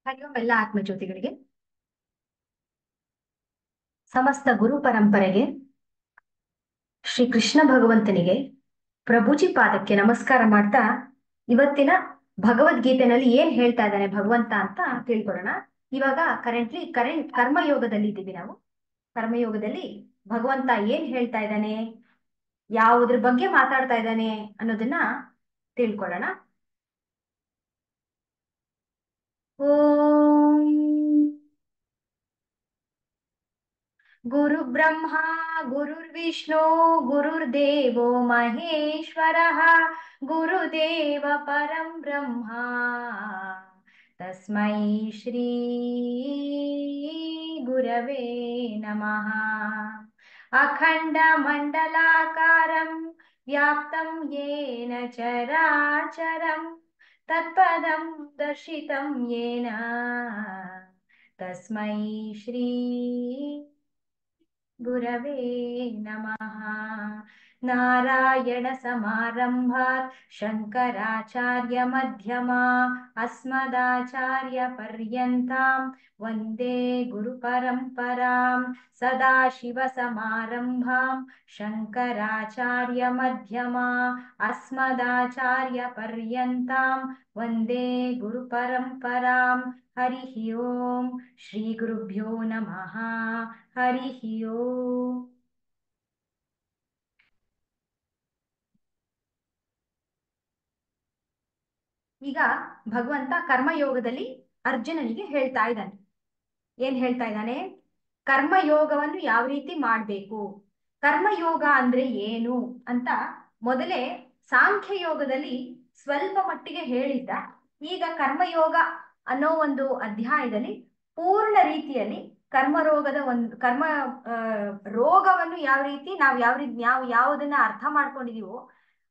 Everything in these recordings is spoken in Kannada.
ಹರಿಯೋ ಎಲ್ಲ ಆತ್ಮಜ್ಯೋತಿಗಳಿಗೆ ಸಮಸ್ತ ಗುರು ಪರಂಪರೆಗೆ ಶ್ರೀ ಕೃಷ್ಣ ಭಗವಂತನಿಗೆ ಪ್ರಭುಜಿ ಪಾದಕ್ಕೆ ನಮಸ್ಕಾರ ಮಾಡ್ತಾ ಇವತ್ತಿನ ಭಗವದ್ಗೀತೆನಲ್ಲಿ ಏನ್ ಹೇಳ್ತಾ ಇದ್ದಾನೆ ಭಗವಂತ ಅಂತ ತಿಳ್ಕೊಳ್ಳೋಣ. ಇವಾಗ ಕರ್ಮಯೋಗದಲ್ಲಿ ಇದ್ದೀವಿ ನಾವು. ಕರ್ಮಯೋಗದಲ್ಲಿ ಭಗವಂತ ಏನ್ ಹೇಳ್ತಾ ಇದ್ದಾನೆ, ಯಾವುದ್ರ ಬಗ್ಗೆ ಮಾತಾಡ್ತಾ ಇದ್ದಾನೆ ಅನ್ನೋದನ್ನ ತಿಳ್ಕೊಳ್ಳೋಣ. ಓಂ ಗುರು ಬ್ರಹ್ಮ ಗುರುರ್ವಿಷ್ಣು ಗುರುರ್ದೇವೋ ಮಹೇಶ್ವರಃ ಗುರುದೇವ ಪರಂ ಬ್ರಹ್ಮ ತಸ್ಮೈ ಶ್ರೀ ಗುರವೇ ನಮಃ. ಅಖಂಡ ಮಂಡಲಾಕಾರಂ ವ್ಯಾಪ್ತಂ ಯೇನ ಚರಾಚರಂ ತತ್ಪದಂ ದರ್ಶಿತಂ ಯೇನ ತಸ್ಮೈ ಶ್ರೀ ಗುರವೇ ನಮಃ. ನಾರಾಯಣ ಸಮಾರಂಭಾತ್ ಶಂಕರಾಚಾರ್ಯ ಮಧ್ಯಮಾ ಅಸ್ಮದಾಚಾರ್ಯ ಪರ್ಯಂತಾಂ ವಂದೇ ಗುರು ಪರಂಪರಾಂ. ಸದಾಶಿವ ಸಮಾರಂಭಾಂ ಶಂಕರಾಚಾರ್ಯ ಮಧ್ಯಮಾ ಅಸ್ಮದಾಚಾರ್ಯ ಪರ್ಯಂತಾಂ ವಂದೇ ಗುರು ಪರಂಪರಾಂ. ಹರಿ ಓಂ ಶ್ರೀ ಗುರುಭ್ಯೋ ನಮಃ. ಹರಿ ಓಂ. ಈಗ ಭಗವಂತ ಕರ್ಮಯೋಗದಲ್ಲಿ ಅರ್ಜುನನಿಗೆ ಹೇಳ್ತಾ ಇದ್ದಾನೆ. ಏನ್ ಹೇಳ್ತಾ ಇದ್ದಾನೆ? ಕರ್ಮಯೋಗವನ್ನು ಯಾವ ರೀತಿ ಮಾಡ್ಬೇಕು, ಕರ್ಮಯೋಗ ಅಂದ್ರೆ ಏನು ಅಂತ ಮೊದಲೇ ಸಾಂಖ್ಯ ಯೋಗದಲ್ಲಿ ಸ್ವಲ್ಪ ಮಟ್ಟಿಗೆ ಹೇಳಿದ್ದ. ಈಗ ಕರ್ಮಯೋಗ ಅನ್ನೋ ಒಂದು ಅಧ್ಯಾಯದಲ್ಲಿ ಪೂರ್ಣ ರೀತಿಯಲ್ಲಿ ಕರ್ಮ ರೋಗವನ್ನು ನಾವು ಯಾವುದನ್ನ ಅರ್ಥ ಮಾಡ್ಕೊಂಡಿದೀವೋ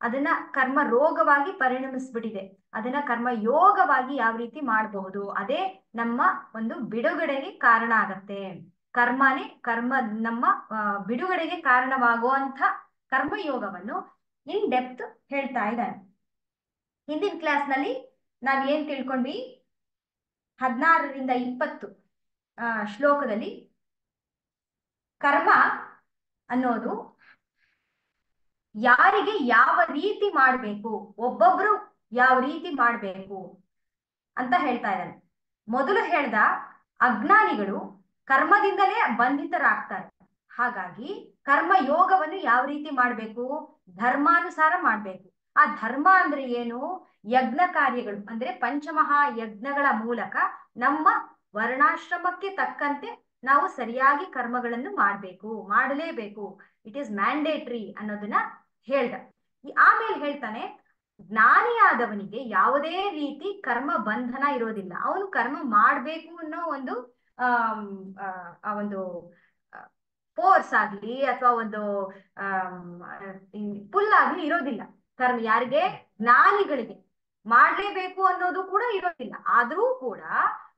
ಅದನ್ನ ಕರ್ಮ ರೋಗವಾಗಿ ಪರಿಣಮಿಸ್ಬಿಟ್ಟಿದೆ. ಅದನ್ನ ಕರ್ಮ ಯೋಗವಾಗಿ ಯಾವ ರೀತಿ ಮಾಡಬಹುದು, ಅದೇ ನಮ್ಮ ಒಂದು ಬಿಡುಗಡೆಗೆ ಕಾರಣ ಆಗತ್ತೆ. ನಮ್ಮ ಬಿಡುಗಡೆಗೆ ಕಾರಣವಾಗುವಂಥ ಕರ್ಮಯೋಗವನ್ನು ಇನ್ ಡೆಪ್ತ್ ಹೇಳ್ತಾ ಇದ್ದಾನೆ. ಹಿಂದಿನ ಕ್ಲಾಸ್ನಲ್ಲಿ ನಾವ್ ಏನ್ ತಿಳ್ಕೊಂಡ್ವಿ, 16ರಿಂದ 20 ಶ್ಲೋಕದಲ್ಲಿ ಕರ್ಮ ಅನ್ನೋದು ಯಾರಿಗೆ ಯಾವ ರೀತಿ ಮಾಡ್ಬೇಕು, ಒಬ್ಬೊಬ್ರು ಯಾವ ರೀತಿ ಮಾಡ್ಬೇಕು ಅಂತ ಹೇಳ್ತಾ ಇದ್ದಾನೆ. ಮೊದಲು ಹೇಳ್ದ ಅಜ್ಞಾನಿಗಳು ಕರ್ಮದಿಂದಲೇ ಬಂಧಿತರಾಗ್ತಾರೆ. ಹಾಗಾಗಿ ಕರ್ಮ ಯೋಗವನ್ನು ಯಾವ ರೀತಿ ಮಾಡ್ಬೇಕು, ಧರ್ಮಾನುಸಾರ ಮಾಡ್ಬೇಕು. ಆ ಧರ್ಮ ಅಂದ್ರೆ ಏನು? ಯಜ್ಞ ಕಾರ್ಯಗಳು ಅಂದ್ರೆ ಪಂಚಮಹಾ ಯಜ್ಞಗಳ ಮೂಲಕ ನಮ್ಮ ವರ್ಣಾಶ್ರಮಕ್ಕೆ ತಕ್ಕಂತೆ ನಾವು ಸರಿಯಾಗಿ ಕರ್ಮಗಳನ್ನು ಮಾಡಲೇಬೇಕು. ಇಟ್ ಈಸ್ ಮ್ಯಾಂಡೇಟ್ರಿ ಅನ್ನೋದನ್ನ ಹೇಳ್ದ. ಆಮೇಲೆ ಹೇಳ್ತಾನೆ, ಜ್ಞಾನಿಯಾದವನಿಗೆ ಯಾವುದೇ ರೀತಿ ಕರ್ಮ ಬಂಧನ ಇರೋದಿಲ್ಲ. ಅವನು ಕರ್ಮ ಮಾಡ್ಬೇಕು ಅನ್ನೋ ಒಂದು ಆ ಒಂದು ಫೋರ್ಸ್ ಆಗ್ಲಿ ಅಥವಾ ಒಂದು ಪುಲ್ ಆಗ್ಲಿ ಇರೋದಿಲ್ಲ. ಕರ್ಮ ಯಾರಿಗೆ? ಜ್ಞಾನಿಗಳಿಗೆ ಮಾಡ್ಲೇಬೇಕು ಅನ್ನೋದು ಕೂಡ ಇರೋದಿಲ್ಲ. ಆದ್ರೂ ಕೂಡ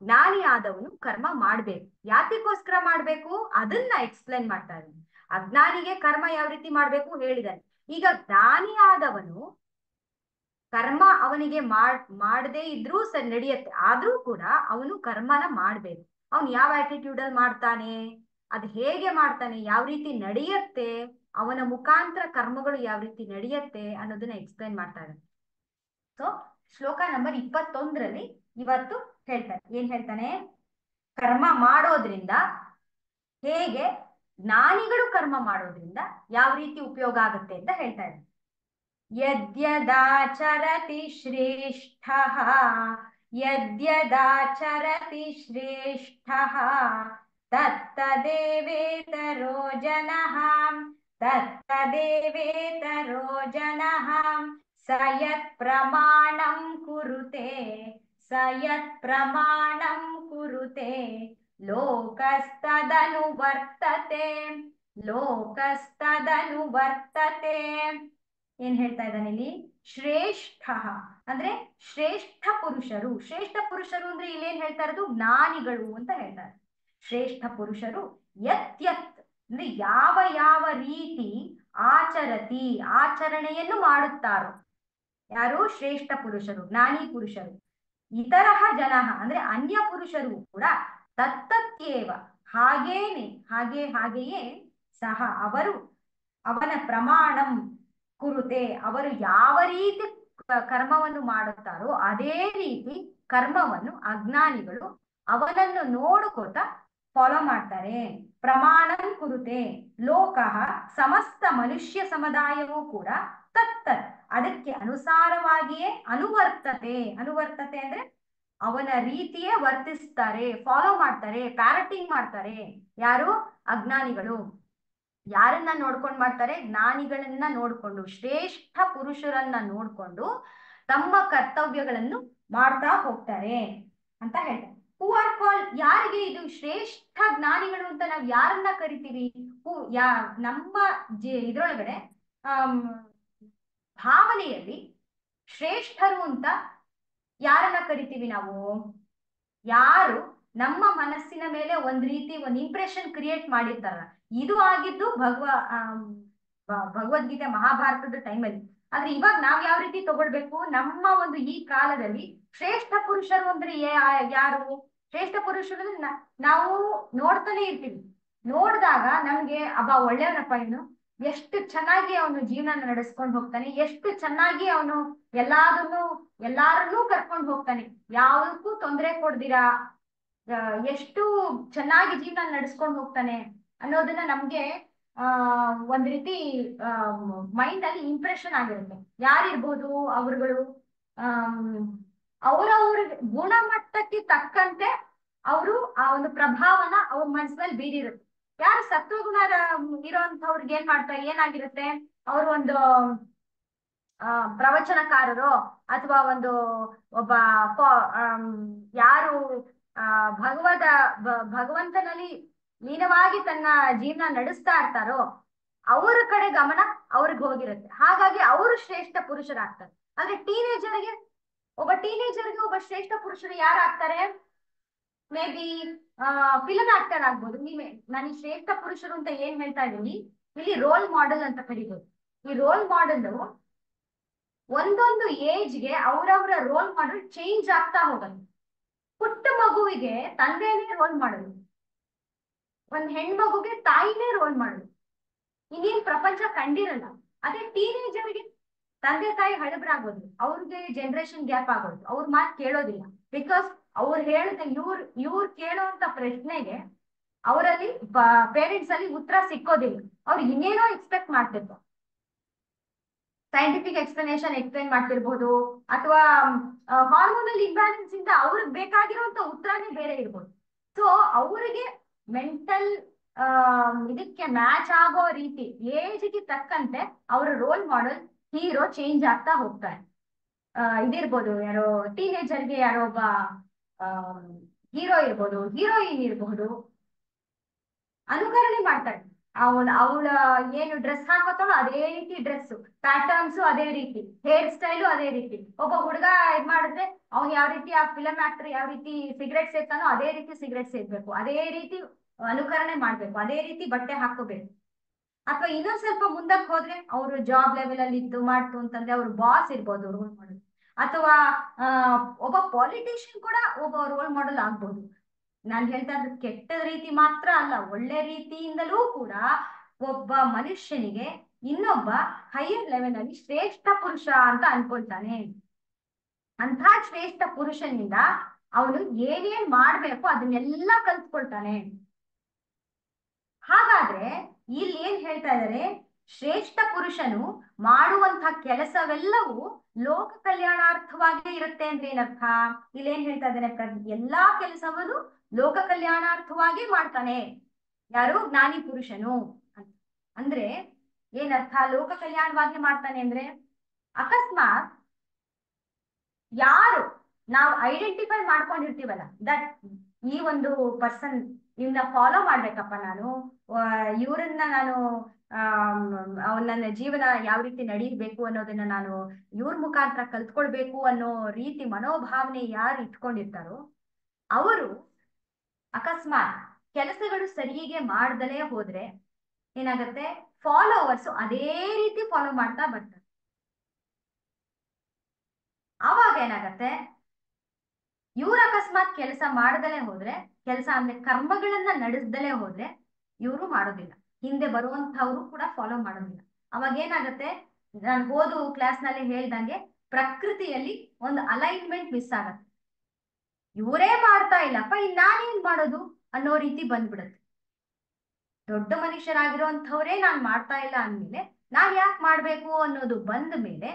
ಜ್ಞಾನಿ ಆದವನು ಕರ್ಮ ಮಾಡ್ಬೇಕು. ಯಾತಕ್ಕೋಸ್ಕರ ಮಾಡ್ಬೇಕು ಅದನ್ನ ಎಕ್ಸ್ಪ್ಲೇನ್ ಮಾಡ್ತಾ ಇದ್ದಾನೆ. ಅಜ್ಞಾನಿಗೆ ಕರ್ಮ ಯಾವ ರೀತಿ ಮಾಡ್ಬೇಕು ಹೇಳಿದಾನೆ. ಈಗ ಜ್ಞಾನಿ ಆದವನು ಕರ್ಮ ಅವನಿಗೆ ಮಾಡದೇ ಇದ್ರೂ ಸರಿ ನಡೆಯುತ್ತೆ, ಆದ್ರೂ ಕೂಡ ಅವನು ಕರ್ಮನ ಮಾಡ್ಬೇಕು. ಅವನು ಯಾವ ಆಟಿಟ್ಯೂಡ್ ಅಲ್ಲಿ ಮಾಡ್ತಾನೆ, ಅದು ಹೇಗೆ ಮಾಡ್ತಾನೆ, ಯಾವ ರೀತಿ ನಡೆಯುತ್ತೆ, ಅವನ ಮುಖಾಂತರ ಕರ್ಮಗಳು ಯಾವ ರೀತಿ ನಡೆಯುತ್ತೆ ಅನ್ನೋದನ್ನ ಎಕ್ಸ್ಪ್ಲೈನ್ ಮಾಡ್ತಾ ಇದ್ದಾನೆ. ಸೊ ಶ್ಲೋಕ ನಂಬರ್ 21ರಲ್ಲಿ ಇವತ್ತು ಹೇಳ್ತಾನೆ. ಏನ್ ಹೇಳ್ತಾನೆ? ಕರ್ಮ ಮಾಡೋದ್ರಿಂದ ಹೇಗೆ, ಜ್ಞಾನಿಗಳು ಕರ್ಮ ಮಾಡೋದ್ರಿಂದ ಯಾವ ರೀತಿ ಉಪಯೋಗ ಆಗುತ್ತೆ ಅಂತ ಹೇಳ್ತಾ ಇದ್ದಾನೆ. ಯದ್ಯದಾಚರತಿ ಶ್ರೇಷ್ಠಃ ತತ್ತದೇವೇತರೋ ಜನಃ ಸ ಯತ್ ಪ್ರಮಾಣಂ ಕುರುತೆ ಲೋಕಸ್ತದನುವರ್ತತೆ. ಏನ್ ಹೇಳ್ತಾ ಇದ್ದಾನೆ ಇಲ್ಲಿ? ಶ್ರೇಷ್ಠ ಅಂದ್ರೆ ಶ್ರೇಷ್ಠ ಪುರುಷರು. ಶ್ರೇಷ್ಠ ಪುರುಷರು ಅಂದ್ರೆ ಇಲ್ಲೇನ್ ಹೇಳ್ತಾ ಇರೋದು? ಜ್ಞಾನಿಗಳು ಅಂತ ಹೇಳ್ತಾರೆ. ಶ್ರೇಷ್ಠ ಪುರುಷರು ಯತ್ ಅಂದ್ರೆ ಯಾವ ರೀತಿ ಆಚರಣೆಯನ್ನು ಮಾಡುತ್ತಾರೋ. ಯಾರು? ಶ್ರೇಷ್ಠ ಪುರುಷರು, ಜ್ಞಾನಿ ಪುರುಷರು. ಇತರಹ ಜನಃ ಅಂದ್ರೆ ಅನ್ಯ ಪುರುಷರು ಕೂಡ ತತ್ತತ್ಯೇವ ಹಾಗೆಯೇ ಸಹ ಅವರು ಅವನ ಪ್ರಮಾಣಂ ಕುರುತೆ, ಅವರು ಯಾವ ರೀತಿ ಕರ್ಮವನ್ನು ಮಾಡುತ್ತಾರೋ ಅದೇ ರೀತಿ ಕರ್ಮವನ್ನು ಅಜ್ಞಾನಿಗಳು ಅವನನ್ನು ನೋಡ್ಕೋತ ಫಾಲೋ ಮಾಡ್ತಾರೆ. ಪ್ರಮಾಣಂ ಕುರುತೆ ಲೋಕಃ, ಸಮಸ್ತ ಮನುಷ್ಯ ಸಮುದಾಯವೂ ಕೂಡ ತತ್ತತ್ ಅದಕ್ಕೆ ಅನುಸಾರವಾಗಿಯೇ ಅನುವರ್ತತೆ ಅಂದ್ರೆ ಅವನ ರೀತಿಯೇ ವರ್ತಿಸ್ತಾರೆ, ಫಾಲೋ ಮಾಡ್ತಾರೆ, ಪ್ಯಾರಟಿಂಗ್ ಮಾಡ್ತಾರೆ. ಯಾರು? ಅಜ್ಞಾನಿಗಳು. ಯಾರನ್ನ ನೋಡ್ಕೊಂಡು ಮಾಡ್ತಾರೆ? ಜ್ಞಾನಿಗಳನ್ನ ನೋಡ್ಕೊಂಡು, ಶ್ರೇಷ್ಠ ಪುರುಷರನ್ನ ನೋಡ್ಕೊಂಡು ತಮ್ಮ ಕರ್ತವ್ಯಗಳನ್ನು ಮಾಡ್ತಾ ಹೋಗ್ತಾರೆ ಅಂತ ಹೇಳ್ತಾರೆ. ಹೂ ಆರ್ ಕಾಲ್, ಯಾರಿಗೆ ಇದು ಶ್ರೇಷ್ಠ ಜ್ಞಾನಿಗಳು ಅಂತ ನಾವು ಯಾರನ್ನ ಕರಿತೀವಿ? ನಮ್ಮ ಇದ್ರೊಳಗಡೆ ಆಮ್ ಭಾವನೆಯಲ್ಲಿ ಶ್ರೇಷ್ಠರು ಅಂತ ಯಾರನ್ನ ಕರಿತೀವಿ ನಾವು? ಯಾರು ನಮ್ಮ ಮನಸ್ಸಿನ ಮೇಲೆ ಒಂದ್ ಇಂಪ್ರೆಷನ್ ಕ್ರಿಯೇಟ್ ಮಾಡಿರ್ತಾರ. ಇದು ಆಗಿದ್ದು ಭಗವದ್ಗೀತೆ ಮಹಾಭಾರತದ ಟೈಮಲ್ಲಿ. ಆದ್ರೆ ಇವಾಗ ನಾವ್ ಯಾವ ರೀತಿ ತಗೊಳ್ಬೇಕು? ನಮ್ಮ ಒಂದು ಈ ಕಾಲದಲ್ಲಿ ಶ್ರೇಷ್ಠ ಪುರುಷರು ಅಂದ್ರೆ ಯಾರು? ಶ್ರೇಷ್ಠ ಪುರುಷರು ನಾವು ನೋಡ್ತಾನೆ ಇರ್ತೀವಿ. ನೋಡಿದಾಗ ನಮ್ಗೆ ಒಳ್ಳೆಯವನಪ್ಪ, ಇವನು ಎಷ್ಟು ಚೆನ್ನಾಗಿ ಅವನು ಜೀವನ ನಡೆಸ್ಕೊಂಡು ಹೋಗ್ತಾನೆ, ಎಷ್ಟು ಚೆನ್ನಾಗಿ ಅವನು ಎಲ್ಲಾರನ್ನೂ ಕರ್ಕೊಂಡು ಹೋಗ್ತಾನೆ, ಯಾವುದಕ್ಕೂ ತೊಂದರೆ ಕೊಡ್ದಿರಾ ಎಷ್ಟು ಚೆನ್ನಾಗಿ ಜೀವನ ನಡೆಸ್ಕೊಂಡು ಹೋಗ್ತಾನೆ ಅನ್ನೋದನ್ನ ನಮ್ಗೆ ಒಂದ್ ರೀತಿ ಮೈಂಡ್ ಅಲ್ಲಿ ಇಂಪ್ರೆಷನ್ ಆಗಿರುತ್ತೆ. ಯಾರಿರ್ಬೋದು ಅವರುಗಳು? ಅವರವ್ರ ಗುಣಮಟ್ಟಕ್ಕೆ ತಕ್ಕಂತೆ ಅವರು ಆ ಒಂದು ಪ್ರಭಾವನ ಅವ್ರ ಮನಸ್ಸಿನಲ್ಲಿ ಬೀರಿರುತ್ತೆ. ಯಾರು ಸತ್ವಗುಣ ಇರೋಂಥವ್ರಿಗೆ ಏನಾಗಿರುತ್ತೆ? ಅವರು ಒಂದು ಪ್ರವಚನಕಾರರು ಅಥವಾ ಒಬ್ಬ ಯಾರು ಭಗವಂತನಲ್ಲಿ ಲೀನವಾಗಿ ತನ್ನ ಜೀವನ ನಡೆಸ್ತಾ ಇರ್ತಾರೋ ಅವರ ಕಡೆ ಗಮನ ಅವ್ರಿಗೆ ಹೋಗಿರುತ್ತೆ. ಹಾಗಾಗಿ ಅವರು ಶ್ರೇಷ್ಠ ಪುರುಷರಾಗ್ತಾರೆ. ಆದ್ರೆ ಟೀನೇಜರ್ಗೆ ಒಬ್ಬ ಶ್ರೇಷ್ಠ ಪುರುಷರು ಯಾರಾಗ್ತಾರೆ? ಮೇ ಬಿ ಫಿಲಂ ಆಕ್ಟರ್ ಆಗ್ಬೋದು. ನಾನು ಈ ಶ್ರೇಷ್ಠ ಪುರುಷರು ಅಂತ ಏನ್ ಹೇಳ್ತಾ ಇದ್ದೀನಿ, ಇಲ್ಲಿ ರೋಲ್ ಮಾಡೆಲ್ ಅಂತ ಕರಿಬೋದು. ಈ ರೋಲ್ ಮಾಡೆಲ್ ಒಂದೊಂದು ಏಜ್ಗೆ ಅವರವರ ರೋಲ್ ಮಾಡೆಲ್ ಚೇಂಜ್ ಆಗ್ತಾ ಹೋಗಲ್ಲ. ಪುಟ್ಟ ಮಗುವಿಗೆ ತಂದೆನೇ ರೋಲ್ ಮಾಡೋದು, ಒಂದ್ ಹೆಣ್ಮಗುಗೆ ತಾಯಿನೇ ರೋಲ್ ಮಾಡೋದು. ಇನ್ನೇನ್ ಪ್ರಪಂಚ ಕಂಡಿರಲ್ಲ. ಅದೇ ಟೀನೇಜರ್ಗೆ ತಂದೆ ತಾಯಿ ಹಳಬರಾಗೋದು, ಅವ್ರಿಗೆ ಜನರೇಷನ್ ಗ್ಯಾಪ್ ಆಗೋದು, ಅವ್ರ ಮಾತು ಕೇಳೋದಿಲ್ಲ. ಬಿಕಾಸ್ ಅವ್ರು ಹೇಳಿದ ಇವ್ರು ಕೇಳೋಂತ ಪ್ರಶ್ನೆಗೆ ಅವರಲ್ಲಿ ಪೇರೆಂಟ್ಸ್ ಅಲ್ಲಿ ಉತ್ತರ ಸಿಕ್ಕೋದಿಲ್ಲ. ಅವ್ರು ಇನ್ನೇನೋ ಎಕ್ಸ್ಪೆಕ್ಟ್ ಮಾಡ್ತಿರ್ತಾರೆ. ಸೈಂಟಿಫಿಕ್ ಎಕ್ಸ್ಪ್ಲನೇಷನ್ ಮಾಡ್ತಿರ್ಬೋದು, ಅಥವಾ ಹಾರ್ಮೋನಲ್ ಇಂಬ್ಯಾಲೆನ್ಸ್ ಇಂದ ಅವ್ರಿಗೆ ಬೇಕಾಗಿರುವಂತ ಉತ್ತರನೇ ಬೇರೆ ಇರ್ಬೋದು. ಸೊ ಅವರಿಗೆ ಮೆಂಟಲ್ ಇದಕ್ಕೆ ಮ್ಯಾಚ್ ಆಗೋ ರೀತಿ ಏಜ್ಗೆ ತಕ್ಕಂತೆ ಅವರ ರೋಲ್ ಮಾಡೆಲ್ ಹೀರೋ ಚೇಂಜ್ ಆಗ್ತಾ ಹೋಗ್ತಾರೆ. ಇದಿರ್ಬೋದು, ಯಾರೋ ಟೀನೇಜರ್ಗೆ ಯಾರೋ ಒಬ್ಬ ಹೀರೋ ಇರ್ಬೋದು, ಹೀರೋಯಿನ್ ಇರಬಹುದು, ಅನುಕರಣೆ ಮಾಡ್ತಾರೆ. ಅವಳ ಏನು ಡ್ರೆಸ್ ಹಾಕೋತಾಳೋ ಅದೇ ರೀತಿ ಡ್ರೆಸ್ ಪ್ಯಾಟರ್ನ್ಸ್, ಅದೇ ರೀತಿ ಹೇರ್ ಸ್ಟೈಲು, ಅದೇ ರೀತಿ. ಒಬ್ಬ ಹುಡುಗ ಇದ್ ಮಾಡಿದ್ರೆ ಅವ್ನು ಯಾವ ರೀತಿ, ಆ ಫಿಲಂ ಆಕ್ಟರ್ ಯಾವ ರೀತಿ ಸಿಗರೇಟ್ ಸೇರ್ತಾನೋ ಅದೇ ರೀತಿ ಸಿಗರೇಟ್ ಸೇರ್ಬೇಕು, ಅದೇ ರೀತಿ ಅನುಕರಣೆ ಮಾಡ್ಬೇಕು, ಅದೇ ರೀತಿ ಬಟ್ಟೆ ಹಾಕೋಬೇಕು. ಅಥವಾ ಇನ್ನೊಂದ್ ಸ್ವಲ್ಪ ಮುಂದಕ್ಕೆ ಹೋದ್ರೆ ಅವರು ಜಾಬ್ ಲೆವೆಲ್ ಅಲ್ಲಿ ಇದ್ದು ಮಾಡ್ತು ಅಂತಂದ್ರೆ ಅವ್ರ ಬಾಸ್ ಇರ್ಬೋದು ರೋಲ್ ಮಾಡೆಲ್. ಅಥವಾ ಒಬ್ಬ ಪಾಲಿಟಿಷಿಯನ್ ಕೂಡ ಒಬ್ಬ ರೋಲ್ ಮಾಡೆಲ್ ಆಗ್ಬೋದು. ನಾನು ಹೇಳ್ತಾ ಇರೋದು ಕೆಟ್ಟ ರೀತಿ ಮಾತ್ರ ಅಲ್ಲ, ಒಳ್ಳೆ ರೀತಿಯಿಂದಲೂ ಕೂಡ ಒಬ್ಬ ಮನುಷ್ಯನಿಗೆ ಇನ್ನೊಬ್ಬ ಹೈಯರ್ ಲೆವೆಲ್ ಅಲ್ಲಿ ಶ್ರೇಷ್ಠ ಪುರುಷ ಅಂತ ಅನ್ಕೊಳ್ತಾನೆ. ಅಂತ ಶ್ರೇಷ್ಠ ಪುರುಷನಿಂದ ಅವನು ಏನೇನ್ ಮಾಡ್ಬೇಕು ಅದನ್ನೆಲ್ಲ ಕಲ್ತ್ಕೊಳ್ತಾನೆ. ಹಾಗಾದ್ರೆ ಇಲ್ಲಿ ಏನ್ ಹೇಳ್ತಾ ಇದ್ದಾರೆ? ಶ್ರೇಷ್ಠ ಪುರುಷನು ಮಾಡುವಂತಹ ಕೆಲಸವೆಲ್ಲವೂ ಲೋಕ ಕಲ್ಯಾಣಾರ್ಥವಾಗಿ ಇರುತ್ತೆ ಅಂದ್ರೆ ಏನರ್ಥ? ಇಲ್ಲಿ ಏನ್ ಹೇಳ್ತಾ ಇದ್ದಾನೆ? ಎಲ್ಲಾ ಕೆಲಸವನ್ನು ಲೋಕ ಕಲ್ಯಾಣಾರ್ಥವಾಗಿ ಮಾಡ್ತಾನೆ ಯಾರು? ಜ್ಞಾನಿ ಪುರುಷನು. ಅಂದ್ರೆ ಏನರ್ಥ? ಲೋಕ ಕಲ್ಯಾಣವಾಗಿ ಮಾಡ್ತಾನೆ ಅಂದ್ರೆ ಅಕಸ್ಮಾತ್ ಯಾರು ನಾವು ಐಡೆಂಟಿಫೈ ಮಾಡ್ಕೊಂಡಿರ್ತೀವಲ್ಲ, ದಟ್ ಈ ಒಂದು ಪರ್ಸನ್ ಇವನ್ನ ಫಾಲೋ ಮಾಡ್ಬೇಕಪ್ಪ, ನಾನು ಇವರನ್ನ ನಾನು ನನ್ನ ಜೀವನ ಯಾವ ರೀತಿ ನಡೀಬೇಕು ಅನ್ನೋದನ್ನ ನಾನು ಇವ್ರ ಮುಖಾಂತರ ಕಲ್ತ್ಕೊಳ್ಬೇಕು ಅನ್ನೋ ರೀತಿ ಮನೋಭಾವನೆ ಯಾರು ಇಟ್ಕೊಂಡಿರ್ತಾರೋ ಅವರು ಅಕಸ್ಮಾತ್ ಕೆಲಸಗಳು ಸರಿಯಾಗಿ ಮಾಡ್ದಲೇ ಹೋದ್ರೆ ಏನಾಗತ್ತೆ? ಫಾಲೋವರ್ಸ್ ಅದೇ ರೀತಿ ಫಾಲೋ ಮಾಡ್ತಾ ಬರ್ತಾರೆ. ಆವಾಗ ಏನಾಗತ್ತೆ? ಇವ್ರ ಅಕಸ್ಮಾತ್ ಕೆಲಸ ಮಾಡದಲೇ ಹೋದ್ರೆ, ಕೆಲಸ ಅಂದ್ರೆ ಕರ್ಮಗಳನ್ನ ನಡೆಸ್ದಲೇ ಹೋದ್ರೆ ಇವರು ಮಾಡೋದಿಲ್ಲ, ಹಿಂದೆ ಬರುವಂತವ್ರು ಕೂಡ ಫಾಲೋ ಮಾಡೋದಿಲ್ಲ. ಅವಾಗ ಏನಾಗತ್ತೆ, ನಾನು ಓದು ಕ್ಲಾಸ್ ನಲ್ಲಿ ಹೇಳ್ದಂಗೆ ಪ್ರಕೃತಿಯಲ್ಲಿ ಒಂದು ಅಲೈನ್ಮೆಂಟ್ ಮಿಸ್ ಆಗತ್ತೆ. ಇವರೇ ಮಾಡ್ತಾ ಇಲ್ಲಪ್ಪ, ಇನ್ ನಾನೇನ್ ಮಾಡೋದು ಅನ್ನೋ ರೀತಿ ಬಂದ್ಬಿಡತ್ತೆ. ದೊಡ್ಡ ಮನುಷ್ಯರಾಗಿರೋಂಥವ್ರೇ ನಾನ್ ಮಾಡ್ತಾ ಇಲ್ಲ ಅಂದ್ಮೇಲೆ ನಾನ್ ಯಾಕೆ ಮಾಡ್ಬೇಕು ಅನ್ನೋದು ಬಂದ ಮೇಲೆ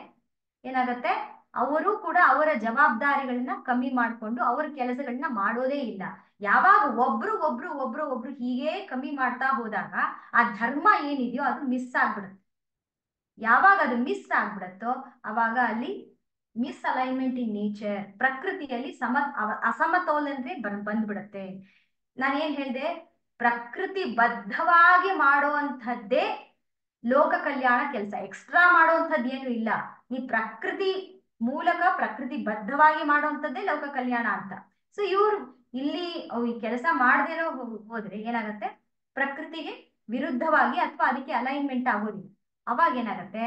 ಏನಾಗತ್ತೆ, ಅವರು ಕೂಡ ಅವರ ಜವಾಬ್ದಾರಿಗಳನ್ನ ಕಮ್ಮಿ ಮಾಡ್ಕೊಂಡು ಅವ್ರ ಕೆಲಸಗಳನ್ನ ಮಾಡೋದೇ ಇಲ್ಲ. ಯಾವಾಗ ಒಬ್ರು ಹೀಗೆ ಕಮ್ಮಿ ಮಾಡ್ತಾ ಹೋದಾಗ ಆ ಧರ್ಮ ಏನಿದೆಯೋ ಅದು ಮಿಸ್ ಆಗ್ಬಿಡುತ್ತೆ. ಯಾವಾಗ ಅದು ಮಿಸ್ ಆಗ್ಬಿಡತ್ತೋ ಅವಾಗ ಅಲ್ಲಿ ಮಿಸ್ ಅಲೈನ್ಮೆಂಟ್ ಇನ್ ನೇಚರ್, ಪ್ರಕೃತಿಯಲ್ಲಿ ಅಸಮತೋಲನೆ ಬಂದ್ಬಿಡತ್ತೆ. ನಾನೇನ್ ಹೇಳ್ದೆ, ಪ್ರಕೃತಿ ಬದ್ಧವಾಗಿ ಮಾಡುವಂಥದ್ದೇ ಲೋಕ ಕಲ್ಯಾಣ ಕೆಲಸ. ಎಕ್ಸ್ಟ್ರಾ ಮಾಡುವಂಥದ್ದು ಏನು ಇಲ್ಲ. ಈ ಪ್ರಕೃತಿ ಮೂಲಕ ಪ್ರಕೃತಿ ಬದ್ಧವಾಗಿ ಮಾಡುವಂಥದ್ದೇ ಲೋಕ ಕಲ್ಯಾಣ ಅಂತ. ಸೊ ಇವ್ರು ಇಲ್ಲಿ ಈ ಕೆಲಸ ಮಾಡದೇನೋ ಹೋದ್ರೆ ಏನಾಗತ್ತೆ, ಪ್ರಕೃತಿಗೆ ವಿರುದ್ಧವಾಗಿ ಅಥವಾ ಅದಕ್ಕೆ ಅಲೈನ್ಮೆಂಟ್ ಆಗೋದಿಲ್ಲ. ಅವಾಗ ಏನಾಗತ್ತೆ,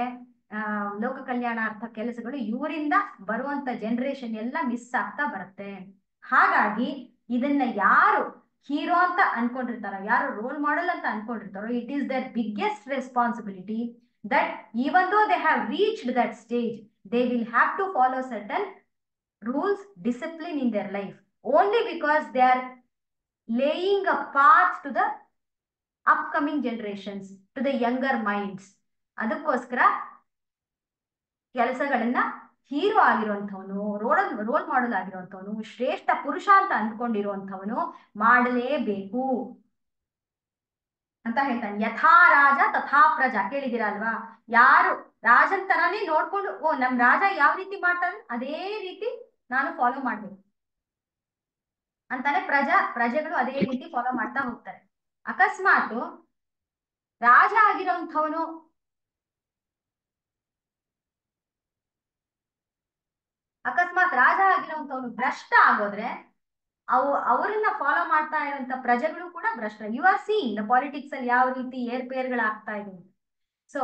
ಲೋಕ ಕಲ್ಯಾಣಾರ್ಥ ಕೆಲಸಗಳು ಇವರಿಂದ ಬರುವಂತ ಜನರೇಷನ್ ಎಲ್ಲ ಮಿಸ್ ಆಗ್ತಾ ಬರುತ್ತೆ. ಹಾಗಾಗಿ ಇದನ್ನ ಯಾರು ಹೀರೋ ಅಂತ ಅನ್ಕೊಂಡಿರ್ತಾರೋ, ಯಾರು ರೋಲ್ ಮಾಡೆಲ್ ಅಂತ ಅನ್ಕೊಂಡಿರ್ತಾರೋ, it is their biggest responsibility that even though they have reached that stage, they will have to follow certain rules, discipline in their life, only because they are laying a path to the upcoming generations, to the younger minds. ಅದಕ್ಕೋಸ್ಕರ ಕೆಲಸಗಳನ್ನ ಹೀರೋ ಆಗಿರುವಂಥವನು, ರೋಲ್ ಮಾಡೆಲ್ ಆಗಿರುವಂಥವನು, ಶ್ರೇಷ್ಠ ಪುರುಷ ಅಂತ ಅಂದ್ಕೊಂಡಿರುವಂಥವನು ಮಾಡಲೇಬೇಕು ಅಂತ ಹೇಳ್ತಾನೆ. ಯಥಾ ರಾಜ ತಥಾ ಪ್ರಜಾ, ಕೇಳಿದಿರ ಅಲ್ವಾ? ಯಾರು ರಾಜನ್ ತರಾನೇ ನೋಡ್ಕೊಂಡು, ಓ ನಮ್ ರಾಜ ಯಾವ ರೀತಿ ಮಾಡ್ತಾನೆ ಅದೇ ರೀತಿ ನಾನು ಫಾಲೋ ಮಾಡ್ಬೇಕು ಅಂತಾನೆ ಪ್ರಜೆಗಳು ಅದೇ ರೀತಿ ಫಾಲೋ ಮಾಡ್ತಾ ಹೋಗ್ತಾರೆ. ಅಕಸ್ಮಾತ್ ರಾಜ ಆಗಿರೋಂಥವನು ಭ್ರಷ್ಟ ಆಗೋದ್ರೆ ಅವರನ್ನ ಫಾಲೋ ಮಾಡ್ತಾ ಇರುವಂತ ಪ್ರಜೆಗಳು ಕೂಡ ಭ್ರಷ್ಟ. You are seeing the politics ಅಲ್ಲಿ ಯಾವ ರೀತಿ ಏರ್ಪೇರ್ಗಳಾಗ್ತಾ ಇದೆ. ಸೊ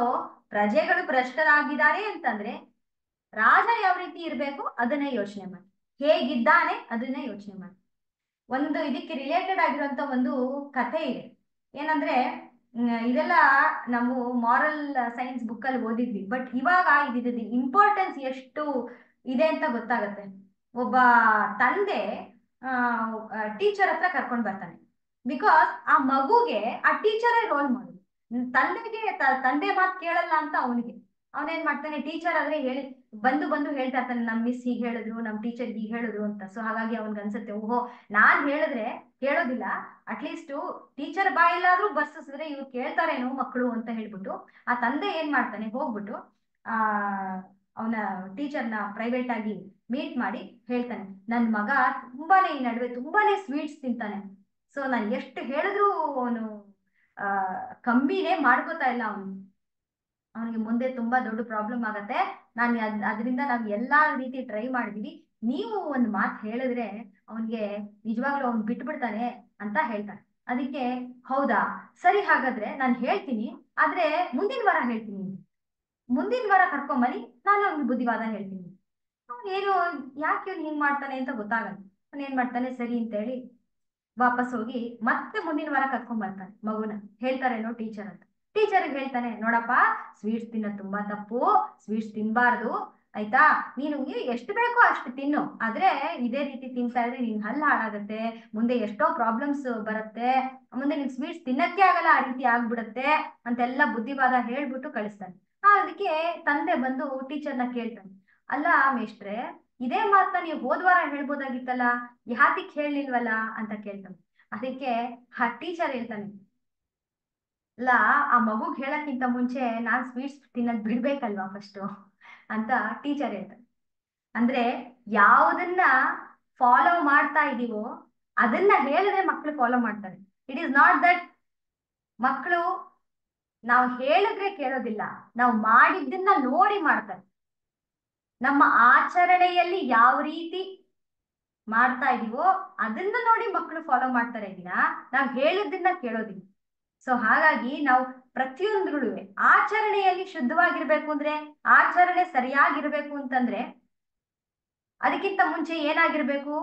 ಪ್ರಜೆಗಳು ಭ್ರಷ್ಟರಾಗಿದ್ದಾರೆ ಅಂತಂದ್ರೆ ರಾಜ ಯಾವ ರೀತಿ ಇರ್ಬೇಕು ಅದನ್ನೇ ಯೋಚನೆ ಮಾಡಿ, ಹೇಗಿದ್ದಾನೆ ಅದನ್ನೇ ಯೋಚನೆ ಮಾಡಿ. ಒಂದು ಇದಕ್ಕೆ ರಿಲೇಟೆಡ್ ಆಗಿರುವಂತ ಒಂದು ಕಥೆ ಇದೆ. ಏನಂದ್ರೆ ಇದೆಲ್ಲ ನಾವು ಮಾರಲ್ ಸೈನ್ಸ್ ಬುಕ್ ಅಲ್ಲಿ ಓದಿದ್ವಿ, ಬಟ್ ಇವಾಗ ಇದಿದ್ದು ಇಂಪಾರ್ಟೆನ್ಸ್ ಎಷ್ಟು ಇದೆ ಅಂತ ಗೊತ್ತಾಗತ್ತೆ. ಒಬ್ಬ ತಂದೆ ಟೀಚರ್ ಹತ್ರ ಕರ್ಕೊಂಡ್ ಬರ್ತಾನೆ. ಬಿಕಾಸ್ ಆ ಮಗುಗೆ ಆ ಟೀಚರೇ ರೋಲ್ ಮಾಡೋದು. ತಂದೆಗೆ ತಂದೆ ಮಾತು ಕೇಳಲ್ಲ ಅಂತ ಅವನೇನ್ ಮಾಡ್ತಾನೆ, ಟೀಚರ್ ಆದ್ರೆ ಹೇಳಿ ಬಂದು ಹೇಳ್ತಾ ಇರ್ತಾನೆ, ನಮ್ ಮಿಸ್ ಹೀಗೆ ಹೇಳಿದ್ರು, ನಮ್ ಟೀಚರ್ ಹೀಗೆ ಹೇಳಿದ್ರು ಅಂತ. ಸೊ ಹಾಗಾಗಿ ಅವನ್ಗೆ ಅನ್ಸುತ್ತೆ, ಓಹೋ ನಾನ್ ಹೇಳಿದ್ರೆ ಕೇಳೋದಿಲ್ಲ, ಅಟ್ಲೀಸ್ಟ್ ಟೀಚರ್ ಬಾಯಿಲ್ಲಾದ್ರೂ ಬರ್ಸಿದ್ರೆ ಇವ್ರು ಕೇಳ್ತಾರೇನೋ ಮಕ್ಕಳು ಅಂತ ಹೇಳ್ಬಿಟ್ಟು ಆ ತಂದೆ ಏನ್ ಮಾಡ್ತಾನೆ, ಹೋಗ್ಬಿಟ್ಟು ಅವನ ಟೀಚರ್ನ ಪ್ರೈವೇಟ್ ಆಗಿ ಮೀಟ್ ಮಾಡಿ ಹೇಳ್ತಾನೆ, ನನ್ ಮಗ ತುಂಬಾನೇ ಈ ನಡುವೆ ತುಂಬಾನೇ ಸ್ವೀಟ್ಸ್ ತಿಂತಾನೆ. ಸೊ ನಾನು ಎಷ್ಟು ಹೇಳಿದ್ರು ಅವನು ಕಮ್ಮಿನೇ ಮಾಡ್ಕೋತಾ ಇಲ್ಲ. ಅವನಿಗೆ ಮುಂದೆ ತುಂಬಾ ದೊಡ್ಡ ಪ್ರಾಬ್ಲಮ್ ಆಗತ್ತೆ. ಅದರಿಂದ ನಾವು ಎಲ್ಲಾ ರೀತಿ ಟ್ರೈ ಮಾಡಿದೀವಿ, ನೀವು ಒಂದು ಮಾತು ಹೇಳಿದ್ರೆ ಅವನ್ಗೆ ನಿಜವಾಗ್ಲೂ ಅವ್ನು ಬಿಟ್ಬಿಡ್ತಾನೆ ಅಂತ ಹೇಳ್ತಾನೆ. ಅದಕ್ಕೆ ಹೌದಾ ಸರಿ, ಹಾಗಾದ್ರೆ ನಾನು ಹೇಳ್ತೀನಿ, ಆದ್ರೆ ಮುಂದಿನ ವಾರ ಹೇಳ್ತೀನಿ, ಮುಂದಿನ ವಾರ ಕರ್ಕೊಂಬನ್ನಿ, ನಾನು ಅವ್ನಿಗೆ ಬುದ್ಧಿವಾದ ಹೇಳ್ತೀನಿ. ಏನು ಯಾಕೆ ಇವ್ನು ಹಿಂಗ್ ಮಾಡ್ತಾನೆ ಅಂತ ಗೊತ್ತಾಗಲ್ಲ. ಅವ್ನು ಏನ್ ಮಾಡ್ತಾನೆ, ಸರಿ ಅಂತ ಹೇಳಿ ವಾಪಸ್ ಹೋಗಿ ಮತ್ತೆ ಮುಂದಿನ ವಾರ ಕರ್ಕೊಂಡ್ ಬರ್ತಾನೆ ಮಗುನ. ಹೇಳ್ತಾರೇನೋ ಟೀಚರ್ ಅಂತ. ಟೀಚರ್ಗೆ ಹೇಳ್ತಾನೆ, ನೋಡಪ್ಪ ಸ್ವೀಟ್ಸ್ ತಿನ್ನೋದು ತುಂಬಾ ತಪ್ಪು, ಸ್ವೀಟ್ಸ್ ತಿನ್ಬಾರ್ದು ಆಯ್ತಾ, ನೀನು ಎಷ್ಟು ಬೇಕೋ ಅಷ್ಟು ತಿನ್ನು, ಆದ್ರೆ ಇದೇ ರೀತಿ ತಿಂತಾ ಇದ್ರೆ ನಿನ್ ಹಲ್ಲು ಹಾಳಾಗತ್ತೆ, ಮುಂದೆ ಎಷ್ಟೋ ಪ್ರಾಬ್ಲಮ್ಸ್ ಬರುತ್ತೆ, ಮುಂದೆ ನಿನ್ ಸ್ವೀಟ್ಸ್ ತಿನ್ನಕ್ಕೆ ಆಗಲ್ಲ, ಆ ರೀತಿ ಆಗ್ಬಿಡತ್ತೆ ಅಂತೆಲ್ಲ ಬುದ್ಧಿವಾದ ಹೇಳ್ಬಿಟ್ಟು ಕಳಿಸ್ತಾನೆ. ಅದಕ್ಕೆ ತಂದೆ ಬಂದು ಟೀಚರ್ನ ಕೇಳ್ತಾನೆ, ಅಲ್ಲ ಮೇಷ್ಟ್ರೆ, ಇದೇ ಮಾತನ್ನ ನೀವು ಹೋದ್ವಾರ ಹೇಳ್ಬೋದಾಗಿತ್ತಲ್ಲ, ಯಾತಿಕ್ ಹೇಳಿಲ್ವಲ್ಲ ಅಂತ ಕೇಳ್ತಾನೆ. ಅದಕ್ಕೆ ಆ ಟೀಚರ್ ಹೇಳ್ತಾನೆ, ಅಲ್ಲ ಆ ಮಗುಗ್ ಹೇಳಕ್ಕಿಂತ ಮುಂಚೆ ನಾನ್ ಸ್ವೀಟ್ಸ್ ತಿನ್ನೋದ್ ಬಿಡ್ಬೇಕಲ್ವಾ ಫಸ್ಟು ಅಂತ ಟೀಚರ್ ಹೇಳ್ತಾನೆ. ಅಂದ್ರೆ ಯಾವುದನ್ನ ಫಾಲೋ ಮಾಡ್ತಾ ಇದೀವೋ ಅದನ್ನ ಹೇಳಿದ್ರೆ ಮಕ್ಕಳು ಫಾಲೋ ಮಾಡ್ತಾರೆ. ಇಟ್ ಈಸ್ ನಾಟ್ ದಟ್ ಮಕ್ಕಳು ನಾವು ಹೇಳಿದ್ರೆ ಕೇಳೋದಿಲ್ಲ, ನಾವು ಮಾಡಿದ್ದನ್ನ ನೋಡಿ ಮಾಡ್ತಾರೆ. ನಮ್ಮ ಆಚರಣೆಯಲ್ಲಿ ಯಾವ ರೀತಿ ಮಾಡ್ತಾ ಇದೀವೋ ಅದನ್ನ ನೋಡಿ ಮಕ್ಕಳು ಫಾಲೋ ಮಾಡ್ತಾರೆ ಇದೀನ, ನಾವ್ ಹೇಳಿದ್ದನ್ನ ಕೇಳೋದಿಲ್ಲ. ಸೊ ಹಾಗಾಗಿ ನಾವು ಪ್ರತಿಯೊಂದ್ರೂ ಆಚರಣೆಯಲ್ಲಿ ಶುದ್ಧವಾಗಿರ್ಬೇಕು ಅಂದ್ರೆ, ಆಚರಣೆ ಸರಿಯಾಗಿರ್ಬೇಕು ಅಂತಂದ್ರೆ ಅದಕ್ಕಿಂತ ಮುಂಚೆ ಏನಾಗಿರ್ಬೇಕು,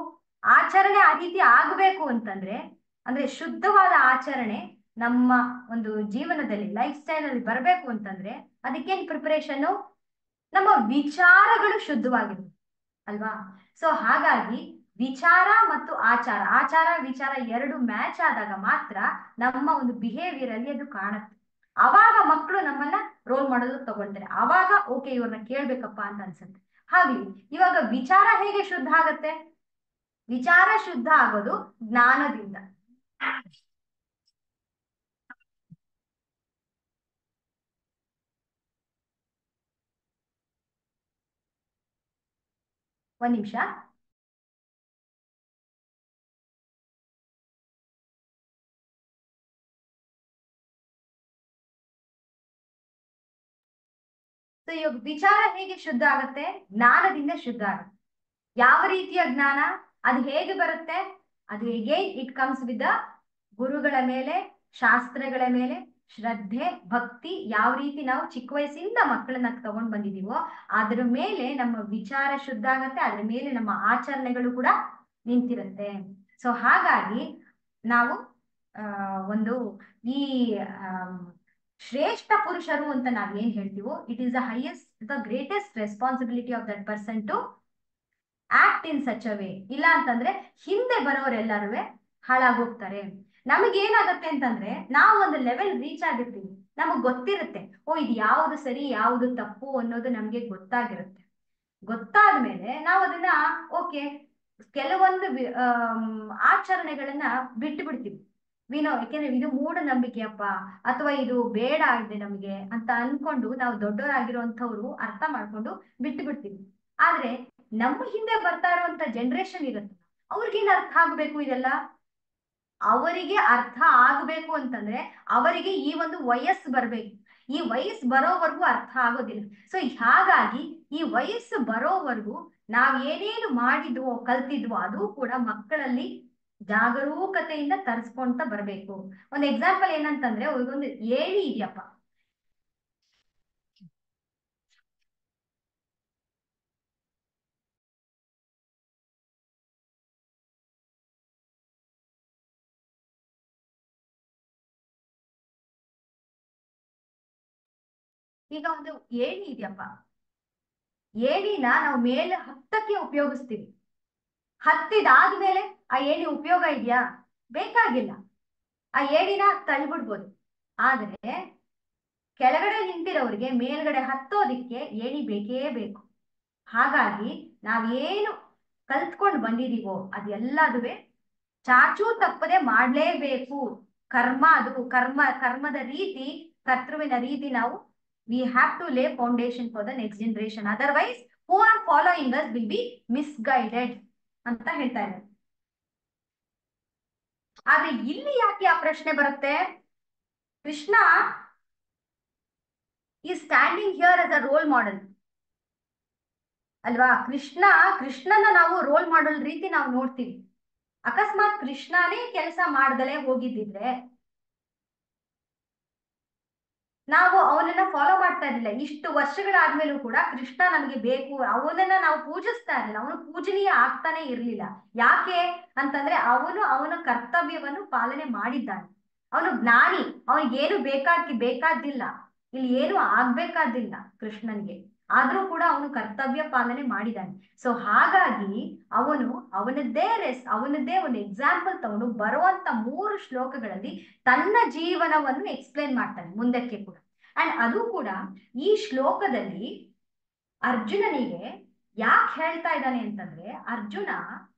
ಆಚರಣೆ ಆ ರೀತಿ ಆಗ್ಬೇಕು ಅಂತಂದ್ರೆ, ಅಂದ್ರೆ ಶುದ್ಧವಾದ ಆಚರಣೆ ನಮ್ಮ ಒಂದು ಜೀವನದಲ್ಲಿ ಲೈಫ್ ಸ್ಟೈಲ್ ಅಲ್ಲಿ ಬರ್ಬೇಕು ಅಂತಂದ್ರೆ ಅದಕ್ಕೇನ್ ಪ್ರಿಪರೇಷನ್? ನಮ್ಮ ವಿಚಾರಗಳು ಶುದ್ಧವಾಗಿರ್ಬೇಕು ಅಲ್ವಾ? ಸೊ ಹಾಗಾಗಿ ವಿಚಾರ ಮತ್ತು ಆಚಾರ, ಆಚಾರ ವಿಚಾರ ಎರಡು ಮ್ಯಾಚ್ ಆದಾಗ ಮಾತ್ರ ನಮ್ಮ ಒಂದು ಬಿಹೇವಿಯರ್ ಅಲ್ಲಿ ಅದು ಕಾಣುತ್ತೆ. ಅವಾಗ ಮಕ್ಕಳು ನಮ್ಮನ್ನ ರೋಲ್ ಮಾಡಲು ತಗೊಳ್ತಾರೆ. ಅವಾಗ ಓಕೆ ಇವ್ರನ್ನ ಕೇಳ್ಬೇಕಪ್ಪ ಅಂತ ಅನ್ಸುತ್ತೆ. ಹಾಗೆ ಇವಾಗ ವಿಚಾರ ಹೇಗೆ ಶುದ್ಧ ಆಗತ್ತೆ? ವಿಚಾರ ಶುದ್ಧ ಆಗೋದು ಜ್ಞಾನದಿಂದ. ಒಂದ್ ನಿಮಿಷ. ಸೊ ಇವಾಗ ವಿಚಾರ ಹೇಗೆ ಶುದ್ಧ ಆಗತ್ತೆ? ಜ್ಞಾನದಿಂದ ಶುದ್ಧ ಆಗುತ್ತೆ. ಯಾವ ರೀತಿಯ ಜ್ಞಾನ? ಅದು ಹೇಗೆ ಬರುತ್ತೆ? ಅದು ಹೇಗೆ ಇಟ್ ಕಮ್ಸ್ ವಿತ್ ಗುರುಗಳ ಮೇಲೆ, ಶಾಸ್ತ್ರಗಳ ಮೇಲೆ ಶ್ರದ್ಧೆ ಭಕ್ತಿ. ಯಾವ ರೀತಿ ನಾವು ಚಿಕ್ಕ ವಯಸ್ಸಿಂದ ಮಕ್ಕಳನ್ನ ತಗೊಂಡ್ ಬಂದಿದೀವೋ ಅದ್ರ ಮೇಲೆ ನಮ್ಮ ವಿಚಾರ ಶುದ್ಧ ಆಗತ್ತೆ, ಅದ್ರ ಮೇಲೆ ನಮ್ಮ ಆಚರಣೆಗಳು ಕೂಡ ನಿಂತಿರುತ್ತೆ. ಸೊ ಹಾಗಾಗಿ ನಾವು ಒಂದು ಈ ಶ್ರೇಷ್ಠ ಪುರುಷರು ಅಂತ ನಾವ್ ಏನ್ ಹೇಳ್ತೀವೋ, it is the highest the greatest responsibility of that person to act in such a way. ಇಲ್ಲ ಅಂತಂದ್ರೆ ಹಿಂದೆ ಬರೋರೆಲ್ಲರೂ ಹಾಳಾಗೋಗ್ತಾರೆ. ನಮಗೇನಾಗತ್ತೆ ಅಂತಂದ್ರೆ ನಾವು ಒಂದು ಲೆವೆಲ್ ರೀಚ್ ಆಗಿರ್ತೀವಿ, ನಮಗ್ ಗೊತ್ತಿರುತ್ತೆ ಓ ಇದು ಯಾವುದು ಸರಿ ಯಾವುದು ತಪ್ಪು ಅನ್ನೋದು ನಮ್ಗೆ ಗೊತ್ತಾಗಿರುತ್ತೆ. ಗೊತ್ತಾದ್ಮೇಲೆ ನಾವು ಅದನ್ನ ಓಕೆ ಕೆಲವೊಂದು ಆಚರಣೆಗಳನ್ನ ಬಿಟ್ಟು ಬಿಡ್ತೀವಿ. ವಿನೋ ಯಾಕೆಂದ್ರೆ ಇದು ಮೂಢನಂಬಿಕೆಯಪ್ಪ ಅಥವಾ ಇದು ಬೇಡ ಇದೆ ನಮ್ಗೆ ಅಂತ ಅನ್ಕೊಂಡು ನಾವು ದೊಡ್ಡವರಾಗಿರುವಂತವ್ರು ಅರ್ಥ ಮಾಡ್ಕೊಂಡು ಬಿಟ್ಟು ಬಿಡ್ತೀವಿ. ಆದ್ರೆ ನಮ್ಮ ಹಿಂದೆ ಬರ್ತಾ ಇರುವಂತ ಜನರೇಷನ್ ಇರುತ್ತೆ, ಅವ್ರಿಗೇನ್ ಅರ್ಥ ಆಗ್ಬೇಕು ಇದೆಲ್ಲ? ಅವರಿಗೆ ಅರ್ಥ ಆಗ್ಬೇಕು ಅಂತಂದ್ರೆ ಅವರಿಗೆ ಈ ಒಂದು ವಯಸ್ಸು ಬರ್ಬೇಕು. ಈ ವಯಸ್ಸು ಬರೋವರೆಗೂ ಅರ್ಥ ಆಗೋದಿಲ್ಲ. ಸೊ ಹಾಗಾಗಿ ಈ ವಯಸ್ಸು ಬರೋವರೆಗೂ ನಾವ್ ಏನೇನು ಮಾಡಿದ್ವೋ ಕಲ್ತಿದ್ವೋ ಅದು ಕೂಡ ಮಕ್ಕಳಲ್ಲಿ ಜಾಗರೂಕತೆಯಿಂದ ತರಿಸ್ಕೊಂತ ಬರ್ಬೇಕು. ಒಂದು ಎಕ್ಸಾಂಪಲ್ ಏನಂತಂದ್ರೆ, ಒಂದು ಏಣಿ ಇದೆಯಪ್ಪ. ಈಗ ಒಂದು ಏಣಿ ಇದೆಯಪ್ಪ, ಏಣಿನ ನಾವು ಮೇಲೆ ಹತ್ತಕ್ಕೆ ಉಪಯೋಗಿಸ್ತೀವಿ. ಹತ್ತಿದಾದ್ಮೇಲೆ ಆ ಏಣಿ ಉಪಯೋಗ ಇದೆಯಾ? ಬೇಕಾಗಿಲ್ಲ. ಆ ಏಣಿನ ತಳ್ಳಿಬಿಡ್ಬೋದು. ಆದ್ರೆ ಕೆಳಗಡೆ ನಿಂತಿರೋರಿಗೆ ಮೇಲ್ಗಡೆ ಹತ್ತೋದಿಕ್ಕೆ ಏಣಿ ಬೇಕೇ ಬೇಕು. ಹಾಗಾಗಿ ನಾವೇನು ಕಲ್ತ್ಕೊಂಡು ಬಂದಿದೀವೋ ಅದೆಲ್ಲದುವೆ ಚಾಚೂ ತಪ್ಪದೆ ಮಾಡ್ಲೇಬೇಕು. ಕರ್ಮ ಅದು ಕರ್ಮದ ರೀತಿ, ಕರ್ತೃವಿನ ರೀತಿ ನಾವು ವಿ ಹ್ಯಾವ್ ಟು ಲೇ foundation for the next generation. Otherwise who are following us will be misguided ಅಂತ ಹೇಳ್ತಾ ಇದ್ದಾರೆ. ಆದ್ರೆ ಇಲ್ಲಿ ಯಾಕೆ ಆ ಪ್ರಶ್ನೆ ಬರುತ್ತೆ? ಕೃಷ್ಣ ಈ standing here as a role model ಅಲ್ವಾ? ಕೃಷ್ಣನ ನಾವು ರೋಲ್ ಮಾಡೆಲ್ ರೀತಿ ನಾವು ನೋಡ್ತೀವಿ. ಅಕಸ್ಮಾತ್ ಕೃಷ್ಣನೇ ಕೆಲಸ ಮಾಡ್ದಲೇ ಹೋಗಿದ್ದಿದ್ರೆ ನಾವು ಅವನನ್ನ ಫಾಲೋ ಮಾಡ್ತಾ ಇರ್ಲಿಲ್ಲ. ಇಷ್ಟು ವರ್ಷಗಳಾದ್ಮೇಲೂ ಕೂಡ ಕೃಷ್ಣ ನಮಗೆ ಬೇಕು, ಅವನನ್ನ ನಾವು ಪೂಜಿಸ್ತಾ ಇರಲಿಲ್ಲ, ಅವನು ಪೂಜನೀಯ ಆಗ್ತಾನೆ ಇರ್ಲಿಲ್ಲ. ಯಾಕೆ ಅಂತಂದ್ರೆ ಅವನ ಕರ್ತವ್ಯವನ್ನು ಪಾಲನೆ ಮಾಡಿದ್ದಾನೆ. ಅವನು ಜ್ಞಾನಿ, ಅವನಿಗೇನು ಬೇಕಾದಿಲ್ಲ, ಇಲ್ಲಿ ಏನು ಆಗ್ಬೇಕಾದಿಲ್ಲ ಕೃಷ್ಣನ್ಗೆ. ಆದ್ರೂ ಕೂಡ ಅವನು ಕರ್ತವ್ಯ ಪಾಲನೆ ಮಾಡಿದ್ದಾನೆ. ಸೊ ಹಾಗಾಗಿ ಅವನದ್ದೇ ಒಂದು ಎಕ್ಸಾಂಪಲ್ ತಗೊಂಡು ಬರುವಂತ 3 ಶ್ಲೋಕಗಳಲ್ಲಿ ತನ್ನ ಜೀವನವನ್ನು ಎಕ್ಸ್ಪ್ಲೇನ್ ಮಾಡ್ತಾನೆ ಮುಂದಕ್ಕೆ ಕೂಡ. ಅಂಡ್ ಅದು ಕೂಡ ಈ ಶ್ಲೋಕದಲ್ಲಿ ಅರ್ಜುನನಿಗೆ ಯಾಕೆ ಹೇಳ್ತಾ ಇದ್ದಾನೆ ಅಂತಂದ್ರೆ, Arjuna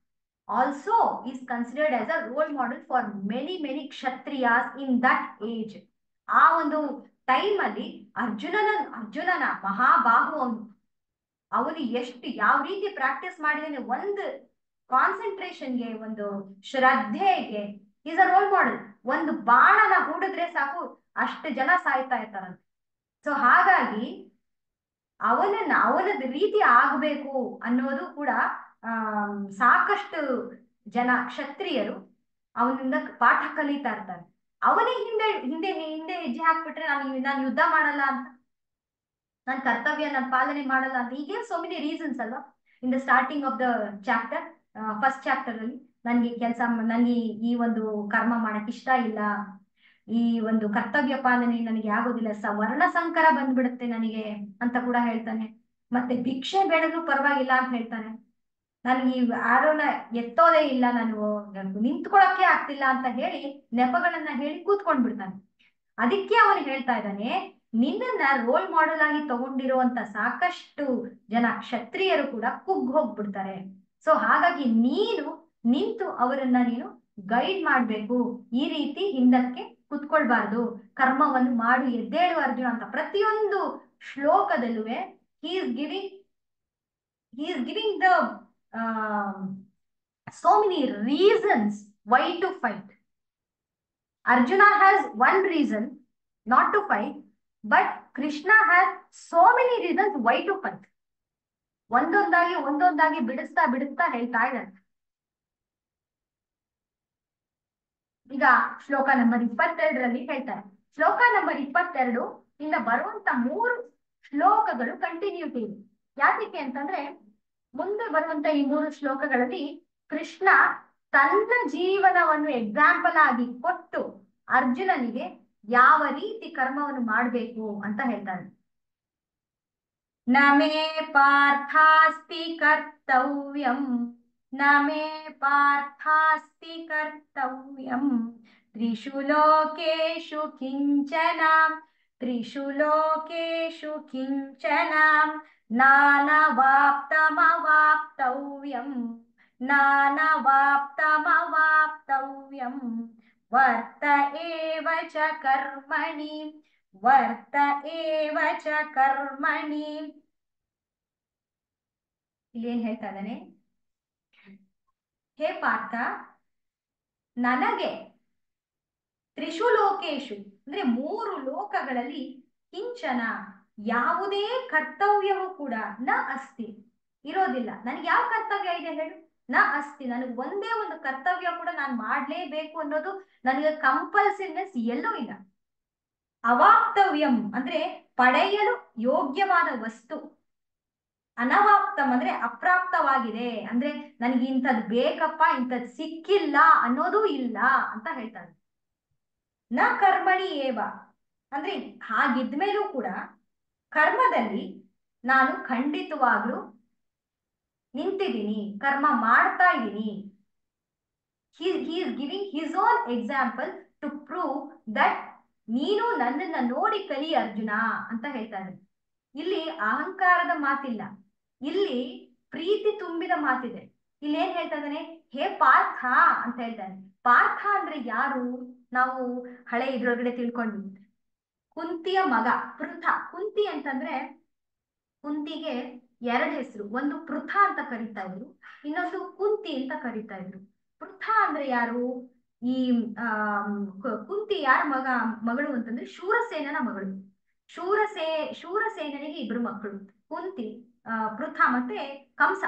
also is considered as a role model for many kshatriyas in that age. ಆ ಒಂದು ಟೈಮ್ ಅಲ್ಲಿ ಅರ್ಜುನನ ಮಹಾಬಾಹು ಅವನು ಎಷ್ಟು ಯಾವ ರೀತಿ ಪ್ರಾಕ್ಟೀಸ್ ಮಾಡಿದಾನೆ, ಒಂದು ಕಾನ್ಸಂಟ್ರೇಷನ್ಗೆ, ಒಂದು ಶ್ರದ್ಧೆಗೆ ಈಸ್ ಅ ರೋಲ್ ಮಾಡೆಲ್. ಒಂದು ಬಾಣನ ಹೂಡಿದ್ರೆ ಸಾಕು ಅಷ್ಟು ಜನ ಸಾಯ್ತಾ ಇರ್ತಾರಂತೆ. ಸೊ ಹಾಗಾಗಿ ಅವನದ ರೀತಿ ಆಗ್ಬೇಕು ಅನ್ನೋದು ಕೂಡ ಸಾಕಷ್ಟು ಜನ ಕ್ಷತ್ರಿಯರು ಅವನಿಂದ ಪಾಠ ಕಲಿತಾ ಇರ್ತಾರೆ. ಅವನೇ ಹಿಂದೆ ಹೆಜ್ಜೆ ಹಾಕ್ಬಿಟ್ರೆ ನಾನು ಯುದ್ಧ ಮಾಡಲ್ಲ ಅಂತ, ನನ್ನ ಕರ್ತವ್ಯ ನಾನು ಪಾಲನೆ ಮಾಡಲ್ಲ ಅಂತ. ಹೀಗೆ ಸೋ ಮೆನಿ ರೀಸನ್ಸ್ ಅಲ್ವಾ. In the starting of the chapter first chapter ಅಲ್ಲಿ ನನ್ಗೆ ನನ್ಗೆ ಈ ಒಂದು ಕರ್ಮ ಮಾಡಕ್ ಇಷ್ಟ ಇಲ್ಲ, ಈ ಒಂದು ಕರ್ತವ್ಯ ಪಾಲನೆ ನನಗೆ ಆಗೋದಿಲ್ಲ, ವರ್ಣ ಸಂಕರ ಬಂದ್ಬಿಡುತ್ತೆ ನನಗೆ ಅಂತ ಕೂಡ ಹೇಳ್ತಾನೆ. ಮತ್ತೆ ಭಿಕ್ಷೆ ಬೇಡದ್ರೂ ಪರವಾಗಿಲ್ಲ ಅಂತ ಹೇಳ್ತಾನೆ. ನನ್ಗೆ ಈ ಆರೋನ ಎತ್ತೋದೇ ಇಲ್ಲ, ನಾನು ನಿಂತ್ಕೊಳಕ್ಕೆ ಆಗ್ತಿಲ್ಲ ಅಂತ ಹೇಳಿ ನೆಪಗಳನ್ನ ಹೇಳಿ ಕೂತ್ಕೊಂಡ್ ಬಿಡ್ತಾನೆ. ಅದಕ್ಕೆ ಅವನು ಹೇಳ್ತಾ ಇದ್ದಾನೆ, ನಿನ್ನನ್ನ ರೋಲ್ ಮಾಡೆಲ್ ಆಗಿ ತಗೊಂಡಿರುವಂತ ಸಾಕಷ್ಟು ಜನ ಕ್ಷತ್ರಿಯರು ಕೂಡ ಕುಗ್ಗ್ ಹೋಗ್ಬಿಡ್ತಾರೆ. ಸೊ ಹಾಗಾಗಿ ನೀನು ನಿಂತು ಅವರನ್ನ ನೀನು ಗೈಡ್ ಮಾಡ್ಬೇಕು, ಈ ರೀತಿ ಹಿಂದಕ್ಕೆ ಕುತ್ಕೊಳ್ಬಾರ್ದು, ಕರ್ಮವನ್ನು ಮಾಡು, ಎದ್ದೇಳು ಅರ್ಜುನ ಅಂತ ಪ್ರತಿಯೊಂದು ಶ್ಲೋಕದಲ್ಲೂ he is giving the so many reasons why to fight. Arjuna has one reason not to fight, but Krishna has so many reasons why to fight. ಒಂದೊಂದಾಗಿ ಬಿಡಿಸ್ತಾ ಬಿಡಿಸ್ತಾ ಹೇಳ್ತಾ ಇದ್ದಾರೆ. ಈಗ ಶ್ಲೋಕ ನಂಬರ್ 22ರಲ್ಲಿ ಹೇಳ್ತಾರೆ. ಶ್ಲೋಕ ನಂಬರ್ 22 ಇಂದ ಬರುವಂತ 3 ಶ್ಲೋಕಗಳು ಕಂಟಿನ್ಯೂಟಿ ಇದೆ. ಯಾಕೆ ಅಂತಂದ್ರೆ ಮುಂದೆ ಬರುವಂತ ಈ 3 ಶ್ಲೋಕಗಳಲ್ಲಿ ಕೃಷ್ಣ ತನ್ನ ಜೀವನವನ್ನು ಎಕ್ಸಾಂಪಲ್ ಆಗಿ ಕೊಟ್ಟು ಅರ್ಜುನನಿಗೆ ಯಾವ ರೀತಿ ಕರ್ಮವನ್ನು ಮಾಡಬೇಕು ಅಂತ ಹೇಳ್ತಾನೆ. ನಮೇ ಪಾರ್ಥಾಸ್ತಿ ಕರ್ತವ್ಯಂ, ನಮೇ ಪಾರ್ಥಾಸ್ತಿ ಕರ್ತವ್ಯಂ, ತ್ರಿಷು ಲೋಕೇಶು ಕಿಂಚನ, ತ್ರಿಷು ಲೋಕೇಶು ಕಿಂಚನ, ನಾನವಾಪ್ತಮವಾಪ್ತವ್ಯಂ, ನಾನವಾಪ್ತಮವಾಪ್ತವ್ಯಂ, ವರ್ತ ಏವ ಚ ಕರ್ಮಣಿ, ವರ್ತ ಏವ ಚ ಕರ್ಮಣಿ. ಇಲ್ಲೇನ್ ಹೇಳ್ತಾ ಇದ್ದಾನೆ, ಹೇ ಪಾರ್ಥ, ನನಗೆ ತ್ರಿಷು ಲೋಕೇಶು ಅಂದ್ರೆ 3 ಲೋಕಗಳಲ್ಲಿ ಕಿಂಚನ ಯಾವುದೇ ಕರ್ತವ್ಯವೂ ಕೂಡ ನ ಅಸ್ತಿ ಇರೋದಿಲ್ಲ. ನನಗೆ ಯಾವ ಕರ್ತವ್ಯ ಇದೆ ಹೇಳು? ನ ಅಸ್ತಿ, ನನಗೆ ಒಂದೇ ಒಂದು ಕರ್ತವ್ಯ ಕೂಡ ನಾನು ಮಾಡ್ಲೇಬೇಕು ಅನ್ನೋದು ನನಗೆ ಕಂಪಲ್ಸರಿನೆಸ್ ಎಲ್ಲೂ ಇಲ್ಲ. ಅವಾಪ್ತವ್ಯಂ ಅಂದ್ರೆ ಪಡೆಯಲು ಯೋಗ್ಯವಾದ ವಸ್ತು, ಅನವಾಪ್ತಂ ಅಂದ್ರೆ ಅಪ್ರಾಪ್ತವಾಗಿದೆ, ಅಂದ್ರೆ ನನಗೆ ಇಂಥದ್ದು ಬೇಕಪ್ಪ, ಇಂಥದ್ದು ಸಿಕ್ಕಿಲ್ಲ ಅನ್ನೋದು ಇಲ್ಲ ಅಂತ ಹೇಳ್ತಾನೆ. ನ ಕರ್ಮಣಿ ಏವ ಅಂದ್ರೆ ಹಾಗಿದ್ಮೇಲೂ ಕೂಡ ಕರ್ಮದಲ್ಲಿ ನಾನು ಖಂಡಿತವಾಗ್ಲೂ ನಿಂತಿದ್ದೀನಿ, ಕರ್ಮ ಮಾಡ್ತಾ ಇದ್ದೀನಿ. he is giving his own example to prove that ನೀನು ನನ್ನನ್ನ ನೋಡಿ ಕಲಿ ಅರ್ಜುನ ಅಂತ ಹೇಳ್ತಾನೆ. ಇಲ್ಲಿ ಅಹಂಕಾರದ ಮಾತಿಲ್ಲ, ಇಲ್ಲಿ ಪ್ರೀತಿ ತುಂಬಿದ ಮಾತಿದೆ. ಇಲ್ಲಿ ಏನ್ ಹೇಳ್ತಾ ಇದ್ದಾನೆ, ಹೇ ಪಾರ್ಥ ಅಂತ ಹೇಳ್ತಾನೆ. ಪಾರ್ಥ ಅಂದ್ರೆ ಯಾರು? ನಾವು ಹಳೆ ಇದ್ರೊಳಗಡೆ ತಿಳ್ಕೊಂಡ್ವಿ, ಕುಂತಿಯ ಮಗ ಪೃಥ. ಕುಂತಿ ಅಂತಂದ್ರೆ ಕುಂತಿಗೆ 2 ಹೆಸರು, ಒಂದು ಪೃಥ ಅಂತ ಕರಿತಾ ಇದ್ರು, ಇನ್ನೊಂದು ಕುಂತಿ ಅಂತ ಕರಿತಾ ಇದ್ರು. ಪೃಥ ಅಂದ್ರೆ ಯಾರು? ಈ ಕುಂತಿ ಯಾರ ಮಗಳು ಅಂತಂದ್ರೆ ಶೂರಸೇನನ ಮಗಳು. ಶೂರಸೇನನಿಗೆ 2 ಮಕ್ಕಳು, ಕುಂತಿ, ಪೃಥ ಮತ್ತೆ ಕಂಸ,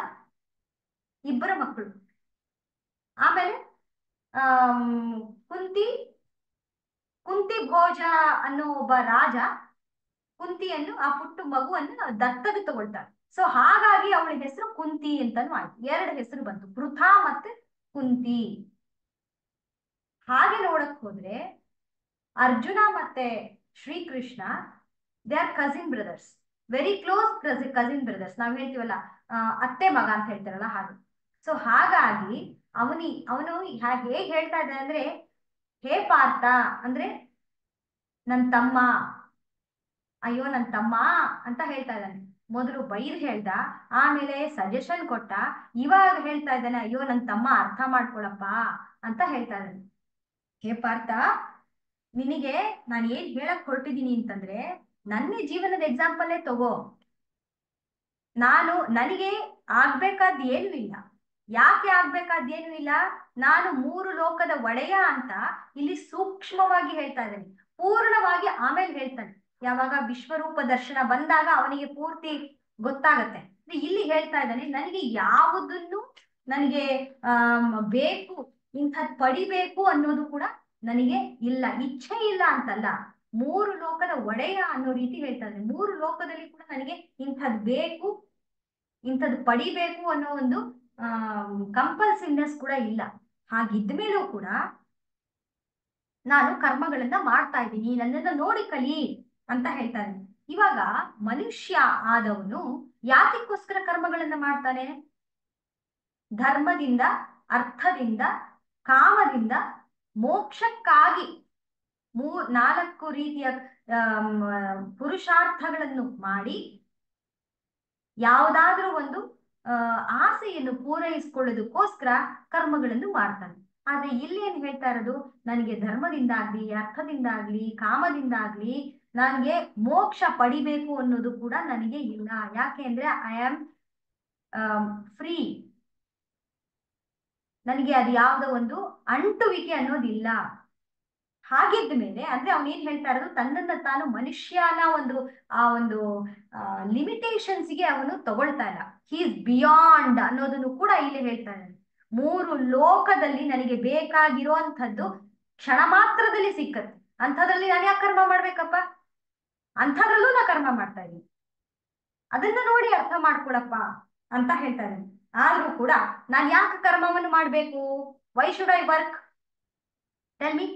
2 ಮಕ್ಕಳು. ಆಮೇಲೆ ಕುಂತಿ ಭೋಜ ಅನ್ನೋ ಒಬ್ಬ ರಾಜ ಕುಂತಿಯನ್ನು, ಆ ಪುಟ್ಟ ಮಗುವನ್ನು ದತ್ತಗೆ ತಗೊಳ್ತಾಳೆ. ಸೊ ಹಾಗಾಗಿ ಅವಳ ಹೆಸರು ಕುಂತಿ ಅಂತಾನು ಆಯ್ತು, 2 ಹೆಸರು ಬಂತು, ಪೃಥ ಮತ್ತೆ ಕುಂತಿ. ಹಾಗೆ ನೋಡಕ್ ಹೋದ್ರೆ ಅರ್ಜುನ ಮತ್ತೆ Shrikrishna they are cousin brothers, very close cousin brothers. ನಾವ್ ಹೇಳ್ತೀವಲ್ಲ ಅತ್ತೆ ಮಗ ಅಂತ ಹೇಳ್ತಾರಲ್ಲ ಹಾಗೆ. ಸೊ ಹಾಗಾಗಿ ಅವನು ಹೇಗೆ ಹೇಳ್ತಾ ಇದ್ದಾನೆ ಅಂದ್ರೆ, ಹೇ ಪಾರ್ಥ ಅಂದ್ರೆ ನನ್ ತಮ್ಮ, ಅಯ್ಯೋ ನನ್ ತಮ್ಮ ಅಂತ ಹೇಳ್ತಾ ಇದ್ದಾನೆ. ಮೊದಲು ಬೈರ್ ಹೇಳ್ದ, ಆಮೇಲೆ ಸಜೆಷನ್ ಕೊಟ್ಟ, ಇವಾಗ ಹೇಳ್ತಾ ಇದ್ದಾನೆ ಅಯ್ಯೋ ನನ್ ತಮ್ಮ ಅರ್ಥ ಮಾಡ್ಕೊಳಪ್ಪ ಅಂತ ಹೇಳ್ತಾ ಇದ್ದಾನೆ. ಹೇ ಪಾರ್ಥ, ನಿನಗೆ ನಾನು ಏನ್ ಹೇಳಕ್ ಹೊರಟಿದ್ದೀನಿ ಅಂತಂದ್ರೆ, ನನ್ನ ಜೀವನದ ಎಕ್ಸಾಂಪಲ್ಲೇ ತಗೋ. ನನಗೆ ಆಗ್ಬೇಕಾದ ಏನು ಇಲ್ಲ. ಯಾಕೆ ಆಗ್ಬೇಕಾದ್ದೇನು ಇಲ್ಲ? ನಾನು 3 ಲೋಕದ ಒಡೆಯ ಅಂತ ಇಲ್ಲಿ ಸೂಕ್ಷ್ಮವಾಗಿ ಹೇಳ್ತಾ ಇದ್ದೇನೆ, ಪೂರ್ಣವಾಗಿ ಆಮೇಲೆ ಹೇಳ್ತಾನೆ. ಯಾವಾಗ ವಿಶ್ವರೂಪ ದರ್ಶನ ಬಂದಾಗ ಅವನಿಗೆ ಪೂರ್ತಿ ಗೊತ್ತಾಗತ್ತೆ. ಇಲ್ಲಿ ಹೇಳ್ತಾ ಇದ್ದಾನೆ, ನನಗೆ ಯಾವುದನ್ನು ನನಗೆ ಬೇಕು, ಇಂಥದ್ ಪಡಿಬೇಕು ಅನ್ನೋದು ಕೂಡ ನನಗೆ ಇಲ್ಲ, ಇಚ್ಛೆ ಇಲ್ಲ ಅಂತಲ್ಲ, 3 ಲೋಕದ ಒಡೆಯ ಅನ್ನೋ ರೀತಿ ಹೇಳ್ತಾ ಇದ್ದಾನೆ. 3 ಲೋಕದಲ್ಲಿ ಕೂಡ ನನಗೆ ಇಂಥದ್ ಬೇಕು, ಇಂಥದ್ದು ಪಡಿಬೇಕು ಅನ್ನೋ ಒಂದು ಕಂಪಲ್ಸಿವ್ನೆಸ್ ಕೂಡ ಇಲ್ಲ. ಹಾಗಿದ್ಮೇಲೂ ಕೂಡ ನಾನು ಕರ್ಮಗಳನ್ನ ಮಾಡ್ತಾ ಇದ್ದೀನಿ, ನನ್ನನ್ನ ನೋಡಿ ಕಲಿ ಅಂತ ಹೇಳ್ತಾನೆ. ಇವಾಗ ಮನುಷ್ಯ ಆದವನು ಯಾತಕ್ಕೋಸ್ಕರ ಕರ್ಮಗಳನ್ನ ಮಾಡ್ತಾನೆ? ಧರ್ಮದಿಂದ, ಅರ್ಥದಿಂದ, ಕಾಮದಿಂದ, ಮೋಕ್ಷಕ್ಕಾಗಿ 4 ರೀತಿಯ ಪುರುಷಾರ್ಥಗಳನ್ನು ಮಾಡಿ ಯಾವುದಾದ್ರೂ ಒಂದು ಆಸೆಯನ್ನು ಪೂರೈಸಿಕೊಳ್ಳೋದಕ್ಕೋಸ್ಕರ ಕರ್ಮಗಳನ್ನು ಮಾಡ್ತಾನೆ. ಆದ್ರೆ ಇಲ್ಲಿ ಏನ್ ಹೇಳ್ತಾ ಇರೋದು, ನನಗೆ ಧರ್ಮದಿಂದಾಗ್ಲಿ, ಅರ್ಥದಿಂದಾಗ್ಲಿ, ಕಾಮದಿಂದಾಗ್ಲಿ ನನಗೆ ಮೋಕ್ಷ ಪಡಿಬೇಕು ಅನ್ನೋದು ಕೂಡ ನನಗೆ ಇಲ್ಲ. ಯಾಕೆ ಅಂದ್ರೆ ಐ ಆಮ್ ಫ್ರೀ. ನನಗೆ ಅದು ಯಾವುದೋ ಒಂದು ಅಂಟುವಿಕೆ ಅನ್ನೋದಿಲ್ಲ. ಹಾಗಿದ್ದ ಮೇಲೆ ಅಂದ್ರೆ ಅವನೇನ್ ಹೇಳ್ತಾ ಇರೋದು, ತನ್ನನ್ನ ತಾನು ಮನುಷ್ಯನ ಒಂದು ಲಿಮಿಟೇಷನ್ಸ್ಗೆ ಅವನು ತಗೊಳ್ತಾ ಇಲ್ಲ. ಹಿ ಇಸ್ ಬಿಯಾಂಡ್ ಅನ್ನೋದನ್ನು ಕೂಡ ಇಲ್ಲಿ ಹೇಳ್ತಾ ಇದ್ದಾನೆ. 3 ಲೋಕದಲ್ಲಿ ನನಗೆ ಬೇಕಾಗಿರುವಂಥದ್ದು ಕ್ಷಣ ಮಾತ್ರದಲ್ಲಿ ಸಿಕ್ಕತ್ತೆ. ಅಂಥದ್ರಲ್ಲಿ ನಾನು ಯಾಕೆ ಕರ್ಮ ಮಾಡ್ಬೇಕಪ್ಪ? ಅಂಥದ್ರಲ್ಲೂ ನಾ ಕರ್ಮ ಮಾಡ್ತಾ ಇದ್ದೀನಿ, ಅದನ್ನ ನೋಡಿ ಅರ್ಥ ಮಾಡ್ಕೊಳಪ್ಪ ಅಂತ ಹೇಳ್ತಾ ಇದ್ದಾನೆ. ಆದ್ರೂ ಕೂಡ ನಾನು ಯಾಕೆ ಕರ್ಮವನ್ನು ಮಾಡ್ಬೇಕು? Why should I work? Tell me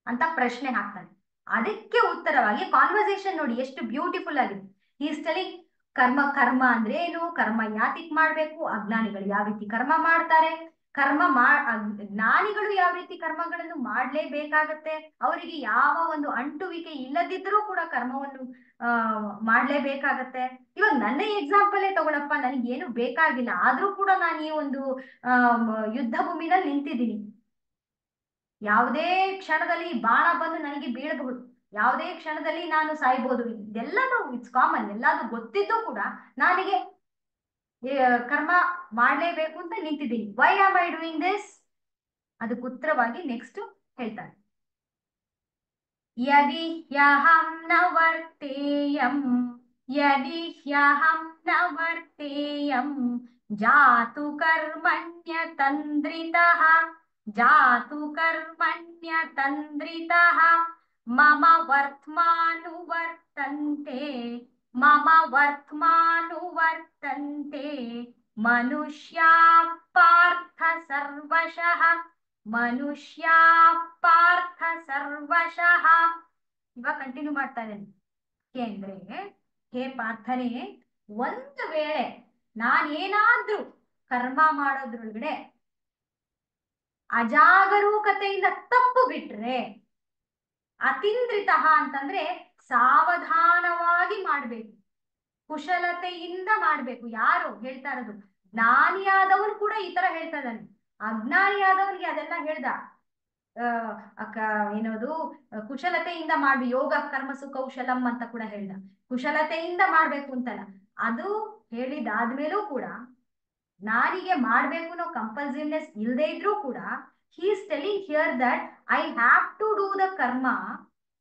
ಅಂತ ಪ್ರಶ್ನೆ ಹಾಕ್ತಾನೆ. ಅದಕ್ಕೆ ಉತ್ತರವಾಗಿ ಕಾನ್ವರ್ಸೇಷನ್ ನೋಡಿ ಎಷ್ಟು ಬ್ಯೂಟಿಫುಲ್ ಆಗಿದೆ. ಈಸ್ ಟೆಲಿಂಗ್ ಕರ್ಮ ಅಂದ್ರೆ ಏನು, ಕರ್ಮ ಯಾತಿಕ್ ಮಾಡ್ಬೇಕು, ಅಜ್ಞಾನಿಗಳು ಯಾವ ರೀತಿ ಕರ್ಮ ಮಾಡ್ತಾರೆ, ಜ್ಞಾನಿಗಳು ಯಾವ ರೀತಿ ಕರ್ಮಗಳನ್ನು ಮಾಡ್ಲೇಬೇಕಾಗತ್ತೆ, ಅವರಿಗೆ ಯಾವ ಒಂದು ಅಂಟುವಿಕೆ ಇಲ್ಲದಿದ್ರೂ ಕೂಡ ಕರ್ಮವನ್ನು ಮಾಡ್ಲೇಬೇಕಾಗತ್ತೆ. ಇವಾಗ ನನ್ನ ಎಕ್ಸಾಂಪಲೇ ತಗೊಳಪ್ಪ, ನನಗೇನು ಬೇಕಾಗಿಲ್ಲ, ಆದ್ರೂ ಕೂಡ ನಾನು ಈ ಒಂದು ಯುದ್ಧ ಭೂಮಿನಲ್ಲಿ ನಿಂತಿದ್ದೀನಿ. ಯಾವುದೇ ಕ್ಷಣದಲ್ಲಿ ಬಾಣ ಬಂದು ನನಗೆ ಬೀಳಬಹುದು, ಯಾವುದೇ ಕ್ಷಣದಲ್ಲಿ ನಾನು ಸಾಯ್ಬೋದು. ಇದೆಲ್ಲನೂ ಇಟ್ಸ್ ಕಾಮನ್, ಎಲ್ಲಾದ್ರೂ ಗೊತ್ತಿದ್ದು ಕೂಡ ನನಗೆ ಕರ್ಮ ಮಾಡ್ಲೇಬೇಕು ಅಂತ ನಿಂತಿದ್ದೀನಿ. Why am I doing this? ಅದಕ್ಕೆ ಉತ್ತರವಾಗಿ ನೆಕ್ಸ್ಟ್ ಹೇಳ್ತಾನೆ, ಯದಿ ಹ್ಯಹಂ ನ ವರ್ತೇಯಂ, ಯದಿ ಹ್ಯಹಂ ನ ವರ್ತೇಯಂ ಜಾತು ಕರ್ಮಣ್ಯ ತಂದ್ರಿತಃ, ಜಾತು ಕರ್ಮಣ್ಯ ತಂದ್ರಿತಃ ಮಮ ವರ್ತ್ಮಾನುವರ್ತಂತೆ, ಮಮ ವರ್ತ್ಮಾನುವರ್ತಂತೆ ಮನುಷ್ಯಾ ಪಾರ್ಥ ಸರ್ವಶಃ, ಮನುಷ್ಯಾ ಪಾರ್ಥ ಸರ್ವಶಃ. ಇವಾಗ ಕಂಟಿನ್ಯೂ ಮಾಡ್ತಾ ಇದ್ದೇನೆ. ಏಕೆಂದ್ರೆ ಹೇ ಪಾರ್ಥನೆ, ಒಂದು ವೇಳೆ ನಾನೇನಾದ್ರೂ ಕರ್ಮ ಮಾಡೋದ್ರೊಳಗಡೆ ಅಜಾಗರೂಕತೆಯಿಂದ ತಪ್ಪು ಬಿಟ್ರೆ, ಅತಿಂದ್ರಿತಃ ಅಂತಂದ್ರೆ ಸಾವಧಾನವಾಗಿ ಮಾಡ್ಬೇಕು, ಕುಶಲತೆಯಿಂದ ಮಾಡ್ಬೇಕು. ಯಾರು ಹೇಳ್ತಾ ಇರೋದು? ಜ್ಞಾನಿಯಾದವನು ಕೂಡ ಈ ತರ ಹೇಳ್ತಾ ಇದ್ದಾನೆ. ಅಜ್ಞಾನಿಯಾದವನಿಗೆ ಅದೆಲ್ಲ ಹೇಳ್ದ, ಏನದು ಕುಶಲತೆಯಿಂದ ಮಾಡಿ, ಯೋಗ ಕರ್ಮಸು ಕೌಶಲಂ ಅಂತ ಕೂಡ ಹೇಳ್ದ. ಕುಶಲತೆಯಿಂದ ಮಾಡ್ಬೇಕು ಅಂತಲ್ಲ, ಅದು ಹೇಳಿದಾದ್ಮೇಲೂ ಕೂಡ ನಾರಿಗೆ ಮಾಡ್ಬೇಕು ಅನ್ನೋ ಕಂಪಲ್ಸಿವ್ನೆಸ್ ಇಲ್ಲದೆ ಇದ್ರೂ ಕೂಡ he is telling here that I have to do the karma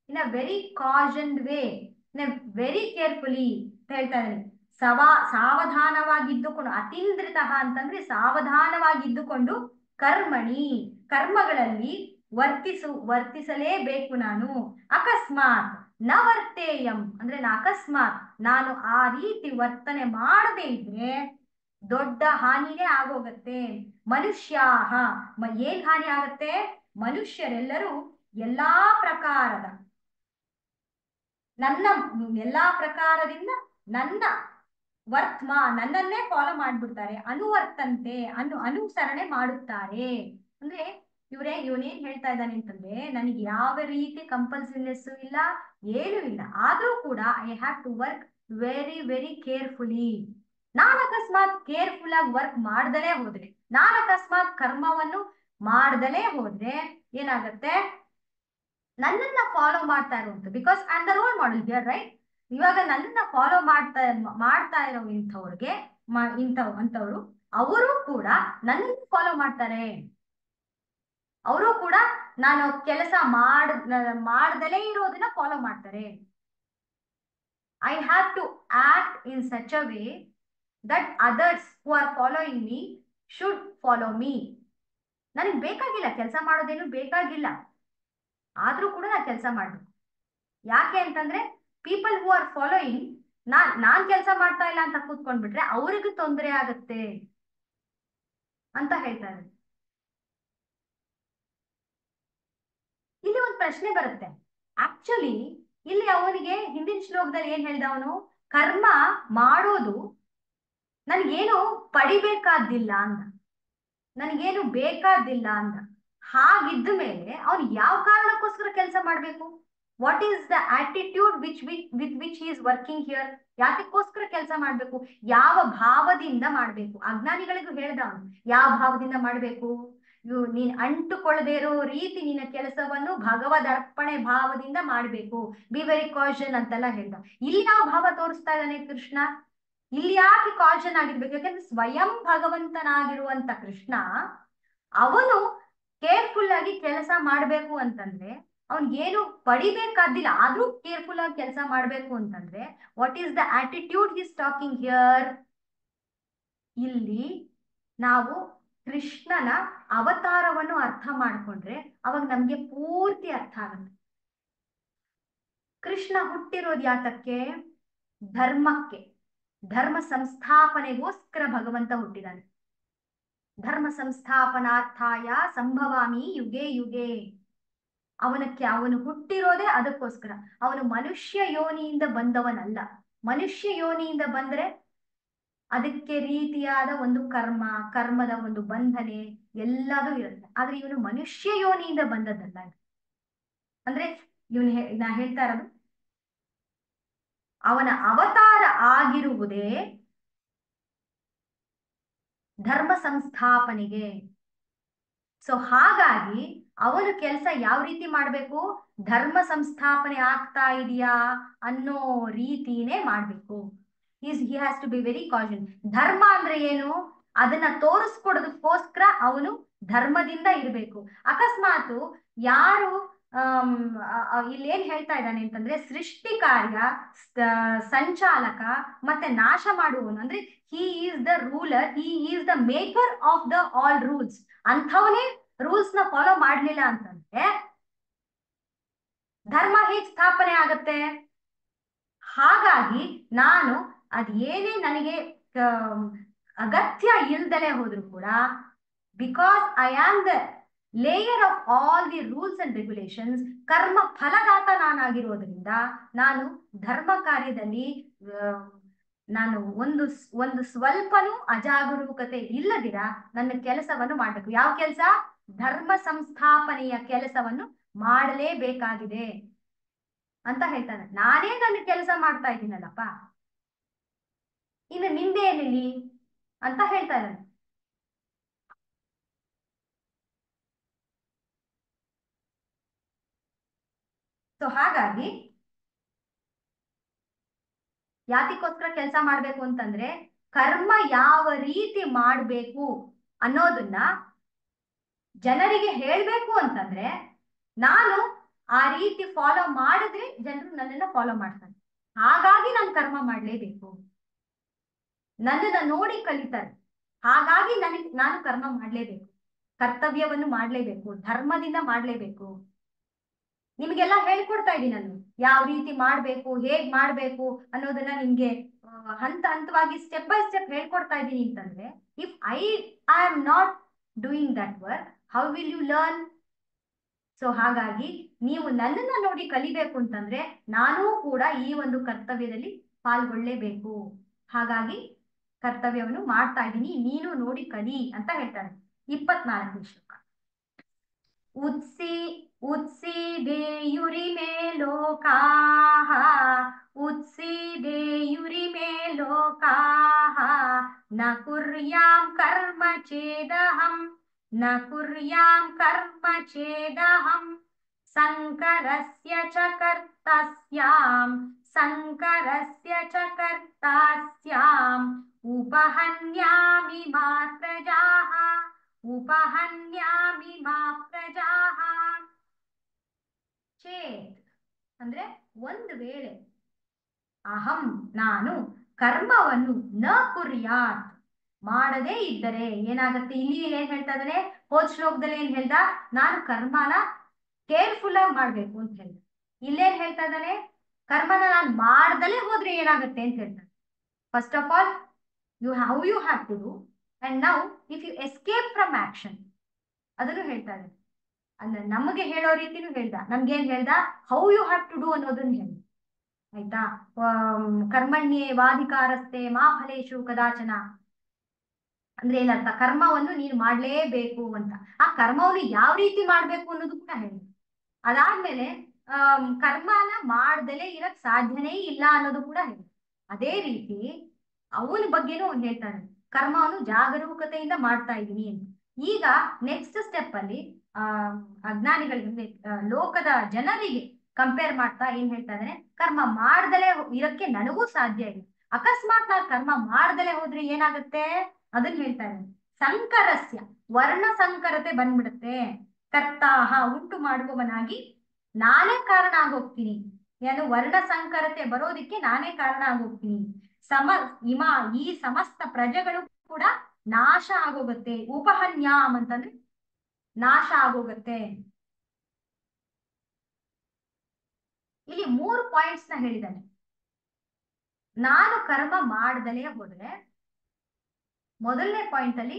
in a very cautioned way, in a very carefully ಅಂತ ಹೇಳ್ತಾ ಇದ್ದಾನೆ. ಸಾವಧಾನವಾಗಿದ್ದುಕೊಂಡು, ಅತೀಂದ್ರಿತಃ ಅಂತಂದ್ರೆ ಸಾವಧಾನವಾಗಿದ್ದುಕೊಂಡು, ಕರ್ಮಣಿ ಕರ್ಮಗಳಲ್ಲಿ ವರ್ತಿಸಲೇಬೇಕು ನಾನು. ಅಕಸ್ಮಾತ್ ನ ವರ್ತೇಯಂ ಅಂದ್ರೆ ಅಕಸ್ಮಾತ್ ನಾನು ಆ ರೀತಿ ವರ್ತನೆ ಮಾಡದೇ ಇದ್ರೆ ದೊಡ್ಡ ಹಾನಿನೇ ಆಗೋಗತ್ತೆ. ಮನುಷ್ಯಾಹ ಏನ್ ಹಾನಿ ಆಗತ್ತೆ? ಮನುಷ್ಯರೆಲ್ಲರೂ ಎಲ್ಲಾ ಪ್ರಕಾರದಿಂದ ನನ್ನ ನನ್ನನ್ನೇ ಫಾಲೋ ಮಾಡ್ಬಿಡ್ತಾರೆ. ಅನುವರ್ತಂತೆ ಅನುಸರಣೆ ಮಾಡುತ್ತಾರೆ. ಅಂದ್ರೆ ಇವನೇನ್ ಹೇಳ್ತಾ ಇದ್ದಾನೆ ಅಂತಂದ್ರೆ, ನನಗೆ ಯಾವ ರೀತಿ ಕಂಪಲ್ಸಿವ್ನೆಸ್ ಇಲ್ಲ, ಏನೂ ಇಲ್ಲ, ಆದ್ರೂ ಕೂಡ I have to work very very carefully. ನಾನು ಅಕಸ್ಮಾತ್ ಕೇರ್ಫುಲ್ ಆಗಿ ವರ್ಕ್ ಮಾಡ್ದಲೇ ಹೋದ್ರೆ, ನಾನು ಅಕಸ್ಮಾತ್ ಕರ್ಮವನ್ನು ಮಾಡ್ದಲೇ ಹೋದ್ರೆ ಏನಾಗತ್ತೆ? ನನ್ನನ್ನ ಫಾಲೋ ಮಾಡ್ತಾ ಇರುವಂತ, because I am the role model here, right? ಇವಾಗ ನನ್ನನ್ನ ಫಾಲೋ ಮಾಡ್ತಾ ಇರೋ ಅಂತವ್ರು ಅವರು ಕೂಡ ನನ್ನನ್ನು ಫಾಲೋ ಮಾಡ್ತಾರೆ. ಅವರು ಕೂಡ ನಾನು ಕೆಲಸ ಮಾಡ್ದಲೇ ಇರೋದನ್ನ ಫಾಲೋ ಮಾಡ್ತಾರೆ. I have to act in such a way that others who are following me should follow me. ನನಗೆ ಬೇಕಾಗಿಲ್ಲ, ಕೆಲಸ ಮಾಡೋದೇನು ಬೇಕಾಗಿಲ್ಲ, ಆದ್ರೂ ಕೂಡ ನಾನು ಕೆಲಸ ಮಾಡ್ಬೇಕು. ಯಾಕೆ ಅಂತಂದ್ರೆ ಪೀಪಲ್ ಹೂ ಆರ್ ಫಾಲೋಯಿಂಗ್, ನಾನ್ ಕೆಲಸ ಮಾಡ್ತಾ ಇಲ್ಲ ಅಂತ ಕೂತ್ಕೊಂಡ್ಬಿಟ್ರೆ ಅವ್ರಿಗೂ ತೊಂದರೆ ಆಗತ್ತೆ. ಅಂತ ಹೇಳ್ತಾರೆ. ಇಲ್ಲಿ ಒಂದು ಪ್ರಶ್ನೆ ಬರುತ್ತೆ. ಆಕ್ಚುಲಿ ಇಲ್ಲಿ ಅವನಿಗೆ ಹಿಂದಿನ ಶ್ಲೋಕದಲ್ಲಿ ಏನ್ ಹೇಳ್ದ ಅವನು, ಕರ್ಮ ಮಾಡೋದು ನನ್ಗೇನು ಪಡಿಬೇಕಾದಿಲ್ಲ ಅಂದ, ನನಗೇನು ಬೇಕಾದಿಲ್ಲ ಅಂದ. ಹಾಗಿದ್ದ ಮೇಲೆ ಅವನು ಯಾವ ಕಾರಣಕ್ಕೋಸ್ಕರ ಕೆಲಸ ಮಾಡ್ಬೇಕು? What is the attitude with which is working here? ಯಾತಕ್ಕೋಸ್ಕರ ಕೆಲಸ ಮಾಡ್ಬೇಕು? ಯಾವ ಭಾವದಿಂದ ಮಾಡ್ಬೇಕು? ಅಜ್ಞಾನಿಗಳಿಗೂ ಹೇಳ್ದ ಅವನು, ಯಾವ ಭಾವದಿಂದ ಮಾಡ್ಬೇಕು? ನೀನ್ ಅಂಟುಕೊಳ್ಳದೆ ಇರೋ ರೀತಿ ನಿನ್ನ ಕೆಲಸವನ್ನು ಭಗವದ್ ಅರ್ಪಣೆ ಭಾವದಿಂದ ಮಾಡ್ಬೇಕು. ಬಿ ವೆರಿ ಕಾಷನ್ ಅಂತೆಲ್ಲ ಹೇಳ್ದ. ಇಲ್ಲಿ ಯಾವ ಭಾವ ತೋರಿಸ್ತಾ ಇದ್ದಾನೆ ಕೃಷ್ಣ? ಇಲ್ಲಿ ಯಾಕೆ ಕಾಷನ್ ಆಗಿರ್ಬೇಕು? ಯಾಕಂದ್ರೆ ಸ್ವಯಂ ಭಗವಂತನಾಗಿರುವಂತ ಕೃಷ್ಣ ಅವನು ಕೇರ್ಫುಲ್ ಆಗಿ ಕೆಲಸ ಮಾಡ್ಬೇಕು ಅಂತಂದ್ರೆ, ಅವನ್ಗೇನು ಪಡಿಬೇಕಾದಿಲ್ಲ ಆದ್ರೂ ಕೇರ್ಫುಲ್ ಆಗಿ ಕೆಲಸ ಮಾಡ್ಬೇಕು ಅಂತಂದ್ರೆ, what is the attitude is talking here? ಇಲ್ಲಿ ನಾವು ಕೃಷ್ಣನ ಅವತಾರವನ್ನು ಅರ್ಥ ಮಾಡ್ಕೊಂಡ್ರೆ ಅವಾಗ ನಮ್ಗೆ ಪೂರ್ತಿ ಅರ್ಥ ಆಗುತ್ತೆ. ಕೃಷ್ಣ ಹುಟ್ಟಿರೋದು ಯಾತಕ್ಕೆ? ಧರ್ಮಕ್ಕೆ, ಧರ್ಮ ಸಂಸ್ಥಾಪನೆಗೋಸ್ಕರ ಭಗವಂತ ಹುಟ್ಟಿದಾನೆ. ಧರ್ಮ ಸಂಸ್ಥಾಪನಾರ್ಥಾಯ ಸಂಭವಾಮಿ ಯುಗೆ ಯುಗೆ. ಅವನು ಹುಟ್ಟಿರೋದೇ ಅದಕ್ಕೋಸ್ಕರ. ಅವನು ಮನುಷ್ಯ ಯೋನಿಯಿಂದ ಬಂದವನಲ್ಲ. ಮನುಷ್ಯ ಯೋನಿಯಿಂದ ಬಂದ್ರೆ ಅದಕ್ಕೆ ರೀತಿಯಾದ ಒಂದು ಕರ್ಮದ ಒಂದು ಬಂಧನೆ ಎಲ್ಲದೂ ಇರುತ್ತೆ. ಆದ್ರೆ ಇವನು ಮನುಷ್ಯ ಯೋನಿಯಿಂದ ಬಂದದ್ದಲ್ಲ. ಅಂದ್ರೆ ನಾ ಹೇಳ್ತಾ ಇರೋದು, ಅವನ ಅವತಾರ ಆಗಿರುವುದೇ ಧರ್ಮ ಸಂಸ್ಥಾಪನೆಗೆ. ಸೊ ಹಾಗಾಗಿ ಅವನು ಕೆಲಸ ಯಾವ ರೀತಿ ಮಾಡ್ಬೇಕು? ಧರ್ಮ ಸಂಸ್ಥಾಪನೆ ಆಗ್ತಾ ಇದೆಯಾ ಅನ್ನೋ ರೀತಿನೇ ಮಾಡ್ಬೇಕು. He has to be very caution. ಧರ್ಮ ಅಂದ್ರೆ ಏನು? ಅದನ್ನ ತೋರಿಸ್ಕೊಡೋದಕ್ಕೋಸ್ಕರ ಅವನು ಧರ್ಮದಿಂದ ಇರಬೇಕು. ಅಕಸ್ಮಾತ್ ಯಾರು ಇಲ್ಲಿ ಏನ್ ಹೇಳ್ತಾ ಇದ್ದಾನೆ ಅಂತಂದ್ರೆ, ಸೃಷ್ಟಿ ಕಾರ್ಯ ಸಂಚಾಲಕ ಮತ್ತೆ ನಾಶ ಮಾಡುವವನು, ಅಂದ್ರೆ he is the ruler, he is the maker of the all rules. ಅಂಥವನೇ ರೂಲ್ಸ್ ನ ಫಾಲೋ ಮಾಡ್ಲಿಲ್ಲ ಅಂತಂದ್ರೆ ಧರ್ಮ ಹೇಗ್ ಸ್ಥಾಪನೆ ಆಗತ್ತೆ? ಹಾಗಾಗಿ ನಾನು ಅದೇನೇ ನನಗೆ ಅಗತ್ಯ ಇಲ್ದಲೆ ಹೋದ್ರು ಕೂಡ, because I am the layer of all the rules and regulations, ಕರ್ಮ ಫಲದಾತ ನಾನಾಗಿರೋದ್ರಿಂದ ನಾನು ಧರ್ಮ ಕಾರ್ಯದಲ್ಲಿ ನಾನು ಒಂದು ಸ್ವಲ್ಪನೂ ಅಜಾಗರೂಕತೆ ಇಲ್ಲದಿರ ನನ್ನ ಕೆಲಸವನ್ನು ಮಾಡ್ಬೇಕು. ಯಾವ ಕೆಲಸ? ಧರ್ಮ ಸಂಸ್ಥಾಪನೆಯ ಕೆಲಸವನ್ನು ಮಾಡಲೇಬೇಕಾಗಿದೆ ಅಂತ ಹೇಳ್ತಾನೆ. ನಾನೇ ನನ್ನ ಕೆಲಸ ಮಾಡ್ತಾ ಇದ್ದೀನಲ್ಲಪ್ಪ, ಇನ್ನು ನಿಂದೆ ಏನಿಲ್ಲಿ ಅಂತ ಹೇಳ್ತಾ ಇದ್ದಾನೆ. ಸೊ ಹಾಗಾಗಿ ಯಾತಿಗೋಸ್ಕರ ಕೆಲಸ ಮಾಡ್ಬೇಕು ಅಂತಂದ್ರೆ, ಕರ್ಮ ಯಾವ ರೀತಿ ಮಾಡ್ಬೇಕು ಅನ್ನೋದನ್ನ ಜನರಿಗೆ ಹೇಳ್ಬೇಕು ಅಂತಂದ್ರೆ, ನಾನು ಆ ರೀತಿ ಫಾಲೋ ಮಾಡಿದ್ರೆ ಜನರು ನನ್ನನ್ನ ಫಾಲೋ ಮಾಡ್ತಾರೆ. ಹಾಗಾಗಿ ನಾನು ಕರ್ಮ ಮಾಡ್ಲೇಬೇಕು. ನನ್ನನ್ನ ನೋಡಿ ಕಲಿತಾರೆ, ಹಾಗಾಗಿ ನಾನು ಕರ್ಮ ಮಾಡ್ಲೇಬೇಕು, ಕರ್ತವ್ಯವನ್ನು ಮಾಡ್ಲೇಬೇಕು, ಧರ್ಮದಿಂದ ಮಾಡ್ಲೇಬೇಕು. ನಿಮ್ಗೆಲ್ಲ ಹೇಳ್ಕೊಡ್ತಾ ಇದ್ದೀನಿ ನಾನು, ಯಾವ ರೀತಿ ಮಾಡ್ಬೇಕು, ಹೇಗ್ ಮಾಡ್ಬೇಕು ಅನ್ನೋದನ್ನ ನಿಮ್ಗೆ ಹಂತ ಹಂತವಾಗಿ ಸ್ಟೆಪ್ ಬೈ ಸ್ಟೆಪ್ ಹೇಳ್ಕೊಡ್ತಾ ಇದ್ದೀನಿ ಅಂತಂದ್ರೆ, if I am not doing that work, how will you learn? So ಹಾಗಾಗಿ ನೀವು ನನ್ನನ್ನ ನೋಡಿ ಕಲಿಬೇಕು ಅಂತಂದ್ರೆ ನಾನೂ ಕೂಡ ಈ ಒಂದು ಕರ್ತವ್ಯದಲ್ಲಿ ಪಾಲ್ಗೊಳ್ಳೇಬೇಕು. ಹಾಗಾಗಿ ಕರ್ತವ್ಯವನ್ನು ಮಾಡ್ತಾ ಇದ್ದೀನಿ, ನೀನು ನೋಡಿ ಕಲಿ ಅಂತ ಹೇಳ್ತಾರೆ. 24ನೇ ಶ್ಲೋಕ. उत्सीदेयुरिमे लोकाः, उत्सीदेयुरिमे लोकाः, न कुर्यां कर्म चेदहम्, न कुर्यां कर्म चेदहम्, संकरस्य च कर्तस्याम्, संकरस्य च कर्तास्याम्, उपहन्यामि मा प्रजाः, उपहन्यामि मा प्रजाः. ಚೇತ್ ಅಂದ್ರೆ ಒಂದು ವೇಳೆ, ಅಹಂ ನಾನು, ಕರ್ಮವನ್ನು ನ ಕುರ್ಯಾತ್ ಮಾಡದೇ ಇದ್ದರೆ ಏನಾಗತ್ತೆ? ಇಲ್ಲಿ ಏನ್ ಹೇಳ್ತಾ ಇದ್ದಾನೆ? ಹೋದ್ ಶ್ಲೋಕದಲ್ಲಿ ಏನ್ ಹೇಳ್ದ? ನಾನು ಕರ್ಮನ ಕೇರ್ಫುಲ್ ಆಗಿ ಮಾಡ್ಬೇಕು ಅಂತ ಹೇಳ್ದ. ಇಲ್ಲೇನ್ ಹೇಳ್ತಾ ಇದ್ದಾನೆ? ಕರ್ಮನ ನಾನು ಮಾಡ್ದಲೇ ಹೋದ್ರೆ ಏನಾಗತ್ತೆ ಅಂತ ಹೇಳ್ತಾನೆ. First of all, how you have to do, and now if you escape from action, ಅದನ್ನು ಹೇಳ್ತಾ ಇದ್ದಾನೆ. ಅಂದ್ರೆ ನಮಗೆ ಹೇಳೋ ರೀತಿನೂ ಹೇಳ್ದ, ನಮ್ಗೇನ್ ಹೇಳ್ದ, how you have to do ಅನ್ನೋದನ್ನ ಹೇಳ್ದ. ಆಯ್ತಾ? ಕರ್ಮಣ್ಯೇ ವಾಧಿಕಾರಸ್ತೆ ಮಾ ಫಲೇಶು ಕದಾಚನ ಅಂದ್ರೆ ಏನರ್ಥ, ಕರ್ಮವನ್ನು ನೀನು ಮಾಡ್ಲೇಬೇಕು ಅಂತ. ಆ ಕರ್ಮವನ್ನು ಯಾವ ರೀತಿ ಮಾಡ್ಬೇಕು ಅನ್ನೋದು ಕೂಡ ಹೇಳಿ. ಅದಾದ್ಮೇಲೆ ಕರ್ಮನ ಮಾಡ್ದಲೇ ಇರಕ್ ಸಾಧ್ಯನೇ ಇಲ್ಲ ಅನ್ನೋದು ಕೂಡ ಹೇಳಿ. ಅದೇ ರೀತಿ ಅವನ ಬಗ್ಗೆನೂ ಅವ್ನು ಹೇಳ್ತಾನೆ, ಕರ್ಮವನ್ನು ಜಾಗರೂಕತೆಯಿಂದ ಮಾಡ್ತಾ ಇದ್ದೀನಿ ಅಂತ. ಈಗ ನೆಕ್ಸ್ಟ್ ಸ್ಟೆಪ್ ಅಲ್ಲಿ ಆ ಅಜ್ಞಾನಿಗಳಿಗೆ, ಲೋಕದ ಜನರಿಗೆ ಕಂಪೇರ್ ಮಾಡ್ತಾ ಏನ್ ಹೇಳ್ತಾ ಇದ್ದಾನೆ, ಕರ್ಮ ಮಾಡ್ದಲೇ ಇರಕ್ಕೆ ನನಗೂ ಸಾಧ್ಯ ಇಲ್ಲ. ಅಕಸ್ಮಾತ್ ನಾನು ಕರ್ಮ ಮಾಡ್ದಲೇ ಹೋದ್ರೆ ಏನಾಗುತ್ತೆ ಅದನ್ನ ಹೇಳ್ತಾ ಇದ್ದಾನೆ. ಸಂಕರಸ್ಯ, ವರ್ಣ ಸಂಕರತೆ ಬಂದ್ಬಿಡುತ್ತೆ. ಕರ್ತಾಹ, ಉಂಟು ಮಾಡುವವನಾಗಿ ನಾನೇ ಕಾರಣ ಆಗೋಗ್ತೀನಿ. ಏನು ವರ್ಣ ಸಂಕರತೆ ಬರೋದಿಕ್ಕೆ ನಾನೇ ಕಾರಣ ಆಗೋಗ್ತೀನಿ. ಸಮ ಇಮ ಈ ಸಮಸ್ತ ಪ್ರಜೆಗಳು ಕೂಡ ನಾಶ ಆಗೋಗುತ್ತೆ. ಉಪಹನ್ಯಾಮ್ ಅಂತಂದ್ರೆ ನಾಶ ಆಗೋಗತ್ತೆ. ಇಲ್ಲಿ 3 ಪಾಯಿಂಟ್ಸ್ ನ ಹೇಳಿದ್ದಾನೆ. ನಾನು ಕರ್ಮ ಮಾಡ್ದಲೇ ಹೋದ್ರೆ, ಮೊದಲನೇ ಪಾಯಿಂಟ್ ಅಲ್ಲಿ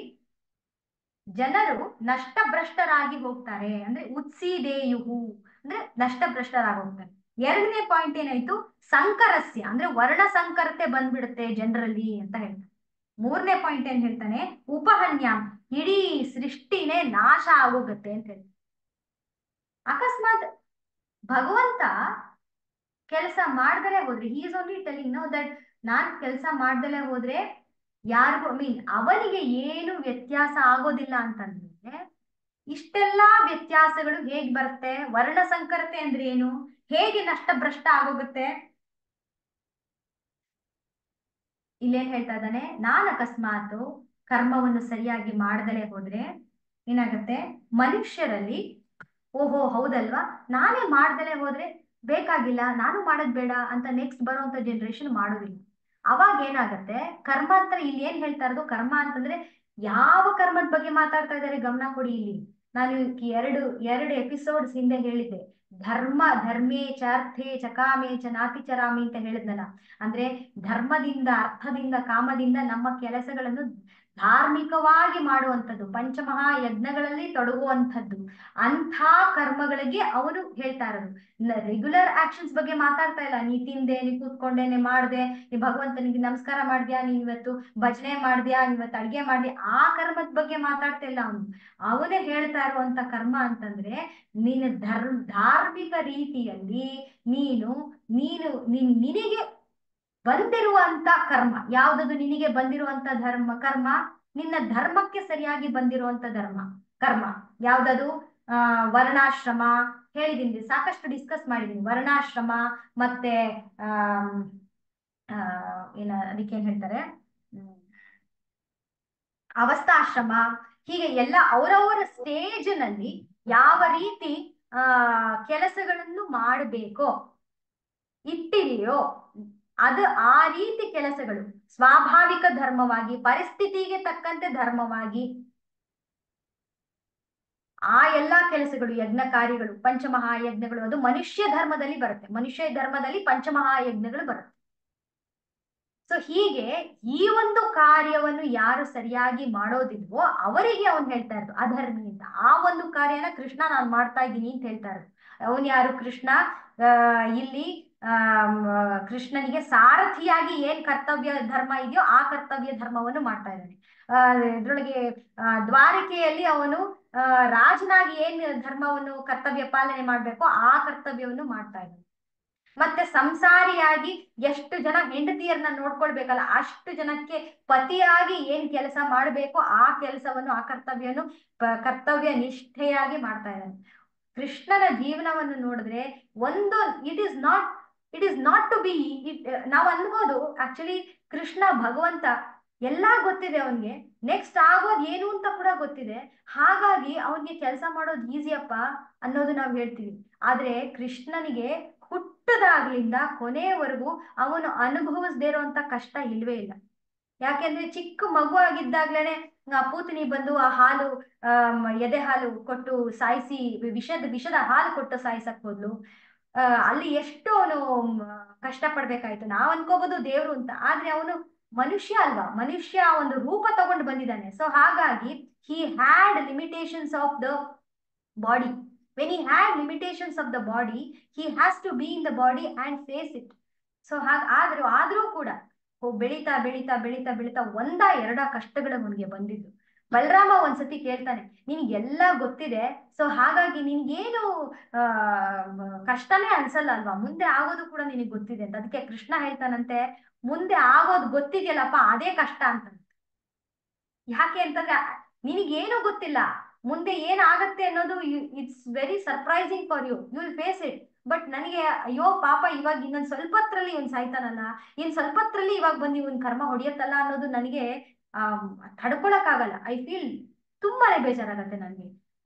ಜನರು ನಷ್ಟಭ್ರಷ್ಟರಾಗಿ ಹೋಗ್ತಾರೆ, ಅಂದ್ರೆ ಉತ್ಸೀದೇಯುಹು ಅಂದ್ರೆ ನಷ್ಟಭ್ರಷ್ಟರಾಗಿ ಹೋಗ್ತಾರೆ. ಎರಡನೇ ಪಾಯಿಂಟ್ ಏನಾಯ್ತು, ಸಂಕರಸ್ಯ ಅಂದ್ರೆ ವರ್ಣ ಸಂಕರತೆ ಬಂದ್ಬಿಡುತ್ತೆ ಜನರಲ್ಲಿ ಅಂತ ಹೇಳ್ತಾರೆ. ಮೂರನೇ ಪಾಯಿಂಟ್ ಏನ್ ಹೇಳ್ತಾನೆ, ಉಪಹನ್ಯಾಮ್, ಇಡೀ ಸೃಷ್ಟಿನೇ ನಾಶ ಆಗೋಗತ್ತೆ ಅಂತ ಹೇಳ್ತಾರೆ. ಅಕಸ್ಮಾತ್ ಭಗವಂತ ಕೆಲಸ ಮಾಡ್ದಲೇ ಹೋದ್ರೆ, he is only telling no that ನಾನ್ ಕೆಲಸ ಮಾಡ್ದಲೇ ಹೋದ್ರೆ ಯಾರಿಗೂ ಅವನಿಗೆ ಏನು ವ್ಯತ್ಯಾಸ ಆಗೋದಿಲ್ಲ ಅಂತಂದ್ರೆ, ಇಷ್ಟೆಲ್ಲಾ ವ್ಯತ್ಯಾಸಗಳು ಹೇಗ್ ಬರುತ್ತೆ? ವರ್ಣ ಸಂಕರತೆ ಅಂದ್ರೆ ಏನು? ಹೇಗೆ ನಷ್ಟಭ್ರಷ್ಟ ಆಗೋಗುತ್ತೆ? ಇಲ್ಲೇನ್ ಹೇಳ್ತಾ ಇದ್ದಾನೆ, ನಾನ್ ಅಕಸ್ಮಾತ್ ಕರ್ಮವನ್ನು ಸರಿಯಾಗಿ ಮಾಡ್ದಲೇ ಹೋದ್ರೆ ಏನಾಗತ್ತೆ, ಮನುಷ್ಯರಲ್ಲಿ ಓಹೋ ಹೌದಲ್ವಾ, ನಾನೇ ಮಾಡ್ದಲೇ ಹೋದ್ರೆ ಬೇಕಾಗಿಲ್ಲ, ನಾನು ಮಾಡೋದ್ ಬೇಡ ಅಂತ ನೆಕ್ಸ್ಟ್ ಬರುವಂತ ಜನರೇಷನ್ ಮಾಡೋದಿಲ್ಲ. ಅವಾಗ ಏನಾಗತ್ತೆ, ಕರ್ಮ ಅಂತ ಇಲ್ಲಿ ಏನ್ ಹೇಳ್ತಾ ಇರೋದು, ಕರ್ಮ ಅಂತಂದ್ರೆ ಯಾವ ಕರ್ಮದ ಬಗ್ಗೆ ಮಾತಾಡ್ತಾ ಇದ್ದಾರೆ ಗಮನ ಕೊಡಿ. ಇಲ್ಲಿ ನಾನು ಎರಡು ಎರಡು ಎಪಿಸೋಡ್ಸ್ ಹಿಂದೆ ಹೇಳಿದ್ದೆ, ಧರ್ಮ ಧರ್ಮೇ ಚ ಅರ್ಥೇ ಚ ಕಾಮೇ ಚ ನಾತಿ ಚರಾಮಿ ಅಂತ ಹೇಳಿದ್ನಲ್ಲ. ಅಂದ್ರೆ ಧರ್ಮದಿಂದ, ಅರ್ಥದಿಂದ, ಕಾಮದಿಂದ ನಮ್ಮ ಕೆಲಸಗಳನ್ನು ಧಾರ್ಮಿಕವಾಗಿ ಮಾಡುವಂಥದ್ದು, ಪಂಚಮಹಾ ಯಜ್ಞಗಳಲ್ಲಿ ತೊಡಗುವಂಥದ್ದು, ಅಂಥ ಕರ್ಮಗಳಿಗೆ ಅವನು ಹೇಳ್ತಾ ಇರೋದು. ರೆಗ್ಯುಲರ್ ಆಕ್ಷನ್ಸ್ ಬಗ್ಗೆ ಮಾತಾಡ್ತಾ ಇಲ್ಲ. ನೀ ತಿಂದೆ, ನೀ ಕೂತ್ಕೊಂಡೇನೆ ಮಾಡ್ದೆ, ನೀ ಭಗವಂತನಿಗೆ ನಮಸ್ಕಾರ ಮಾಡ್ದ್ಯಾ, ನೀನ್ ಇವತ್ತು ಭಜನೆ ಮಾಡ್ದ್ಯಾ, ಇವತ್ತು ಅಡ್ಗೆ ಮಾಡ್ದ್ಯಾ, ಆ ಕರ್ಮದ ಬಗ್ಗೆ ಮಾತಾಡ್ತಾ ಇಲ್ಲ ಅವನು. ಅವನೇ ಹೇಳ್ತಾ ಇರುವಂತ ಕರ್ಮ ಅಂತಂದ್ರೆ, ನೀನು ಧಾರ್ಮಿಕ ರೀತಿಯಲ್ಲಿ ನೀನು ನೀನು ನಿನಗೆ ಬಂದಿರುವಂತ ಕರ್ಮ ಯಾವ್ದದು, ನಿನಗೆ ಬಂದಿರುವಂತ ಕರ್ಮ, ನಿನ್ನ ಧರ್ಮಕ್ಕೆ ಸರಿಯಾಗಿ ಬಂದಿರುವಂತ ಕರ್ಮ ಯಾವ್ದದು? ವರ್ಣಾಶ್ರಮ ಹೇಳಿದೀನಿ, ಸಾಕಷ್ಟು ಡಿಸ್ಕಸ್ ಮಾಡಿದೀನಿ. ವರ್ಣಾಶ್ರಮ ಮತ್ತೆ ಆ ಅದಕ್ಕೆ ಏನ್ ಹೇಳ್ತಾರೆ, ಅವಸ್ಥಾಶ್ರಮ, ಹೀಗೆ ಎಲ್ಲ ಅವರವರ ಸ್ಟೇಜ್ ನಲ್ಲಿ ಯಾವ ರೀತಿ ಕೆಲಸಗಳನ್ನು ಮಾಡಬೇಕೋ ಇಟ್ಟಿದೆಯೋ ಅದು ಆ ರೀತಿ ಕೆಲಸಗಳು ಸ್ವಾಭಾವಿಕ ಧರ್ಮವಾಗಿ, ಪರಿಸ್ಥಿತಿಗೆ ತಕ್ಕಂತೆ ಧರ್ಮವಾಗಿ ಆ ಎಲ್ಲಾ ಕೆಲಸಗಳು, ಯಜ್ಞ ಕಾರ್ಯಗಳು, ಪಂಚಮಹಾಯಜ್ಞಗಳು, ಅದು ಮನುಷ್ಯ ಧರ್ಮದಲ್ಲಿ ಬರುತ್ತೆ. ಮನುಷ್ಯ ಧರ್ಮದಲ್ಲಿ ಪಂಚಮಹಾಯಜ್ಞಗಳು ಬರುತ್ತೆ. ಸೊ ಹೀಗೆ ಈ ಒಂದು ಕಾರ್ಯವನ್ನು ಯಾರು ಸರಿಯಾಗಿ ಮಾಡೋದಿಲ್ವೋ ಅವರಿಗೆ ಅವನು ಹೇಳ್ತಾ ಇರೋದು ಅಧರ್ಮಿ ಅಂತ. ಆ ಒಂದು ಕಾರ್ಯನ ಕೃಷ್ಣ ನಾನು ಮಾಡ್ತಾ ಇದ್ದೀನಿ ಅಂತ ಹೇಳ್ತಾ ಇರೋದು. ಅವನು ಯಾರು? ಕೃಷ್ಣ. ಇಲ್ಲಿ ಕೃಷ್ಣನಿಗೆ ಸಾರಥಿಯಾಗಿ ಏನ್ ಕರ್ತವ್ಯ ಧರ್ಮ ಇದೆಯೋ ಆ ಕರ್ತವ್ಯ ಧರ್ಮವನ್ನು ಮಾಡ್ತಾ ಇದ್ದಾನೆ. ಇದ್ರೊಳಗೆ ದ್ವಾರಕೆಯಲ್ಲಿ ಅವನು ರಾಜನಾಗಿ ಏನ್ ಧರ್ಮವನ್ನು ಕರ್ತವ್ಯ ಪಾಲನೆ ಮಾಡ್ಬೇಕೋ ಆ ಕರ್ತವ್ಯವನ್ನು ಮಾಡ್ತಾ ಇದ್ದಾನೆ. ಮತ್ತೆ ಸಂಸಾರಿಯಾಗಿ ಎಷ್ಟು ಜನ ಹೆಂಡತಿಯರನ್ನ ನೋಡ್ಕೊಳ್ಬೇಕಲ್ಲ, ಅಷ್ಟು ಜನಕ್ಕೆ ಪತಿಯಾಗಿ ಏನ್ ಕೆಲಸ ಮಾಡಬೇಕೋ ಆ ಕೆಲಸವನ್ನು, ಆ ಕರ್ತವ್ಯವನ್ನು ಕರ್ತವ್ಯ ನಿಷ್ಠೆಯಾಗಿ ಮಾಡ್ತಾ ಇದ್ದಾನೆ. ಕೃಷ್ಣನ ಜೀವನವನ್ನು ನೋಡಿದ್ರೆ ಒಂದು it is not to be, ನಾವು ಅನ್ಬೋದು ಆಕ್ಚುಲಿ ಕೃಷ್ಣ ಭಗವಂತ ಎಲ್ಲಾ ಗೊತ್ತಿದೆ ಅವನ್ಗೆ, ನೆಕ್ಸ್ಟ್ ಆಗೋದು ಏನು ಅಂತ ಕೂಡ ಗೊತ್ತಿದೆ, ಹಾಗಾಗಿ ಅವನ್ಗೆ ಕೆಲಸ ಮಾಡೋದು ಈಸಿಯಪ್ಪ ಅನ್ನೋದು ನಾವು ಹೇಳ್ತೀವಿ. ಆದ್ರೆ ಕೃಷ್ಣನಿಗೆ ಹುಟ್ಟದಾಗ್ಲಿಂದ ಕೊನೆಯವರೆಗೂ ಅವನು ಅನುಭವಿಸದೇ ಇರುವಂತ ಕಷ್ಟ ಇಲ್ವೇ ಇಲ್ಲ. ಯಾಕೆಂದ್ರೆ ಚಿಕ್ಕ ಮಗು ಆಗಿದ್ದಾಗ್ಲೇನೆ ಪೂತನಿ ಬಂದು ಆ ಹಾಲು ಎದೆ ಹಾಲು ಕೊಟ್ಟು ಸಾಯಿಸಿ, ವಿಷದ ಹಾಲು ಕೊಟ್ಟು ಸಾಯಿಸಕ್ ಹೋದ್ಲು. ಅಲ್ಲಿ ಎಷ್ಟು ಅವನು ಕಷ್ಟ ಪಡ್ಬೇಕಾಯ್ತು. ನಾವ್ ಅನ್ಕೋಬಹುದು ದೇವ್ರು ಅಂತ, ಆದ್ರೆ ಅವನು ಮನುಷ್ಯ ಅಲ್ವಾ, ಮನುಷ್ಯ ಒಂದು ರೂಪ ತಗೊಂಡು ಬಂದಿದ್ದಾನೆ. ಸೊ ಹಾಗಾಗಿ he had limitations of the body. When he had limitations of the body, he has to be in the body and face it. So ಆದ್ರೂ ಕೂಡ ಬೆಳೀತಾ ಬೆಳೀತಾ ಬೆಳೀತಾ ಬೆಳೀತಾ ಎರಡ ಕಷ್ಟಗಳು ಅವನಿಗೆ ಬಂದಿದ್ದು. ಬಲರಾಮ ಒಂದ್ಸತಿ ಕೇಳ್ತಾನೆ, ನಿನ್ಗೆಲ್ಲ ಗೊತ್ತಿದೆ, ಸೊ ಹಾಗಾಗಿ ನಿನ್ಗೇನು ಆ ಕಷ್ಟನೇ ಅನ್ಸಲ್ಲ ಅಲ್ವಾ, ಮುಂದೆ ಆಗೋದು ಕೂಡ ನಿನಗೆ ಗೊತ್ತಿದೆ ಅಂತ. ಅದಕ್ಕೆ ಕೃಷ್ಣ ಹೇಳ್ತಾನಂತೆ, ಮುಂದೆ ಆಗೋದು ಗೊತ್ತಿದೆಯಲ್ಲಪ್ಪ ಅದೇ ಕಷ್ಟ ಅಂತ. ಯಾಕೆ ಅಂತಂದ್ರೆ ನಿನಗೇನು ಗೊತ್ತಿಲ್ಲ, ಮುಂದೆ ಏನಾಗತ್ತೆ ಅನ್ನೋದು it's very surprising for you, you will face it. But ನನಗೆ ಅಯ್ಯೋ ಪಾಪ, ಇವಾಗ ಇನ್ನೊಂದ್ ಸ್ವಲ್ಪ ಹೊತ್ತರಲ್ಲಿ ಇವನ್ ಸಾಯ್ತಾನಲ್ಲ, ಇನ್ ಸ್ವಲ್ಪ ಹೊತ್ತರಲ್ಲಿ ಇವಾಗ ಬಂದು ಇವನ್ ಕರ್ಮ ಹೊಡಿಯತ್ತಲ್ಲ ಅನ್ನೋದು ನನಗೆ ತಡ್ಕೊಳಕ್ ಆಗಲ್ಲ. ಐ ಫೀಲ್ ತುಂಬಾನೇ ಬೇಜಾರಾಗತ್ತೆ ನನಗೆ.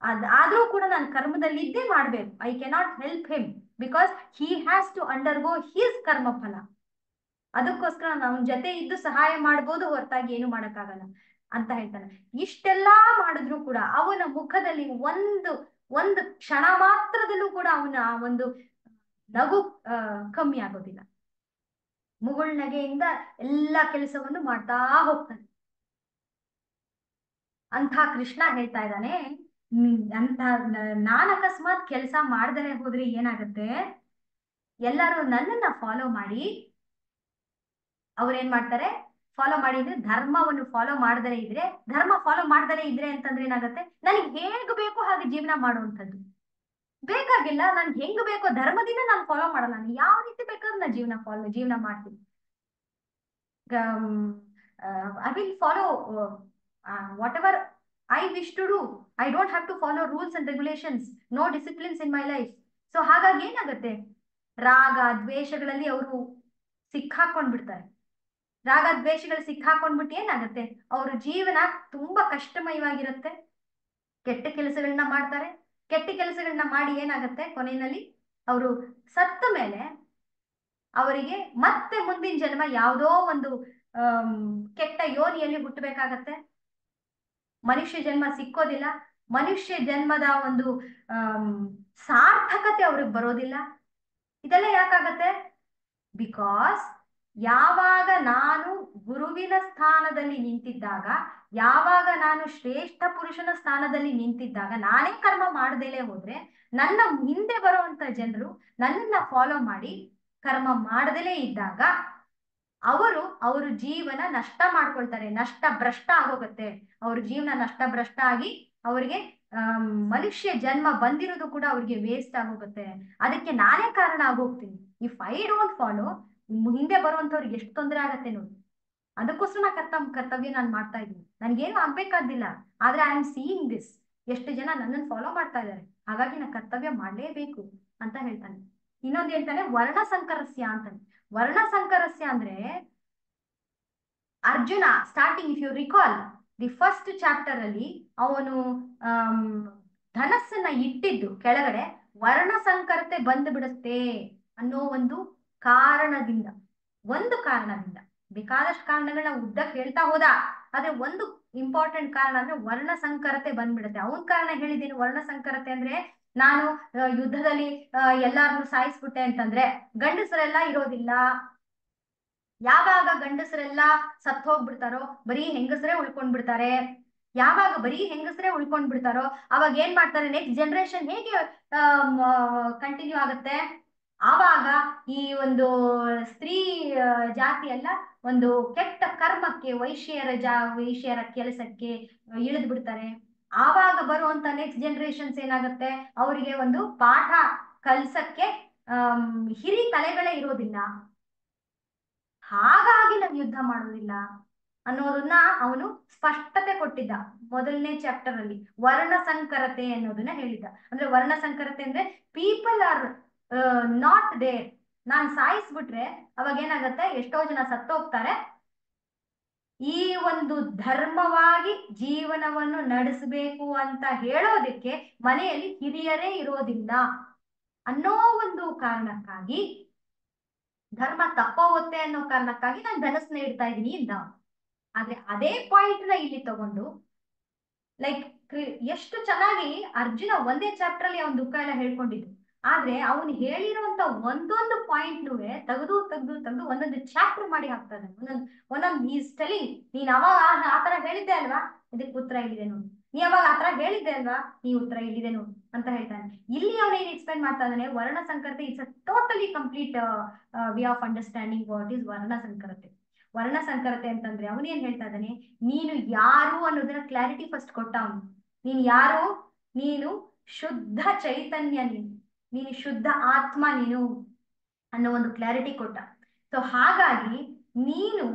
ಆದ್ರೂ ಕೂಡ ನಾನು ಕರ್ಮದಲ್ಲಿ ಇದ್ದೇ ಮಾಡ್ಬೇಕು. I cannot help him because he has to undergo his ಕರ್ಮ ಫಲ. ಅದಕ್ಕೋಸ್ಕರ ನಾವು ಜೊತೆ ಇದ್ದು ಸಹಾಯ ಮಾಡ್ಬೋದು, ಹೊರತಾಗಿ ಏನು ಮಾಡಕ್ಕಾಗಲ್ಲ ಅಂತ ಹೇಳ್ತಾನೆ. ಇಷ್ಟೆಲ್ಲಾ ಮಾಡಿದ್ರು ಕೂಡ ಅವನ ಮುಖದಲ್ಲಿ ಒಂದು ಕ್ಷಣ ಮಾತ್ರದಲ್ಲೂ ಕೂಡ ಅವನ ಒಂದು ನಗು ಕಮ್ಮಿ ಆಗೋದಿಲ್ಲ. ಮುಗುಳ್ನಗೆಯಿಂದ ಎಲ್ಲಾ ಕೆಲಸವನ್ನು ಮಾಡ್ತಾ ಹೋಗ್ತಾನೆ. ಅಂತ ಕೃಷ್ಣ ಹೇಳ್ತಾ ಇದ್ದಾನೆ, ಅಂತ ನಾನ್ ಅಕಸ್ಮಾತ್ ಕೆಲಸ ಮಾಡ್ದೇನೆ ಹೋದ್ರೆ ಏನಾಗತ್ತೆ, ಎಲ್ಲರೂ ನನ್ನನ್ನ ಫಾಲೋ ಮಾಡಿ, ಅವ್ರೇನ್ ಮಾಡ್ತಾರೆ, ಫಾಲೋ ಮಾಡಿದ್ರೆ ಧರ್ಮವನ್ನು ಫಾಲೋ ಮಾಡದೇ ಇದ್ರೆ, ಧರ್ಮ ಫಾಲೋ ಮಾಡದೇ ಇದ್ರೆ ಅಂತಂದ್ರೆ ಏನಾಗತ್ತೆ, ನನಗೆ ಹೇಗ್ ಬೇಕೋ ಹಾಗೆ ಜೀವನ ಮಾಡುವಂಥದ್ದು. ಬೇಕಾಗಿಲ್ಲ, ನನ್ಗೆ ಹೆಂಗ್ ಬೇಕೋ ಧರ್ಮದಿಂದ ನಾನು ಫಾಲೋ ಮಾಡಲ್ಲ, ನಾನು ಯಾವ ರೀತಿ ಬೇಕಾದ್ರೂ ನಾನು ಜೀವನ ಮಾಡ್ತೀನಿ. I will follow whatever I wish to do. I don't have to follow rules and regulations, no disciplines in my life. So ಹಾಗಾಗಿ ಏನಾಗುತ್ತೆ, ರಾಗ ದ್ವೇಷಗಳಲ್ಲಿ ಅವರು ಸಿಕ್ಕಾಕೊಂಡ್ಬಿಡ್ತಾರೆ. ರಾಗ ದ್ವೇಷಗಳು ಸಿಕ್ಕಾಕೊಂಡ್ಬಿಟ್ಟು ಏನಾಗುತ್ತೆ, ಅವ್ರ ಜೀವನ ತುಂಬಾ ಕಷ್ಟಮಯವಾಗಿರುತ್ತೆ. ಕೆಟ್ಟ ಕೆಲಸಗಳನ್ನ ಮಾಡ್ತಾರೆ. ಕೆಟ್ಟ ಕೆಲಸಗಳನ್ನ ಮಾಡಿ ಏನಾಗುತ್ತೆ, ಕೊನೆಯಲ್ಲಿ ಅವರು ಸತ್ತ ಮೇಲೆ ಅವರಿಗೆ ಮತ್ತೆ ಮುಂದಿನ ಜನ್ಮ ಯಾವುದೋ ಒಂದು ಕೆಟ್ಟ ಯೋನಿಯಲ್ಲಿ ಹುಟ್ಟಬೇಕಾಗತ್ತೆ. ಮನುಷ್ಯ ಜನ್ಮ ಸಿಕ್ಕೋದಿಲ್ಲ. ಮನುಷ್ಯ ಜನ್ಮದ ಒಂದು ಸಾರ್ಥಕತೆ ಅವ್ರಿಗೆ ಬರೋದಿಲ್ಲ. ಇದೆಲ್ಲ ಯಾಕಾಗತ್ತೆ, ಬಿಕಾಸ್ ಯಾವಾಗ ನಾನು ಗುರುವಿನ ಸ್ಥಾನದಲ್ಲಿ ನಿಂತಿದ್ದಾಗ, ಯಾವಾಗ ನಾನು ಶ್ರೇಷ್ಠ ಪುರುಷನ ಸ್ಥಾನದಲ್ಲಿ ನಿಂತಿದ್ದಾಗ, ನಾನೇ ಕರ್ಮ ಮಾಡದೇಲೆ ಹೋದ್ರೆ ನನ್ನ ಹಿಂದೆ ಬರುವಂತ ಜನರು ನನ್ನನ್ನ ಫಾಲೋ ಮಾಡಿ ಕರ್ಮ ಮಾಡದಲೇ ಇದ್ದಾಗ ಅವ್ರ ಜೀವನ ನಷ್ಟ ಮಾಡ್ಕೊಳ್ತಾರೆ, ನಷ್ಟ ಭ್ರಷ್ಟ ಆಗೋಗುತ್ತೆ. ಅವ್ರ ಜೀವನ ನಷ್ಟ ಭ್ರಷ್ಟ ಆಗಿ ಅವರಿಗೆ ಮನುಷ್ಯ ಜನ್ಮ ಬಂದಿರೋದು ಕೂಡ ಅವ್ರಿಗೆ ವೇಸ್ಟ್ ಆಗೋಗುತ್ತೆ. ಅದಕ್ಕೆ ನಾನೇ ಕಾರಣ ಆಗೋಗ್ತೀನಿ. ಇಫ್ ಐ ಡೋಂಟ್ ಫಾಲೋ, ಹಿಂದೆ ಬರುವಂತವ್ರಿಗೆ ಎಷ್ಟು ತೊಂದರೆ ಆಗತ್ತೆ ನೋಡಿ. ಅದಕ್ಕೋಸ್ಕರ ಕರ್ತವ್ಯ ನಾನು ಮಾಡ್ತಾ ಇದ್ದೀನಿ. ನನ್ಗೇನು ಆಗ್ಬೇಕಾದಿಲ್ಲ, ಆದ್ರೆ ಐ ಆಮ್ ಸೀಯಿಂಗ್ ದಿಸ್, ಎಷ್ಟು ಜನ ನನ್ನನ್ನು ಫಾಲೋ ಮಾಡ್ತಾ ಇದ್ದಾರೆ, ಹಾಗಾಗಿ ನಾನು ಕರ್ತವ್ಯ ಮಾಡ್ಲೇಬೇಕು ಅಂತ ಹೇಳ್ತಾನೆ. ಇನ್ನೊಂದು ಹೇಳ್ತಾನೆ ವರ್ಣ ಸಂಕರಸ್ಯ ಅಂತಾನೆ. ವರ್ಣ ಸಂಕರಸ್ಯ ಅಂದ್ರೆ Arjuna starting, if you recall the first chapter ಅಲ್ಲಿ, ಅವನು ಧನಸ್ಸನ್ನ ಇಟ್ಟಿದ್ದು ಕೆಳಗಡೆ ವರ್ಣ ಸಂಕರತೆ ಬಂದು ಬಿಡುತ್ತೆ ಅನ್ನೋ ಒಂದು ಕಾರಣದಿಂದ, ಬೇಕಾದಷ್ಟು ಕಾರಣಗಳನ್ನ ಉದ್ದಕ್ಕೆ ಹೇಳ್ತಾ ಹೋದ, ಆದ್ರೆ ಒಂದು ಇಂಪಾರ್ಟೆಂಟ್ ಕಾರಣ ಅಂದ್ರೆ ವರ್ಣ ಸಂಕರತೆ ಬಂದ್ಬಿಡುತ್ತೆ. ಅವನ್ ಕಾರಣ ಹೇಳಿದ್ದೀನಿ. ವರ್ಣ ಸಂಕರತೆ ಅಂದ್ರೆ, ನಾನು ಯುದ್ಧದಲ್ಲಿ ಎಲ್ಲಾರನ್ನು ಸಾಯಿಸ್ಬಿಟ್ಟೆ ಅಂತಂದ್ರೆ ಗಂಡಸರೆಲ್ಲ ಇರೋದಿಲ್ಲ. ಯಾವಾಗ ಗಂಡಸರೆಲ್ಲ ಸತ್ ಹೋಗ್ಬಿಡ್ತಾರೋ ಬರೀ ಹೆಂಗಸರೇ ಉಳ್ಕೊಂಡ್ಬಿಡ್ತಾರೆ. ಯಾವಾಗ ಬರೀ ಹೆಂಗಸರೇ ಉಳ್ಕೊಂಡ್ಬಿಡ್ತಾರೋ ಅವಾಗ ಏನ್ ಮಾಡ್ತಾರೆ, ನೆಕ್ಸ್ಟ್ ಜನರೇಷನ್ ಹೇಗೆ ಕಂಟಿನ್ಯೂ ಆಗುತ್ತೆ, ಆವಾಗ ಈ ಒಂದು ಸ್ತ್ರೀ ಜಾತಿ ಎಲ್ಲ ಒಂದು ಕೆಟ್ಟ ಕರ್ಮಕ್ಕೆ, ವೈಶ್ಯರ ಕೆಲಸಕ್ಕೆ ಇಳಿದು ಬಿಡ್ತಾರೆ. ಆವಾಗ ಬರುವಂತ ನೆಕ್ಸ್ಟ್ ಜನರೇಷನ್ಸ್ ಏನಾಗುತ್ತೆ, ಅವರಿಗೆ ಒಂದು ಪಾಠ ಕಲ್ಸಕ್ಕೆ ಹಿರಿ ತಲೆಗಳೇ ಇರೋದಿಲ್ಲ. ಹಾಗಾಗಿ ನಾವು ಯುದ್ಧ ಮಾಡೋದಿಲ್ಲ ಅನ್ನೋದನ್ನ ಅವನು ಸ್ಪಷ್ಟತೆ ಕೊಟ್ಟಿದ್ದ ಮೊದಲನೇ ಚಾಪ್ಟರ್ ಅಲ್ಲಿ. ವರ್ಣ ಸಂಕರತೆ ಅನ್ನೋದನ್ನ ಹೇಳಿದ್ದ. ಅಂದ್ರೆ ವರ್ಣ ಸಂಕರತೆ ಅಂದ್ರೆ ಪೀಪಲ್ ಆರ್ ನಾಟ್ ದೇರ್. ನಾನ್ ಸಾಯಿಸ್ಬಿಟ್ರೆ ಅವಾಗ ಏನಾಗತ್ತೆ, ಎಷ್ಟೋ ಜನ ಸತ್ತೋಗ್ತಾರೆ. ಈ ಒಂದು ಧರ್ಮವಾಗಿ ಜೀವನವನ್ನು ನಡೆಸಬೇಕು ಅಂತ ಹೇಳೋದಕ್ಕೆ ಮನೆಯಲ್ಲಿ ಹಿರಿಯರೇ ಇರೋದಿಲ್ಲ ಅನ್ನೋ ಒಂದು ಕಾರಣಕ್ಕಾಗಿ, ಧರ್ಮ ತಪ್ಪೋಗುತ್ತೆ ಅನ್ನೋ ಕಾರಣಕ್ಕಾಗಿ ನಾನು ಧನಸ್ಸನ್ನ ಇಡ್ತಾ ಇದ್ದೀನಿ ಇಂದ. ಆದ್ರೆ ಅದೇ ಪಾಯಿಂಟ್ ನ ಇಲ್ಲಿ ತಗೊಂಡು, ಲೈಕ್ ಎಷ್ಟು ಚೆನ್ನಾಗಿ ಅರ್ಜುನ ಒಂದೇ ಚಾಪ್ಟರ್ ಅಲ್ಲಿ ಅವನ ದುಃಖ ಎಲ್ಲ ಹೇಳ್ಕೊಂಡಿದ್ದು. ಆದ್ರೆ ಅವನು ಹೇಳಿರುವಂತ ಒಂದೊಂದು ಪಾಯಿಂಟ್ ತೆಗೆದು ತೆಗೆದು ತೆಗೆದು ಒಂದೊಂದು ಚಾಪ್ಟರ್ ಮಾಡಿ ಹಾಕ್ತಾನೆ. ಒಂದೊಂದು ಈಸ್ ಟೆಲಿಂಗ್, ನೀನ್ ಅವಾಗ ಆತರ ಹೇಳಿದ್ದೆ ಅಲ್ವಾ, ಇದಕ್ಕೆ ಉತ್ತರ ಇಲ್ಲಿದೆ ನೋಡಿ. ನೀ ಅವಾಗ ಆತರ ಹೇಳಿದ್ದೆ ಅಲ್ವಾ, ಈ ಉತ್ತರ ಇಲ್ಲಿದೆ ನೋಡಿ ಅಂತ ಹೇಳ್ತಾನೆ. ಇಲ್ಲಿ ಅವನು ಏನ್ ಎಕ್ಸ್ಪ್ಲೇನ್ ಮಾಡ್ತಾ ಇದ್ದಾನೆ, ವರ್ಣ ಸಂಕರತೆ it's a totally complete way of understanding what is ವರ್ಣ ಸಂಕರತೆ. ವರ್ಣ ಸಂಕರತೆ ಅಂತಂದ್ರೆ ಅವನು ಏನ್ ಹೇಳ್ತಾ ಇದ್ದಾನೆ, ನೀನು ಯಾರು ಅನ್ನೋದನ್ನ ಕ್ಲಾರಿಟಿ ಫಸ್ಟ್ ಕೊಟ್ಟ ಅವನು. ನೀನ್ ಯಾರು, ನೀನು ಶುದ್ಧ ಚೈತನ್ಯ, ನೀನು ಶುದ್ಧ ಆತ್ಮ ನೀನು ಅನ್ನೋ ಒಂದು ಕ್ಲಾರಿಟಿ ಕೊಟ್ಟ. ಸೊ ಹಾಗಾಗಿ ನೀನು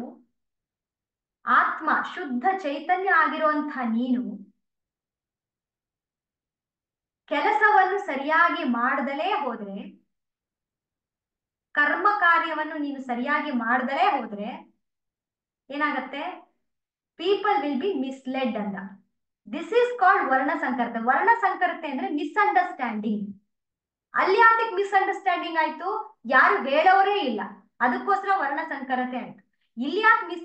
ಆತ್ಮ ಶುದ್ಧ ಚೈತನ್ಯ ಆಗಿರುವಂತಹ ನೀನು ಕೆಲಸವನ್ನು ಸರಿಯಾಗಿ ಮಾಡದಲೇ ಹೋದ್ರೆ, ಕರ್ಮ ಕಾರ್ಯವನ್ನು ನೀನು ಸರಿಯಾಗಿ ಮಾಡದಲೇ ಹೋದ್ರೆ ಏನಾಗತ್ತೆ, ಪೀಪಲ್ ವಿಲ್ ಬಿ ಮಿಸ್ಲೆಡ್ ಅಂತ. ದಿಸ್ ಈಸ್ ಕಾಲ್ಡ್ ವರ್ಣ ಸಂಕರತೆ. ವರ್ಣ ಸಂಕರತೆ ಅಂದ್ರೆ ಮಿಸ್ಅಂಡರ್ಸ್ಟ್ಯಾಂಡಿಂಗ್. ಅಲ್ಲಿ ಯಾತಕ್ಕೆ ಮಿಸ್ಅಂಡರ್ಸ್ಟ್ಯಾಂಡಿಂಗ್ ಆಯ್ತು, ಯಾರು ಹೇಳೋರೇ ಇಲ್ಲ, ಅದಕ್ಕೋಸ್ಕರ ವರ್ಣ ಸಂಕರತೆ ಆಯ್ತು. ಇಲ್ಲಿ ಯಾಕೆ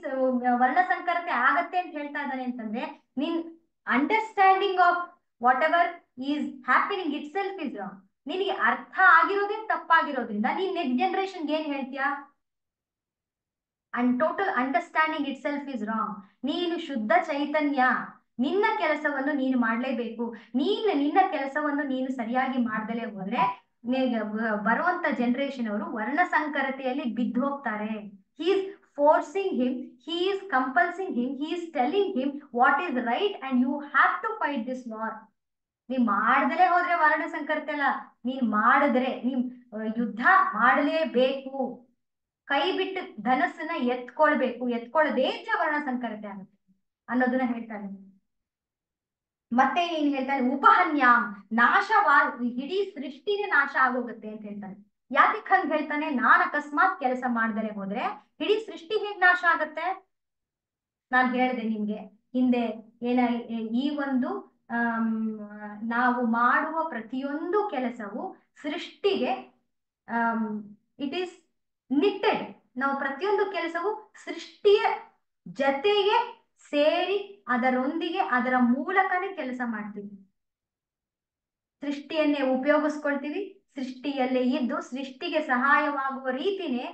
ವರ್ಣ ಸಂಕರತೆ ಆಗತ್ತೆ ಅಂತ ಹೇಳ್ತಾ ಇದ್ದಾನೆ ಅಂತಂದ್ರೆ, ನಿನ್ understanding of what ever is happening it self is wrong. ನಿನಗೆ ಅರ್ಥ ಆಗಿರೋದೇ ತಪ್ಪಾಗಿರೋದ್ರಿಂದ ನೀನ್ ನೆಕ್ಸ್ಟ್ ಜನರೇಷನ್ಗೆ ಏನ್ ಹೇಳ್ತೀಯಾ, and total understanding it self is wrong. ನೀನು ಶುದ್ಧ ಚೈತನ್ಯ, ನಿನ್ನ ಕೆಲಸವನ್ನು ನೀನು ಮಾಡ್ಲೇಬೇಕು. ನಿನ್ನ ಕೆಲಸವನ್ನು ನೀನು ಸರಿಯಾಗಿ ಮಾಡ್ದಲೇ ಹೋದ್ರೆ ಬರುವಂತ ಜನರೇಷನ್ ಅವರು ವರ್ಣ ಸಂಕರತೆಯಲ್ಲಿ ಬಿದ್ದು ಹೋಗ್ತಾರೆ. He is forcing him, he is compelling him, he is telling him what is right and you have to fight this war. ನೀ ಮಾಡ್ದಲೇ ಹೋದ್ರೆ ವರ್ಣ ಸಂಕರತೆ ಅಲ್ಲ, ನೀನ್ ಮಾಡಿದ್ರೆ ನೀನ್ ಯುದ್ಧ ಮಾಡಲೇಬೇಕು. ಕೈ ಬಿಟ್ಟು ಧನಸ್ಸನ್ನ ಎತ್ಕೊಳ್ಬೇಕು, ಎತ್ಕೊಳ್ಳದೇ ಇದ್ರೆ ವರ್ಣ ಸಂಕರತೆ ಆಗುತ್ತೆ ಅನ್ನೋದನ್ನ ಹೇಳ್ತಾನೆ. ಮತ್ತೆ ಏನ್ ಹೇಳ್ತಾನೆ, ಉಪಹನ್ಯಾಮ್, ನಾಶವಾ, ಇಡೀ ಸೃಷ್ಟಿನೇ ನಾಶ ಆಗೋಗುತ್ತೆ ಅಂತ ಹೇಳ್ತಾನೆ. ಯಾಕೆ ಹಂಗ ಹೇಳ್ತಾನೆ, ನಾನ್ ಅಕಸ್ಮಾತ್ ಕೆಲಸ ಮಾಡ್ದಲೇ ಹೋದ್ರೆ ಇಡೀ ಸೃಷ್ಟಿ ಹೇಗ್ ನಾಶ ಆಗತ್ತೆ. ನಾನ್ ಹೇಳ್ದೆ ನಿಮ್ಗೆ ಹಿಂದೆ ಏನ, ಈ ಒಂದು ನಾವು ಮಾಡುವ ಪ್ರತಿಯೊಂದು ಕೆಲಸವು ಸೃಷ್ಟಿಗೆ ಇಟ್ ಈಸ್ ನಿಟ್ಟೆಡ್. ನಾವು ಪ್ರತಿಯೊಂದು ಕೆಲಸವು ಸೃಷ್ಟಿಯ ಜತೆಗೆ ಸೇರಿ ಅದರೊಂದಿಗೆ ಅದರ ಮೂಲಕನೇ ಕೆಲಸ ಮಾಡ್ತೀವಿ. ಸೃಷ್ಟಿಯನ್ನೇ ಉಪಯೋಗಿಸ್ಕೊಳ್ತೀವಿ, ಸೃಷ್ಟಿಯಲ್ಲೇ ಇದ್ದು ಸೃಷ್ಟಿಗೆ ಸಹಾಯವಾಗುವ ರೀತಿನೇ,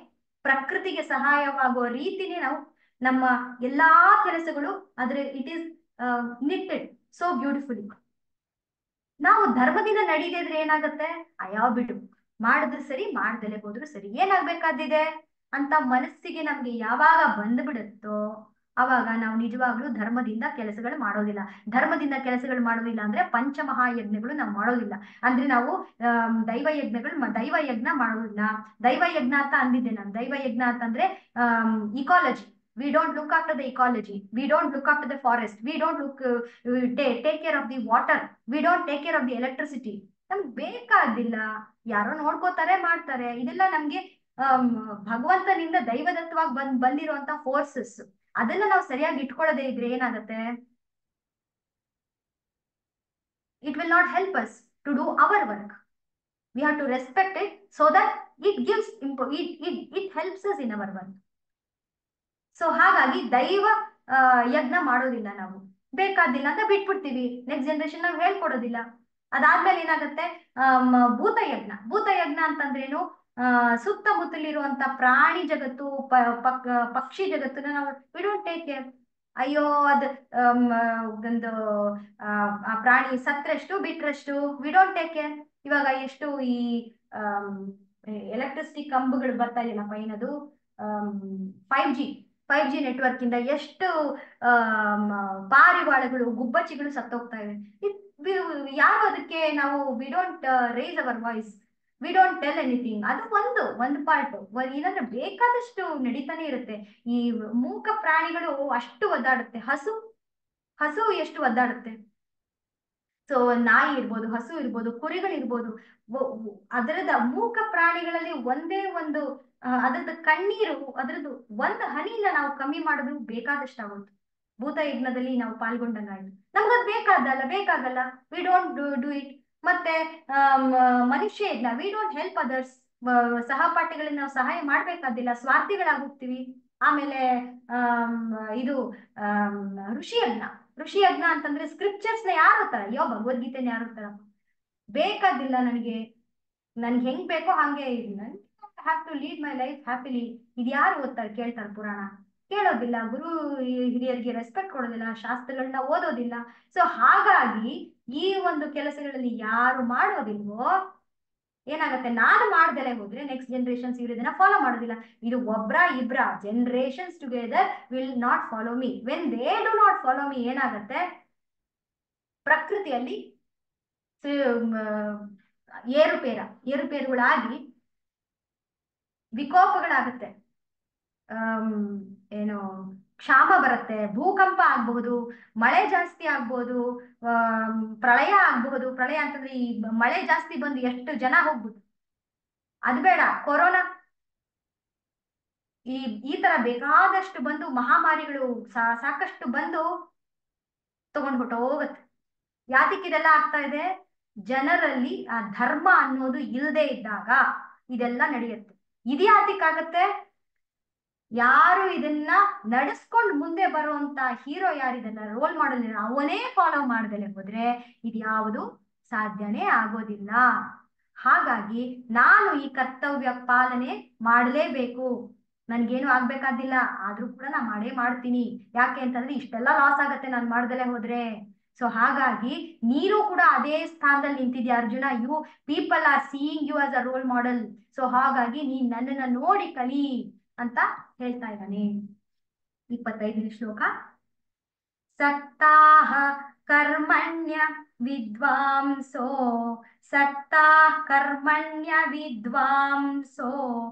ಪ್ರಕೃತಿಗೆ ಸಹಾಯವಾಗುವ ರೀತಿನೇ ನಾವು ನಮ್ಮ ಎಲ್ಲಾ ಕೆಲಸಗಳು ಅದ್ರ it is knitted so beautifully. ನಾವು ಧರ್ಮದಿಂದ ನಡೀತಿದ್ರೆ ಏನಾಗತ್ತೆ, ಅಯ್ಯೋ ಬಿಡು, ಮಾಡಿದ್ರು ಸರಿ ಮಾಡ್ದಲೇ ಹೋದ್ರು ಸರಿ, ಏನಾಗ್ಬೇಕಾದಿದೆ ಅಂತ ಮನಸ್ಸಿಗೆ ನಮ್ಗೆ ಯಾವಾಗ ಬಂದ್ಬಿಡುತ್ತೋ ಅವಾಗ ನಾವು ನಿಜವಾಗ್ಲೂ ಧರ್ಮದಿಂದ ಕೆಲಸಗಳು ಮಾಡೋದಿಲ್ಲ. ಧರ್ಮದಿಂದ ಕೆಲಸಗಳು ಮಾಡೋದಿಲ್ಲ ಅಂದ್ರೆ ಪಂಚಮಹಾಯಜ್ಞಗಳು ನಾವು ಮಾಡೋದಿಲ್ಲ. ಅಂದ್ರೆ ನಾವು ದೈವ ಯಜ್ಞ ಮಾಡೋದಿಲ್ಲ. ದೈವ ಯಜ್ಞ ಅಂತ ಅಂದಿದ್ದೆ ನಾನು. ದೈವ ಯಜ್ಞ ಅಂತಂದ್ರೆ ecology. We don't look after the ecology. We don't look after the forest. We don't take care of the water. We don't take care of the electricity. ನಮ್ಗೆ ಬೇಕಾದಿಲ್ಲ, ಯಾರೋ ನೋಡ್ಕೋತಾರೆ ಮಾಡ್ತಾರೆ. ಇದೆಲ್ಲ ನಮ್ಗೆ ಭಗವಂತನಿಂದ ದೈವದತ್ತವಾಗಿ ಬಂದಿರುವಂತ ಫೋರ್ಸಸ್. ಅದನ್ನ ನಾವು ಸರಿಯಾಗಿ ಇಟ್ಕೊಳ್ಳದೆ ಇದ್ರೆ ಏನಾಗತ್ತೆ, it will not help us to do our work. We have to respect it so that it gives it helps us in our work. So ಹಾಗಾಗಿ ದೈವ ಯಜ್ಞ ಮಾಡೋದಿಲ್ಲ ನಾವು, ಬೇಕಾದಿಲ್ಲ ಅಂತ ಬಿಟ್ಬಿಡ್ತೀವಿ. ನೆಕ್ಸ್ಟ್ ಜನರೇಷನ್ ನಾವು ಹೇಳ್ಕೊಡೋದಿಲ್ಲ. ಅದಾದ್ಮೇಲೆ ಏನಾಗುತ್ತೆ, ಭೂತಯಜ್ಞ ಅಂತಂದ್ರೇನು, ಸುತ್ತಮುತ್ತಲಿರುವಂತ ಪ್ರಾಣಿ ಜಗತ್ತು, ಪಕ್ಷಿ ಜಗತ್ತನ್ನ ನಾವು ವಿ ಡೋಂಟ್ ಟೇಕ್ ಕೇರ್. ಅಯ್ಯೋ ಅದು ಒಂದು ಆ ಪ್ರಾಣಿ ಸತ್ರಷ್ಟು ಬಿಟ್ರಷ್ಟು ವಿ ಡೋಂಟ್ ಟೇಕ್ ಕೇರ್. ಇವಾಗ ಎಷ್ಟು ಈ ಎಲೆಕ್ಟ್ರಿಸಿಟಿ ಕಂಬಗಳು ಬರ್ತಾ ಇದೆಯಲ್ಲಪ್ಪ, ಏನದು 5G ನೆಟ್ವರ್ಕ್ ಇಂದ ಎಷ್ಟು ಪಾರಿವಾಳಗಳು, ಗುಬ್ಬಚ್ಚಿಗಳು ಸತ್ತೋಗ್ತಾ ಇವೆ. ಯಾರು ಅದಕ್ಕೆ ನಾವು we don't raise our voice, we don't tell anything. ಅದು ಒಂದು ಪಾರ್ಟ್. ಏನಂದ್ರೆ ಬೇಕಾದಷ್ಟು ನಡೀತಾನೆ ಇರುತ್ತೆ. ಈ ಮೂಕ ಪ್ರಾಣಿಗಳು ಅಷ್ಟು ಒದ್ದಾಡುತ್ತೆ. ಹಸು ಎಷ್ಟು ಒದ್ದಾಡುತ್ತೆ. ಸೊ ನಾಯಿ ಇರ್ಬೋದು, ಹಸು ಇರ್ಬೋದು, ಕುರಿಗಳಿರ್ಬೋದು, ಅದರದ ಮೂಕ ಪ್ರಾಣಿಗಳಲ್ಲಿ ಒಂದೇ ಒಂದು ಅದ್ರದ್ದು ಕಣ್ಣೀರು, ಅದ್ರದ್ದು ಒಂದು ಹನಿನ ನಾವು ಕಮ್ಮಿ ಮಾಡೋದು ಬೇಕಾದಷ್ಟು ಆಗುತ್ತೆ. ಭೂತಯಜ್ಞದಲ್ಲಿ ನಾವು ಪಾಲ್ಗೊಂಡಂಗಾಯ್ತು. ನಮ್ಗದ್ ಬೇಕಾಗಲ್ಲ, ವಿ ಡೋಂಟ್ ಡೂ ಇಟ್. ಮತ್ತೆ ಮನುಷ್ಯ ಯಜ್ಞ, ವಿ ಡೋಂಟ್ ಹೆಲ್ಪ್ ಅದರ್ಸ್. ಸಹಪಾಠಿಗಳಿಗೆ ನಾವು ಸಹಾಯ ಮಾಡ್ಬೇಕಾದಿಲ್ಲ, ಸ್ವಾರ್ಥಿಗಳಾಗೋಗ್ತೀವಿ. ಆಮೇಲೆ ಇದು ಋಷಿ ಯಜ್ಞ ಅಂತಂದ್ರೆ ಸ್ಕ್ರಿಪ್ಚರ್ಸ್ ನ ಯಾರು ಓದ್ತಾರ, ಭಗವದ್ಗೀತೆನ ಯಾರು ಓದ್ತಾರಪ್ಪ, ಬೇಕಾದಿಲ್ಲ ನನಗೆ. ನನ್ಗೆ ಹೆಂಗ್ ಬೇಕೋ ಹಂಗೆ ಇರಿ, ನನ್ have to lead my life happily. ಇದ್ಯಾರು ಓದ್ತಾರೆ ಕೇಳ್ತಾರೆ ಪುರಾಣ? ಕೇಳೋದಿಲ್ಲ. ಗುರು ಹಿರಿಯರಿಗೆ ರೆಸ್ಪೆಕ್ಟ್ ಕೊಡೋದಿಲ್ಲ, ಶಾಸ್ತ್ರಗಳನ್ನ ಓದೋದಿಲ್ಲ. ಸೊ ಹಾಗಾಗಿ ಈ ಒಂದು ಕೆಲಸಗಳಲ್ಲಿ ಯಾರು ಮಾಡೋದಿಲ್ವೋ ಏನಾಗತ್ತೆ, ನಾನು ಮಾಡ್ದಲೆ ಹೋದ್ರೆ ನೆಕ್ಸ್ಟ್ ಜನರೇಷನ್ಸ್ ಇವ್ರು ಇದನ್ನ ಫಾಲೋ ಮಾಡೋದಿಲ್ಲ. ಇದು ಒಬ್ರ ಇಬ್ರ generations together will not follow me. When they do not follow me ಏನಾಗತ್ತೆ, ಪ್ರಕೃತಿಯಲ್ಲಿ ಏರುಪೇರುಗಳಾಗಿ ವಿಕೋಪಗಳಾಗುತ್ತೆ. ಏನು, ಕ್ಷಾಮ ಬರುತ್ತೆ, ಭೂಕಂಪ ಆಗಬಹುದು, ಮಳೆ ಜಾಸ್ತಿ ಆಗ್ಬಹುದು, ಪ್ರಳಯ ಆಗಬಹುದು. ಪ್ರಳಯ ಅಂತಂದ್ರೆ ಈ ಮಳೆ ಜಾಸ್ತಿ ಬಂದು ಎಷ್ಟು ಜನ ಹೋಗ್ಬೋದು, ಅದು ಬೇಡ, ಕೊರೋನಾ, ಈ ಈ ತರ ಬೇಕಾದಷ್ಟು ಬಂದು ಮಹಾಮಾರಿಗಳು ಸಾಕಷ್ಟು ಬಂದು ತಗೊಂಡು ಹೊಟ್ಟೋಗತ್ತೆ. ಯಾತಕ್ಕೆ ಇದೆಲ್ಲ ಆಗ್ತಾ ಇದೆ? ಜನರಲ್ಲಿ ಆ ಧರ್ಮ ಅನ್ನೋದು ಇಲ್ಲದೆ ಇದ್ದಾಗ ಇದೆಲ್ಲ ನಡೆಯುತ್ತೆ. ಇದ್ಯಾತಕ್ಕಾಗತ್ತೆ? ಯಾರು ಇದನ್ನ ನಡೆಸ್ಕೊಂಡು ಮುಂದೆ ಬರುವಂತ ಹೀರೋ ಯಾರಿದನ್ನ ರೋಲ್ ಮಾಡಲ್ ಅವನೇ ಫಾಲೋ ಮಾಡ್ದಲೆ ಹೋದ್ರೆ ಇದ್ಯಾವುದು ಸಾಧ್ಯನೇ ಆಗೋದಿಲ್ಲ. ಹಾಗಾಗಿ ನಾನು ಈ ಕರ್ತವ್ಯ ಪಾಲನೆ ಮಾಡಲೇಬೇಕು. ನನ್ಗೇನು ಆಗ್ಬೇಕಾದಿಲ್ಲ, ಆದ್ರೂ ಕೂಡ ನಾ ಮಾಡೇ ಮಾಡ್ತೀನಿ. ಯಾಕೆ ಅಂತಂದ್ರೆ ಇಷ್ಟೆಲ್ಲ ಲಾಸ್ ಆಗತ್ತೆ ನಾನು ಮಾಡ್ದಲೆ ಹೋದ್ರೆ. ಸೊ ಹಾಗಾಗಿ ನೀನು ಕೂಡ ಅದೇ ಸ್ಥಾನದಲ್ಲಿ ನಿಂತಿದ್ಯಾ Arjuna. You people are seeing you as a role model. So ಹಾಗಾಗಿ ನೀನ್ ನನ್ನನ್ನ ನೋಡಿ ಕಲಿ ಅಂತ ಹೇಳ್ತಾ ಇದ್ದಾನೆ. 25ನೇ ಶ್ಲೋಕ. ಸಕ್ತಾಃ ಕರ್ಮಣ್ಯ ವಿದ್ವಾಂಸೋ, ಸಕ್ತಾಃ ಕರ್ಮಣ್ಯ ವಿದ್ವಾಂಸೋ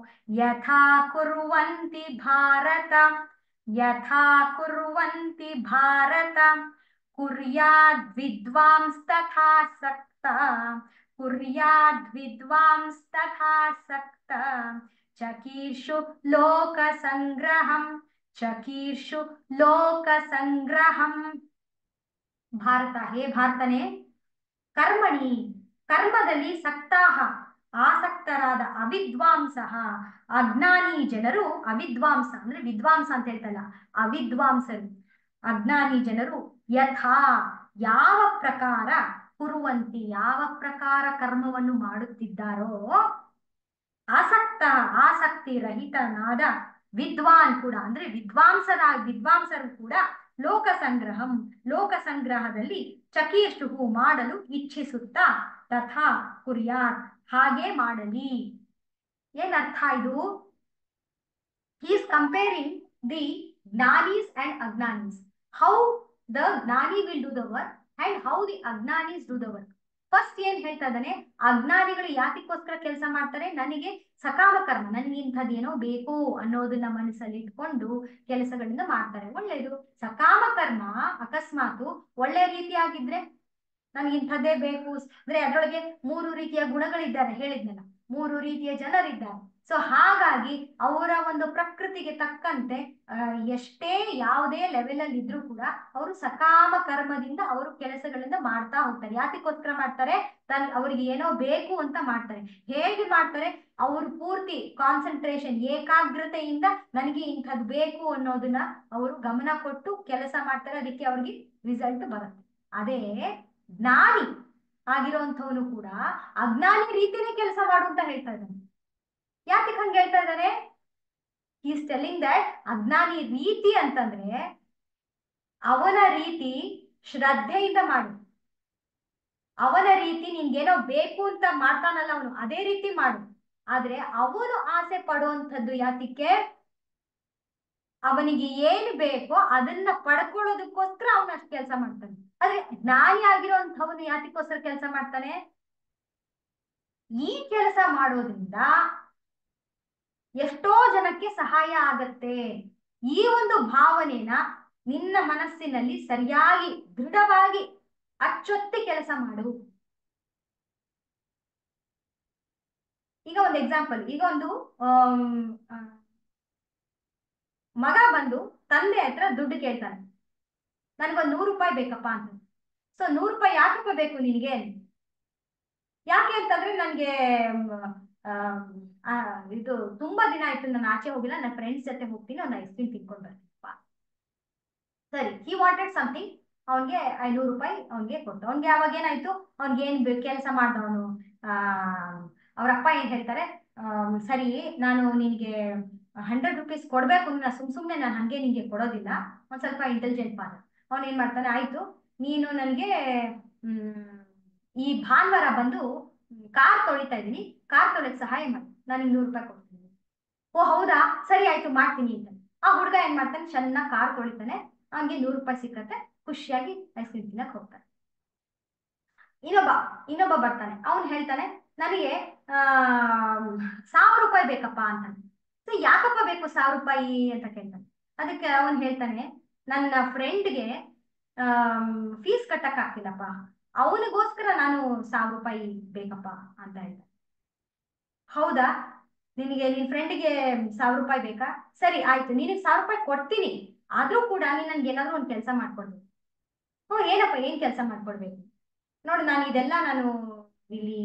ಯಥಾ ಕುರ್ವಂತಿ ಭಾರತ, ಯಥಾ ಕುರ್ವಂತಿ ಭಾರತ ಕುರ್ಯಾದ್ ವಿದ್ವಾಂಸ್ ತಥಾ ಸಕ್ತ, ಕುರ್ಯಾದ್ ವಿದ್ವಾಂಸ್ ತಥಾ ಸಕ್ತ ಚಕೀರ್ಷು ಲೋಕ ಸಂಗ್ರಹಂ, ಚಕೀರ್ಷು ಲೋಕ ಸಂಗ್ರಹಂ. ಭಾರತ, ಹೇ ಭಾರತನೇ, ಕರ್ಮಣಿ, ಕರ್ಮದಲ್ಲಿ ಸಕ್ತಾಹ, ಆಸಕ್ತರಾದ, ಅವಿದ್ವಾಂಸ, ಅಜ್ಞಾನಿ ಜನರು, ಅವಿದ್ವಾಂಸ ಅಂದ್ರೆ ವಿದ್ವಾಂಸ ಅಂತ ಹೇಳ್ತಲ್ಲ, ಅವಿದ್ವಾಂಸರು, ಅಜ್ಞಾನಿ ಜನರು, ಯಥಾ, ಯಾವ ಪ್ರಕಾರ, ಕುರುವಂತಿ, ಯಾವ ಪ್ರಕಾರ ಕರ್ಮವನ್ನು ಮಾಡುತ್ತಿದ್ದಾರೋ, ಆಸಕ್ತ, ಆಸಕ್ತಿ ರಹಿತನಾದ, ವಿದ್ವಾನ್ ಕೂಡ ಅಂದ್ರೆ ವಿದ್ವಾಂಸರು ಕೂಡ, ಲೋಕ ಸಂಗ್ರಹಂ, ಲೋಕ ಸಂಗ್ರಹದಲ್ಲಿ ಚಕೀರ್ಷು ಮಾಡಲು ಇಚ್ಛಿಸುತ್ತಾ, ತಥಾ ಕುರ್ಯಾತ್, ಹಾಗೆ ಮಾಡಲಿ. ಏನರ್ಥ ಇದು? he is comparing the jnanis and agnanis, how the ಜ್ಞಾನಿ will do the work and how the agnanis do the work. First ಏನ್ ಹೇಳ್ತಾ ಇದ್ದಾನೆ, ಅಜ್ಞಾನಿಗಳು ಯಾತಕ್ಕೋಸ್ಕರ ಕೆಲಸ ಮಾಡ್ತಾರೆ? ನನಗೆ ಸಕಾಮ ಕರ್ಮ, ನನಗೆ ಇಂಥದ್ದೇನೋ ಬೇಕು ಅನ್ನೋದನ್ನ ಮನಸ್ಸಲ್ಲಿ ಇಟ್ಕೊಂಡು ಕೆಲಸಗಳಿಂದ ಮಾಡ್ತಾರೆ, ಒಳ್ಳೇದು. ಸಕಾಮ ಕರ್ಮ ಅಕಸ್ಮಾತ್ ಒಳ್ಳೆ ರೀತಿಯಾಗಿದ್ರೆ, ನನಗೆ ಇಂಥದ್ದೇ ಬೇಕು ಅಂದ್ರೆ ಅದರೊಳಗೆ 3 ರೀತಿಯ ಗುಣಗಳಿದ್ದಾರೆ ಹೇಳಿದ್ನಲ್ಲ, 3 ರೀತಿಯ ಜನರಿದ್ದಾರೆ. ಸೊ ಹಾಗಾಗಿ ಅವರ ಒಂದು ಪ್ರಕೃತಿಗೆ ತಕ್ಕಂತೆ ಎಷ್ಟೇ ಯಾವುದೇ ಲೆವೆಲ್ ಅಲ್ಲಿ ಇದ್ರೂ ಕೂಡ ಅವರು ಸಕಾಮ ಕರ್ಮದಿಂದ ಅವರು ಕೆಲಸಗಳಿಂದ ಮಾಡ್ತಾ ಹೋಗ್ತಾರೆ. ಯಾತಕ್ಕೋಸ್ಕರ ಮಾಡ್ತಾರೆ? ಅವ್ರಿಗೆ ಏನೋ ಬೇಕು ಅಂತ ಮಾಡ್ತಾರೆ. ಹೇಗೆ ಮಾಡ್ತಾರೆ? ಅವರು ಪೂರ್ತಿ ಕಾನ್ಸಂಟ್ರೇಷನ್, ಏಕಾಗ್ರತೆಯಿಂದ ನನಗೆ ಇಂಥದ್ದು ಬೇಕು ಅನ್ನೋದನ್ನ ಅವರು ಗಮನ ಕೊಟ್ಟು ಕೆಲಸ ಮಾಡ್ತಾರೆ, ಅದಕ್ಕೆ ಅವ್ರಿಗೆ ರಿಸಲ್ಟ್ ಬರುತ್ತೆ. ಅದೇ ಜ್ಞಾನಿ ಆಗಿರುವಂಥವನು ಕೂಡ ಅಜ್ಞಾನಿ ರೀತಿನೇ ಕೆಲಸ ಮಾಡು ಅಂತ ಹೇಳ್ತಾ ಇದ್ದಾನೆ. ಯಾಕೆ ಹಂಗೆ ಹೇಳ್ತಾ ಇದ್ದಾನೆ? ಈಸ್ ಟೆಲ್ಲಿಂಗ್ ದಟ್ ಅಜ್ಞಾನಿ ರೀತಿ ಅಂತಂದ್ರೆ ಅವನ ರೀತಿ ಶ್ರದ್ಧೆಯಿಂದ ಮಾಡು, ಅವನ ರೀತಿ ನಿನ್ಗೇನೋ ಬೇಕು ಅಂತ ಮಾಡ್ತಾನಲ್ಲ ಅವನು, ಅದೇ ರೀತಿ ಮಾಡು. ಆದ್ರೆ ಅವನು ಆಸೆ ಪಡುವಂಥದ್ದು ಯಾತಿಕ್ಕೆ? ಅವನಿಗೆ ಏನು ಬೇಕೋ ಅದನ್ನ ಪಡ್ಕೊಳ್ಳೋದಕ್ಕೋಸ್ಕರ ಅವನು ಅಷ್ಟು ಕೆಲಸ ಮಾಡ್ತಾನೆ. ಆದ್ರೆ ಜ್ಞಾನಿ ಆಗಿರುವಂಥವನು ಯಾತಕ್ಕೋಸ್ಕರ ಕೆಲಸ ಮಾಡ್ತಾನೆ? ಈ ಕೆಲಸ ಮಾಡೋದ್ರಿಂದ ಎಷ್ಟೋ ಜನಕ್ಕೆ ಸಹಾಯ ಆಗತ್ತೆ. ಈ ಒಂದು ಭಾವನೆನ ನಿನ್ನ ಮನಸ್ಸಿನಲ್ಲಿ ಸರಿಯಾಗಿ ದೃಢವಾಗಿ ಅಚ್ಚೊತ್ತಿ ಕೆಲಸ ಮಾಡು. ಈಗ ಒಂದು ಎಕ್ಸಾಂಪಲ್, ಈಗ ಒಂದು ಮಗ ಬಂದು ತಂದೆ ಹತ್ರ ದುಡ್ಡು ಕೇಳ್ತಾನೆ, ನನ್ಗೊಂದು 100 ರೂಪಾಯಿ ಬೇಕಪ್ಪ ಅಂತ. ಸೊ 100 ರೂಪಾಯಿ ಯಾಕಪ್ಪ ಬೇಕು ನಿನಗೆ? ಯಾಕೆ ಅಂತಂದ್ರೆ ನನ್ಗೆ ಇದು ತುಂಬಾ ದಿನ ಆಯ್ತು ನಾನು ಆಚೆ ಹೋಗಿಲ್ಲ, ನನ್ನ ಫ್ರೆಂಡ್ಸ್ ಜೊತೆ ಹೋಗ್ತೀನಿ, ಅವ್ನ ಐಸ್ ಕ್ರೀಮ್ ತಿನ್ಕೊಂಡು ಬರ್ತೀನಪ್ಪ. ಸರಿ, ಹಿ ವಾಂಟೆಡ್ ಸಮಥಿಂಗ್, ಅವನ್ಗೆ 500 ರೂಪಾಯಿ ಅವನ್ಗೆ ಕೊಟ್ಟು, ಅವ್ನ್ಗೆ ಅವಾಗ ಏನಾಯ್ತು, ಅವ್ನ್ಗೆ ಏನ್ ಕೆಲಸ ಮಾಡ್ದವನು, ಅವ್ರಪ್ಪ ಏನ್ ಹೇಳ್ತಾರೆ, ಸರಿ ನಾನು ನಿನಗೆ 100 ರೂಪೀಸ್ ಕೊಡ್ಬೇಕು ಅಂದ್ರೆ ಸುಮ್ನೆ ನಾನು ಹಂಗೆ ನಿಂಗೆ ಕೊಡೋದಿಲ್ಲ. ಒಂದ್ ಸ್ವಲ್ಪ ಇಂಟೆಲಿಜೆಂಟ್ ಫಾದರ್. ಅವ್ನ್ ಏನ್ ಮಾಡ್ತಾನೆ, ಆಯ್ತು ನೀನು ನನ್ಗೆ ಈ ಭಾನುವಾರ ಬಂದು ಕಾರ್ ತೊಳಿತಾ ಇದೀನಿ, ಕಾರ್ ತೊಳೆಕ್ ಸಹಾಯ ಮಾಡಿ, ನಾನು 100 ರೂಪಾಯಿ ಕೊಡ್ತೀನಿ. ಓ ಹೌದಾ, ಸರಿ ಆಯ್ತು ಮಾಡ್ತೀನಿ ಅಂತ ಆ ಹುಡುಗ ಏನ್ ಮಾಡ್ತಾನೆ, ಚೆನ್ನಾಗಿ ಕಾರ್ ತೊಳಿತಾನೆ, ಅವ್ನಿಗೆ 100 ರೂಪಾಯಿ ಸಿಕ್ಕತ್ತೆ, ಖುಷಿಯಾಗಿ ಐಸ್ ಕ್ರೀಮ್ ತಿನ್ನಕ್ ಹೋಗ್ತಾನೆ. ಇನ್ನೊಬ್ಬ ಇನ್ನೊಬ್ಬ ಬರ್ತಾನೆ, ಅವನು ಹೇಳ್ತಾನೆ ನನಗೆ ಆ 1000 ರೂಪಾಯಿ ಬೇಕಪ್ಪ ಅಂತಾನೆ. ಸೊ ಯಾಕಪ್ಪ ಬೇಕು 1000 ರೂಪಾಯಿ ಅಂತ ಕೇಳ್ತಾನೆ. ಅದಕ್ಕೆ ಅವನು ಹೇಳ್ತಾನೆ, ನನ್ನ ಫ್ರೆಂಡ್ಗೆ ಫೀಸ್ ಕಟ್ಟಕ್ ಆಗ್ತಿಲ್ಲಪ್ಪ, ಅವನಿಗೋಸ್ಕರ ನಾನು 1000 ರೂಪಾಯಿ ಬೇಕಪ್ಪ ಅಂತ ಹೇಳ್ತಾನೆ. ಹೌದಾ, ನಿನಗೆ ನಿನ್ ಫ್ರೆಂಡ್ಗೆ 1000 ರೂಪಾಯಿ ಬೇಕಾ, ಸರಿ ಆಯ್ತು ನಿನಗೆ 1000 ರೂಪಾಯಿ ಕೊಡ್ತೀನಿ, ಆದ್ರೂ ಕೂಡ ನೀನ್ ನನ್ಗೆ ಏನಾದ್ರು ಒಂದು ಕೆಲಸ ಮಾಡ್ಕೊಡ್ಬೇಕು. ಹ್ಞೂ ಏನಪ್ಪ, ಏನ್ ಕೆಲಸ ಮಾಡ್ಕೊಡ್ಬೇಕು, ನೋಡಿ ನಾನು ಇಲ್ಲಿ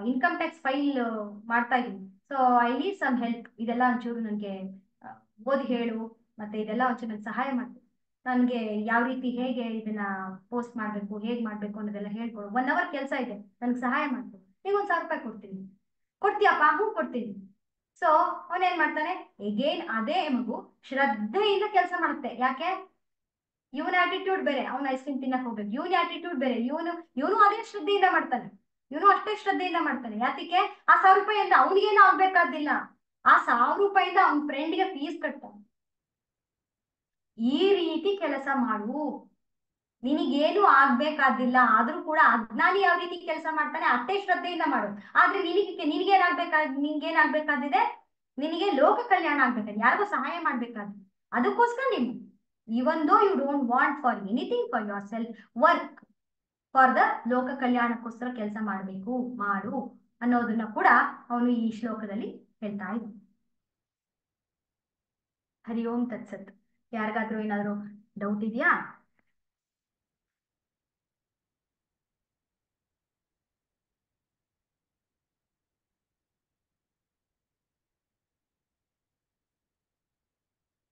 ಇನ್ಕಮ್ ಟ್ಯಾಕ್ಸ್ ಫೈಲ್ ಮಾಡ್ತಾ ಇದ್ದೀನಿ, so I need some help, ಇದೆಲ್ಲ ಒಂಚೂರು ನನಗೆ ಓದಿ ಹೇಳು, ಮತ್ತೆ ಇದೆಲ್ಲ ಒಂಚೂರು ನನ್ಗೆ ಸಹಾಯ ಮಾಡ್ಬೇಕು, ನನಗೆ ಯಾವ ರೀತಿ ಹೇಗೆ ಇದನ್ನ ಪೋಸ್ಟ್ ಮಾಡಬೇಕು, ಹೇಗೆ ಮಾಡಬೇಕು ಅನ್ನೋದೆಲ್ಲ ಹೇಳ್ಕೊಡು, 1 ಅವರ್ ಕೆಲಸ ಇದೆ, ನನ್ಗೆ ಸಹಾಯ ಮಾಡ್ಬೇಕು, ಈಗ ಒಂದು 1000 ರೂಪಾಯಿ ಕೊಡ್ತೀನಿ, ಕೊಡ್ತೀಯಪ್ಪ, ಹ್ಞೂ ಕೊಡ್ತೀನಿ. ಸೊ ಅವನೇನ್ ಮಾಡ್ತಾನೆ, ಎಗೇನ್ ಅದೇ ಮಗು ಶ್ರದ್ಧೆಯಿಂದ ಕೆಲಸ ಮಾಡುತ್ತೆ. ಯಾಕೆ, ಇವನ ಆಟಿಟ್ಯೂಡ್ ಬೇರೆ, ಅವ್ನ ಐಸ್ ಕ್ರೀಮ್ ತಿನ್ನಕ್ ಹೋಗ್ಬೇಕು, ಇವನ ಆಟಿಟ್ಯೂಡ್ ಬೇರೆ, ಇವನು ಅದೇ ಶ್ರದ್ಧೆಯಿಂದ ಮಾಡ್ತಾನೆ, ಇವನು ಅಷ್ಟೇ ಶ್ರದ್ಧೆಯಿಂದ ಮಾಡ್ತಾನೆ. ಯಾತಿಗೆ, ಆ 1000 ರೂಪಾಯಿಯಿಂದ ಅವನಿಗೇನು ಆಗ್ಬೇಕಾದಿಲ್ಲ, ಆ 1000 ರೂಪಾಯಿಂದ ಅವನ ಫ್ರೆಂಡ್ಗೆ ಫೀಸ್ ಕಟ್ತಾನೆ. ಈ ರೀತಿ ಕೆಲಸ ಮಾಡು, ನಿನಗೇನು ಆಗ್ಬೇಕಾದಿಲ್ಲ, ಆದ್ರೂ ಕೂಡ ಅಜ್ಞಾನಿ ಯಾವ ರೀತಿ ಕೆಲಸ ಮಾಡ್ತಾನೆ ಅಷ್ಟೇ ಶ್ರದ್ಧೆಯಿಂದ ಮಾಡು. ಆದ್ರೆ ನಿನ್ಗೇನಾಗ್ಬೇಕಾದಿದೆ, ನಿನಗೆ ಲೋಕ ಕಲ್ಯಾಣ ಆಗ್ಬೇಕಾದ್ರೆ, ಯಾರಿಗೂ ಸಹಾಯ ಮಾಡ್ಬೇಕಾದ್ರೆ, ಅದಕ್ಕೋಸ್ಕರ ನೀವು even though you don't want for anything for yourself, work for the ಲೋಕ ಕಲ್ಯಾಣಕ್ಕೋಸ್ಕರ ಕೆಲಸ ಮಾಡಬೇಕು, ಮಾಡು ಅನ್ನೋದನ್ನ ಕೂಡ ಅವನು ಈ ಶ್ಲೋಕದಲ್ಲಿ ಹೇಳ್ತಾ ಇದ್ದ. ಹರಿ ಓಂ ತತ್ಸತ್. ಯಾರಿಗಾದ್ರೂ ಏನಾದ್ರು ಡೌಟ್ ಇದೆಯಾ?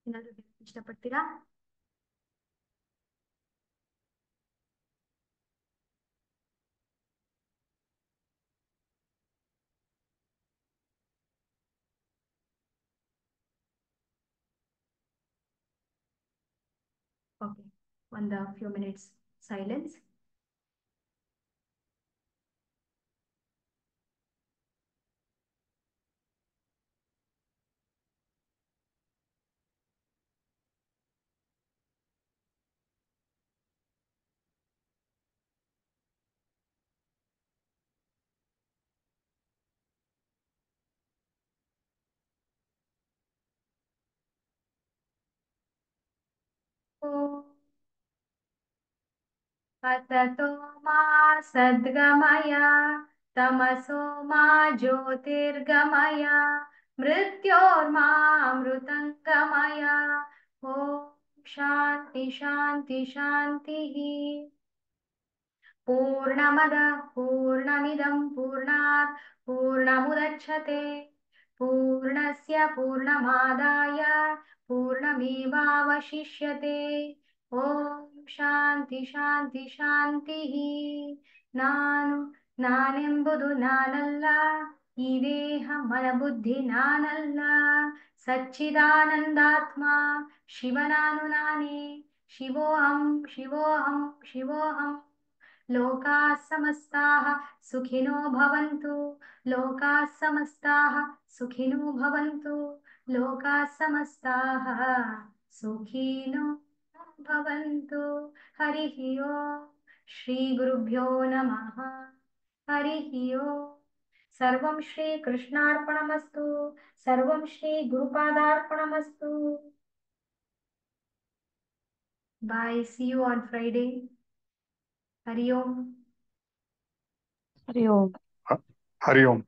ಏನಾದ್ರು ಇಷ್ಟಪಡ್ತೀರಾ? ಓಕೆ, ಒಂದು ಫ್ಯೂ ಮಿನಿಟ್ಸ್ ಸೈಲೆನ್ಸ್. असतो मा सद्गमय, तमसो मा ज्योतिर्गमय, मृत्योर्मामृतङ्गमय। ॐ शान्ति शान्ति शान्तिः। पूर्णमदः पूर्णमिदं पूर्णात् पूर्णमुदच्छते, पूर्णस्य पूर्णमादाय पूर्णमेवावशिष्यते। ॐ ಶಾಂತಿ ಶಾಂತಿ ಶಾಂತಿಃ. ನಾನೆಂಬುದು ನಾನಲ್ಲ, ಈ ದೇಹ ಮನಬುದ್ಧಿ ನಾನಲ್ಲ, ಸಚ್ಚಿದಾನಂದಾತ್ಮ ಶಿವನಾನು ನಾನೇ, ಶಿವೋಹಂ ಶಿವೋಹಂ ಶಿವೋಹಂ. ಲೋಕಾಃ ಸಮಸ್ತಾಃ ಸುಖಿನೋ ಭವಂತು, ಲೋಕಾಃ ಸಮಸ್ತಾಃ ಸುಖಿನೋ ಭವಂತು, ಲೋಕಾಃ ಸಮಸ್ತಾಃ ಸುಖಿನೋ ಭವಂತು. ಹರಿಃ ಓಂ. ಶ್ರೀ ಗುರುಭ್ಯೋ ನಮಃ. ಹರಿಃ ಓಂ. ಸರ್ವಂ ಶ್ರೀ ಕೃಷ್ಣಾರ್ಪಣಮಸ್ತು, ಸರ್ವಂ Shri ಗುರುಪಾದಾರ್ಪಣಮಸ್ತು. Bye. See you on Friday. Hari Om. Hari Om. Hari Om.